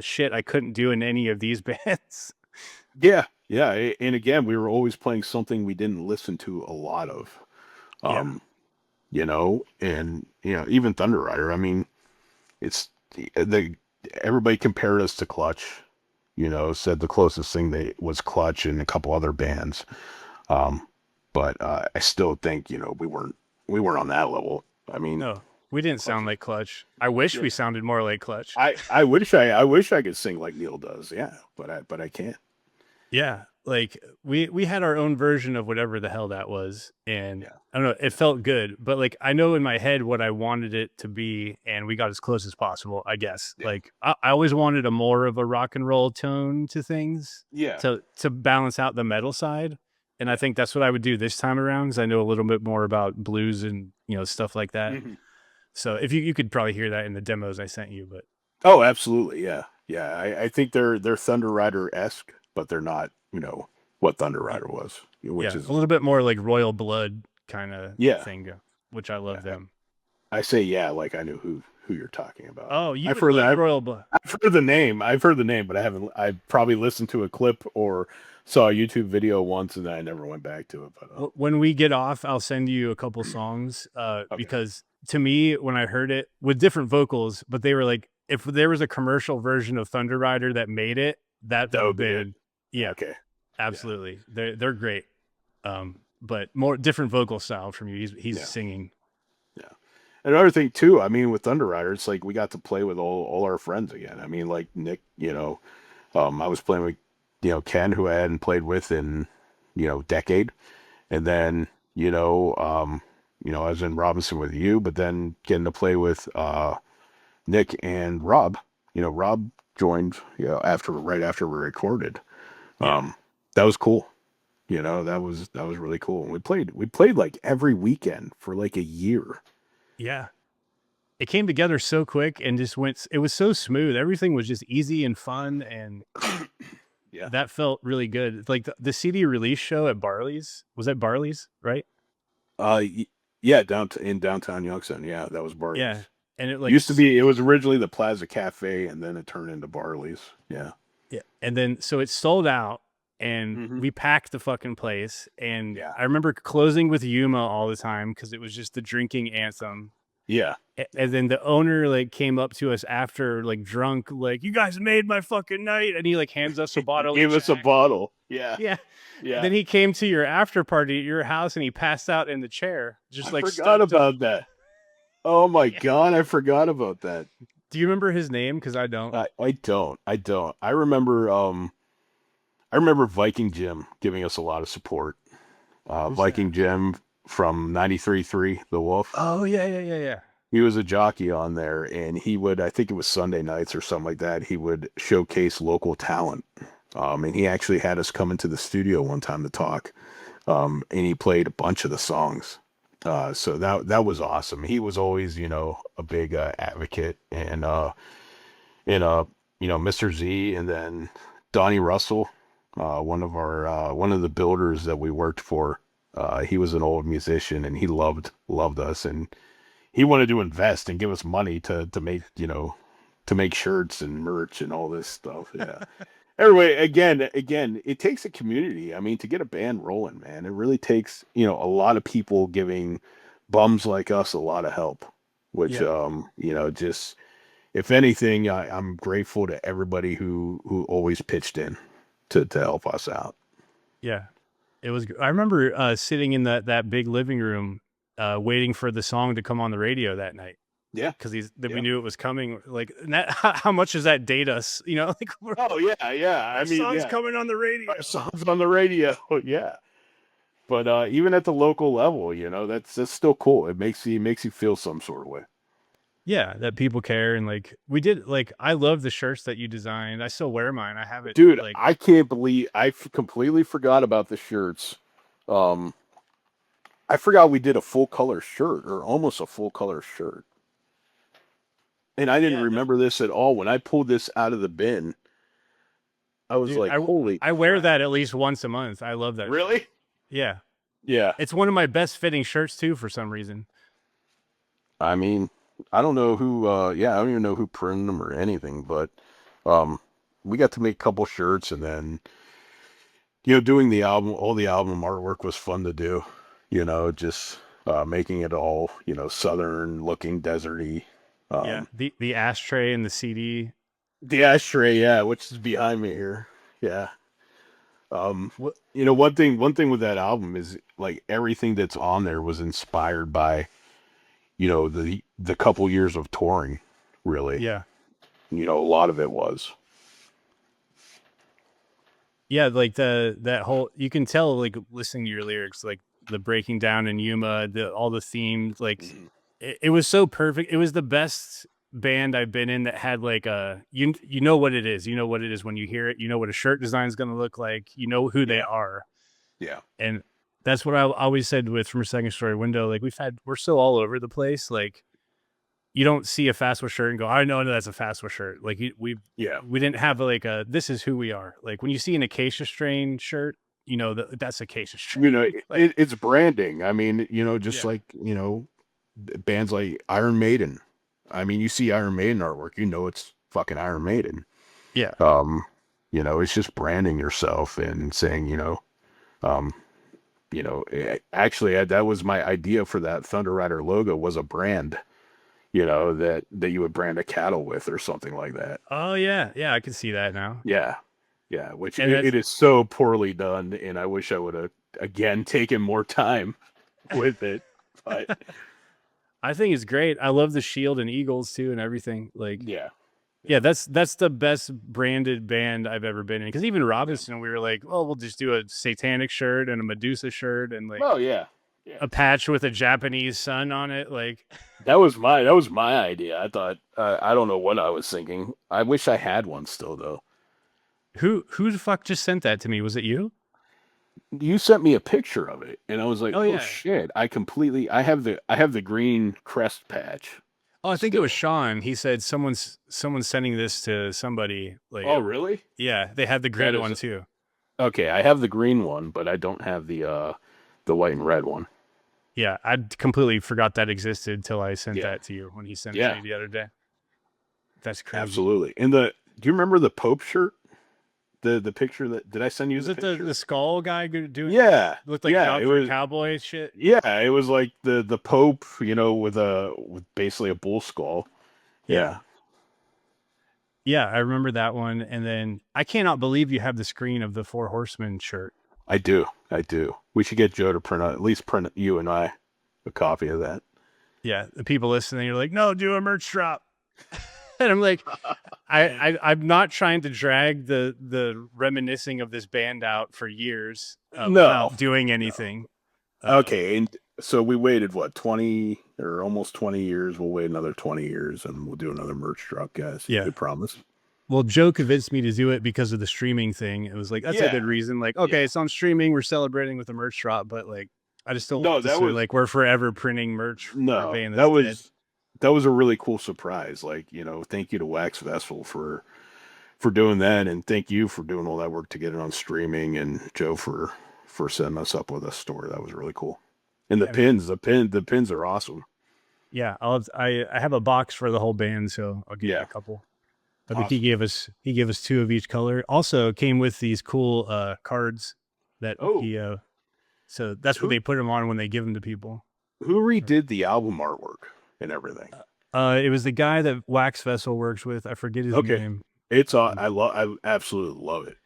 S1: shit I couldn't do in any of these bands.
S2: Yeah. And again, we were always playing something we didn't listen to a lot of. And even Thunder Rider. I mean, it's everybody compared us to Clutch. Said the closest thing they was Clutch and a couple other bands. But I still think we weren't on that level. I mean,
S1: no, we didn't sound like Clutch. I wish we sounded more like Clutch.
S2: I wish I could sing like Neil does. Yeah, but I can't.
S1: Yeah, like we had our own version of whatever the hell that was, and I don't know, it felt good. But like I know in my head what I wanted it to be, and we got as close as possible. I guess. Yeah. Like I always wanted a more of a rock and roll tone to things.
S2: Yeah.
S1: To balance out the metal side. And I think that's what I would do this time around because I know a little bit more about blues and stuff like that. Mm-hmm. So if you could probably hear that in the demos I sent you, but
S2: oh, absolutely, yeah. I think they're Thunder Rider-esque, but they're not what Thunder Rider was, which is
S1: a little bit more like Royal Blood kind of thing, which I love them.
S2: I say like I knew who you're talking about.
S1: Oh, I've heard Royal Blood.
S2: I've heard the name, but I haven't. I probably listened to a clip or saw a YouTube video once and then I never went back to it. But
S1: when we get off, I'll send you a couple songs because to me, when I heard it with different vocals, but they were like, if there was a commercial version of Thunder Rider that made it, that would have been, okay, absolutely. They're great. But more different vocal style from you. He's singing.
S2: Yeah. Another thing too, I mean, with Thunder Rider, it's like we got to play with all our friends again. I mean, like Nick, I was playing with Ken, who I hadn't played with in, decade. And then, I was in Robinson with you, but then getting to play with Nick and Rob. Rob joined, right after we recorded. That was cool. That was really cool. And we played like every weekend for like a year.
S1: Yeah. It came together so quick and just it was so smooth. Everything was just easy and fun and that felt really good. Like the CD release show at Barley's, was that Barley's, right?
S2: In downtown Youngstown. Yeah, that was Barley's.
S1: Yeah. And it
S2: it was originally the Plaza Cafe and then it turned into Barley's. Yeah.
S1: Yeah. And then so it sold out and
S2: Mhm.
S1: we packed the fucking place. And
S2: Yeah.
S1: I remember closing with Yuma all the time because it was just the drinking anthem.
S2: Yeah.
S1: And then the owner like came up to us after like drunk, like, you guys made my fucking night, and he like hands us a bottle.
S2: Gave
S1: of
S2: us a
S1: Jack.
S2: bottle. Yeah.
S1: Yeah.
S2: Yeah.
S1: Then he came to your after party at your house and he passed out in the chair, just
S2: I
S1: like
S2: forgot
S1: stuck to
S2: about that. Oh my
S1: Yeah.
S2: God, I forgot about that.
S1: Do you remember his name? Because I don't.
S2: I don't. I don't. I remember Viking Jim giving us a lot of support.
S1: Who's
S2: Viking
S1: that?
S2: Jim from 93.3 The Wolf.
S1: Oh yeah.
S2: He was a jockey on there, and he would, I think it was Sunday nights or something like that, he would showcase local talent. And he actually had us come into the studio one time to talk. And he played a bunch of the songs. So that was awesome. He was always, a big advocate, and Mr. Z, and then Donnie Russell, one of the builders that we worked for. He was an old musician, and he loved us, and he wanted to invest and give us money to make shirts and merch and all this stuff. Yeah. Anyway, again, it takes a community. I mean, to get a band rolling, man, it really takes, a lot of people giving bums like us a lot of help, which, just, if anything, I'm grateful to everybody who always pitched in to help us out.
S1: Yeah. It was. I remember sitting in that big living room, waiting for the song to come on the radio that night.
S2: Yeah.
S1: Because we knew it was coming. Like, and that, how much does that date us? Like,
S2: Oh yeah. I mean,
S1: song's coming on the radio.
S2: Our songs on the radio. Yeah. But even at the local level, that's still cool. It makes you feel some sort of way.
S1: Yeah, that people care. And like, we did, like, I love the shirts that you designed. I still wear mine. I have it.
S2: Dude,
S1: like,
S2: I can't believe completely forgot about the shirts. I forgot we did a full color shirt, or almost a full color shirt. And I didn't remember this at all. When I pulled this out of the bin, I was like, holy
S1: I wear that at least once a month. I love that.
S2: Really?
S1: Shirt. Yeah.
S2: Yeah.
S1: It's one of my best fitting shirts too, for some reason.
S2: I mean, I don't know who, I don't even know who printed them or anything, but we got to make a couple shirts, and then, doing all the album artwork was fun to do, just making it all, southern looking, deserty.
S1: Yeah, the ashtray and the CD.
S2: The ashtray, yeah, which is behind me here. Yeah. One thing with that album is, like, everything that's on there was inspired by, the couple years of touring, really.
S1: Yeah.
S2: A lot of it was.
S1: Yeah, like that whole, you can tell, like, listening to your lyrics, like the breaking down in Yuma, all the themes, like it was so perfect. It was the best band I've been in that had like you know what it is. You know what it is when you hear it. You know what a shirt design is going to look like. You know who they are.
S2: Yeah.
S1: And that's what I always said with From a Second Story Window. Like, we're so all over the place. Like, you don't see a FASSW shirt and go, I know that's a FASSW shirt. Like, we didn't have like this is who we are. Like, when you see an Acacia Strain shirt, that's Acacia Strain.
S2: It's branding. I mean, just like, bands like Iron Maiden. I mean, you see Iron Maiden artwork, it's fucking Iron Maiden.
S1: Yeah.
S2: It's just branding yourself and saying, actually, that was my idea for that ThunderRider logo, was a brand, that you would brand a cattle with or something like that.
S1: Oh yeah. Yeah. I can see that now.
S2: Yeah. Yeah. Which it is so poorly done. And I wish I would have, again, taken more time with it. But
S1: I think it's great. I love the shield and eagles too and everything. Like,
S2: yeah,
S1: that's the best branded band I've ever been in. Because even Robinson, we were like, well, we'll just do a satanic shirt and a Medusa shirt and like, a patch with a Japanese sun on it. Like,
S2: that was my idea. I thought, I don't know what I was thinking. I wish I had one still though.
S1: Who the fuck just sent that to me? Was it you?
S2: You sent me a picture of it, and I was like,
S1: oh
S2: shit! I have the green crest patch.
S1: Oh, I think it was Sean. He said someone's sending this to somebody. Like,
S2: oh, really?
S1: Yeah, they had the green one too.
S2: Okay, I have the green one, but I don't have the white and red one.
S1: Yeah, I completely forgot that existed until I sent that to you when he sent it to me the other day. That's crazy.
S2: Absolutely. And do you remember the Pope shirt? the picture that did I send you?
S1: Was
S2: the
S1: it
S2: picture?
S1: the skull guy doing?
S2: Yeah,
S1: Looked like
S2: yeah.
S1: out
S2: It
S1: for
S2: was
S1: cowboy shit.
S2: yeah. It was like the Pope, with basically a bull skull.
S1: Yeah.
S2: Yeah,
S1: Yeah, I remember that one. And then I cannot believe you have the screen of the Four Horsemen shirt.
S2: I do. I do. We should get Joe to at least print you and I a copy of that.
S1: Yeah, the people listening, you're like, no, do a merch drop. And I'm like, I'm not trying to drag the reminiscing of this band out for years without doing anything.
S2: Okay, and so we waited what 20 or almost 20 years. We'll wait another 20 years, and we'll do another merch drop, guys.
S1: Yeah,
S2: good promise.
S1: Well, Joe convinced me to do it because of the streaming thing. It was like that's a good reason. Like, okay, it's on streaming. We're celebrating with a merch drop, but like, I just don't. No, that was like we're forever printing merch.
S2: No, that was a really cool surprise. Like, thank you to Wax Vessel for doing that, and thank you for doing all that work to get it on streaming, and Joe for setting us up with a store. That was really cool. And the pins are awesome.
S1: Yeah, I have a box for the whole band, so I'll give you a couple. I think he gave us 2 of each color. Also came with these cool cards that so that's what they put them on when they give them to people.
S2: Who redid the album artwork and everything?
S1: It was the guy that Wax Vessel works with. I forget his name.
S2: It's I absolutely love it.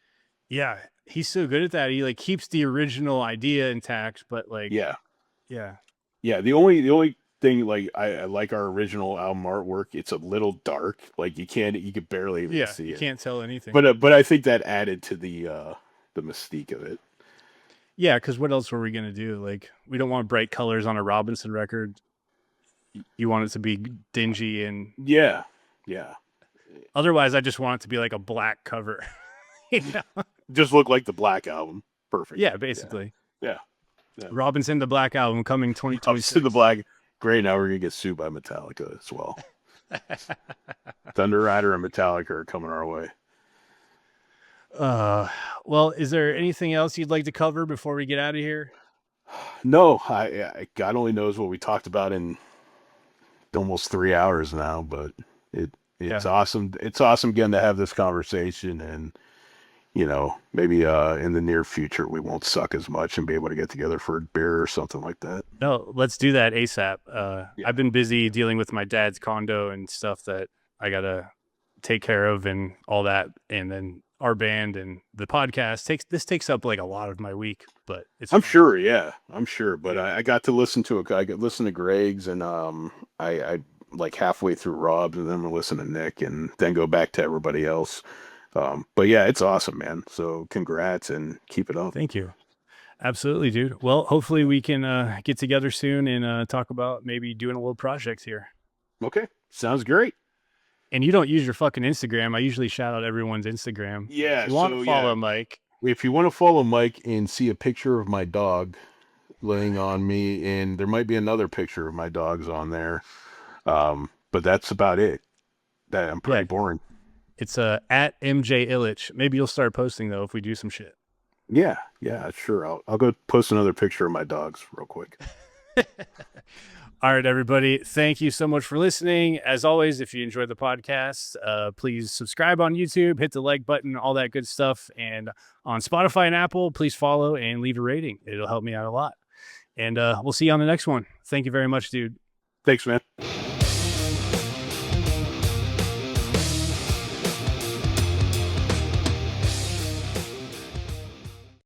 S1: Yeah, he's so good at that. He like keeps the original idea intact, but like
S2: yeah. The only thing, like, I like our original album artwork. It's a little dark. Like you could barely even see it.
S1: You can't tell anything.
S2: But I think that added to the mystique of it.
S1: Yeah, because what else were we gonna do? Like, we don't want bright colors on a Robinson record. You want it to be dingy and
S2: yeah.
S1: Otherwise, I just want it to be like a black cover.
S2: Just look like the Black Album. Perfect.
S1: Yeah, basically.
S2: Yeah.
S1: Robinson the Black Album coming 2026.
S2: Robinson the Black. Great. Now we're gonna get sued by Metallica as well. ThunderRider and Metallica are coming our way.
S1: Well, is there anything else you'd like to cover before we get out of here?
S2: No, God only knows what we talked about in almost 3 hours now, but it's awesome. It's awesome getting to have this conversation, and maybe in the near future we won't suck as much and be able to get together for a beer or something like that.
S1: No, let's do that ASAP. I've been busy dealing with my dad's condo and stuff that I gotta take care of and all that, and then our band and the podcast takes up like a lot of my week, but I'm sure. But I got to listen to I got listen to Greg's, and I like halfway through Rob's, and then we'll listen to Nick, and then go back to everybody else. But yeah, it's awesome, man. So congrats and keep it up. Thank you. Absolutely, dude. Well, hopefully we can get together soon and talk about maybe doing a little project here.
S2: Okay. Sounds great.
S1: And you don't use your fucking Instagram. I usually shout out everyone's Instagram.
S2: Yeah.
S1: If you want to follow Mike.
S2: If you want to follow Mike and see a picture of my dog laying on me, and there might be another picture of my dogs on there. But that's about it. I'm pretty boring.
S1: It's at MJ Ilich. Maybe you'll start posting though if we do some shit.
S2: Yeah, sure. I'll go post another picture of my dogs real quick.
S1: All right, everybody. Thank you so much for listening. As always, if you enjoyed the podcast, please subscribe on YouTube, hit the like button, all that good stuff. And on Spotify and Apple, please follow and leave a rating. It'll help me out a lot. And we'll see you on the next one. Thank you very much, dude.
S2: Thanks, man.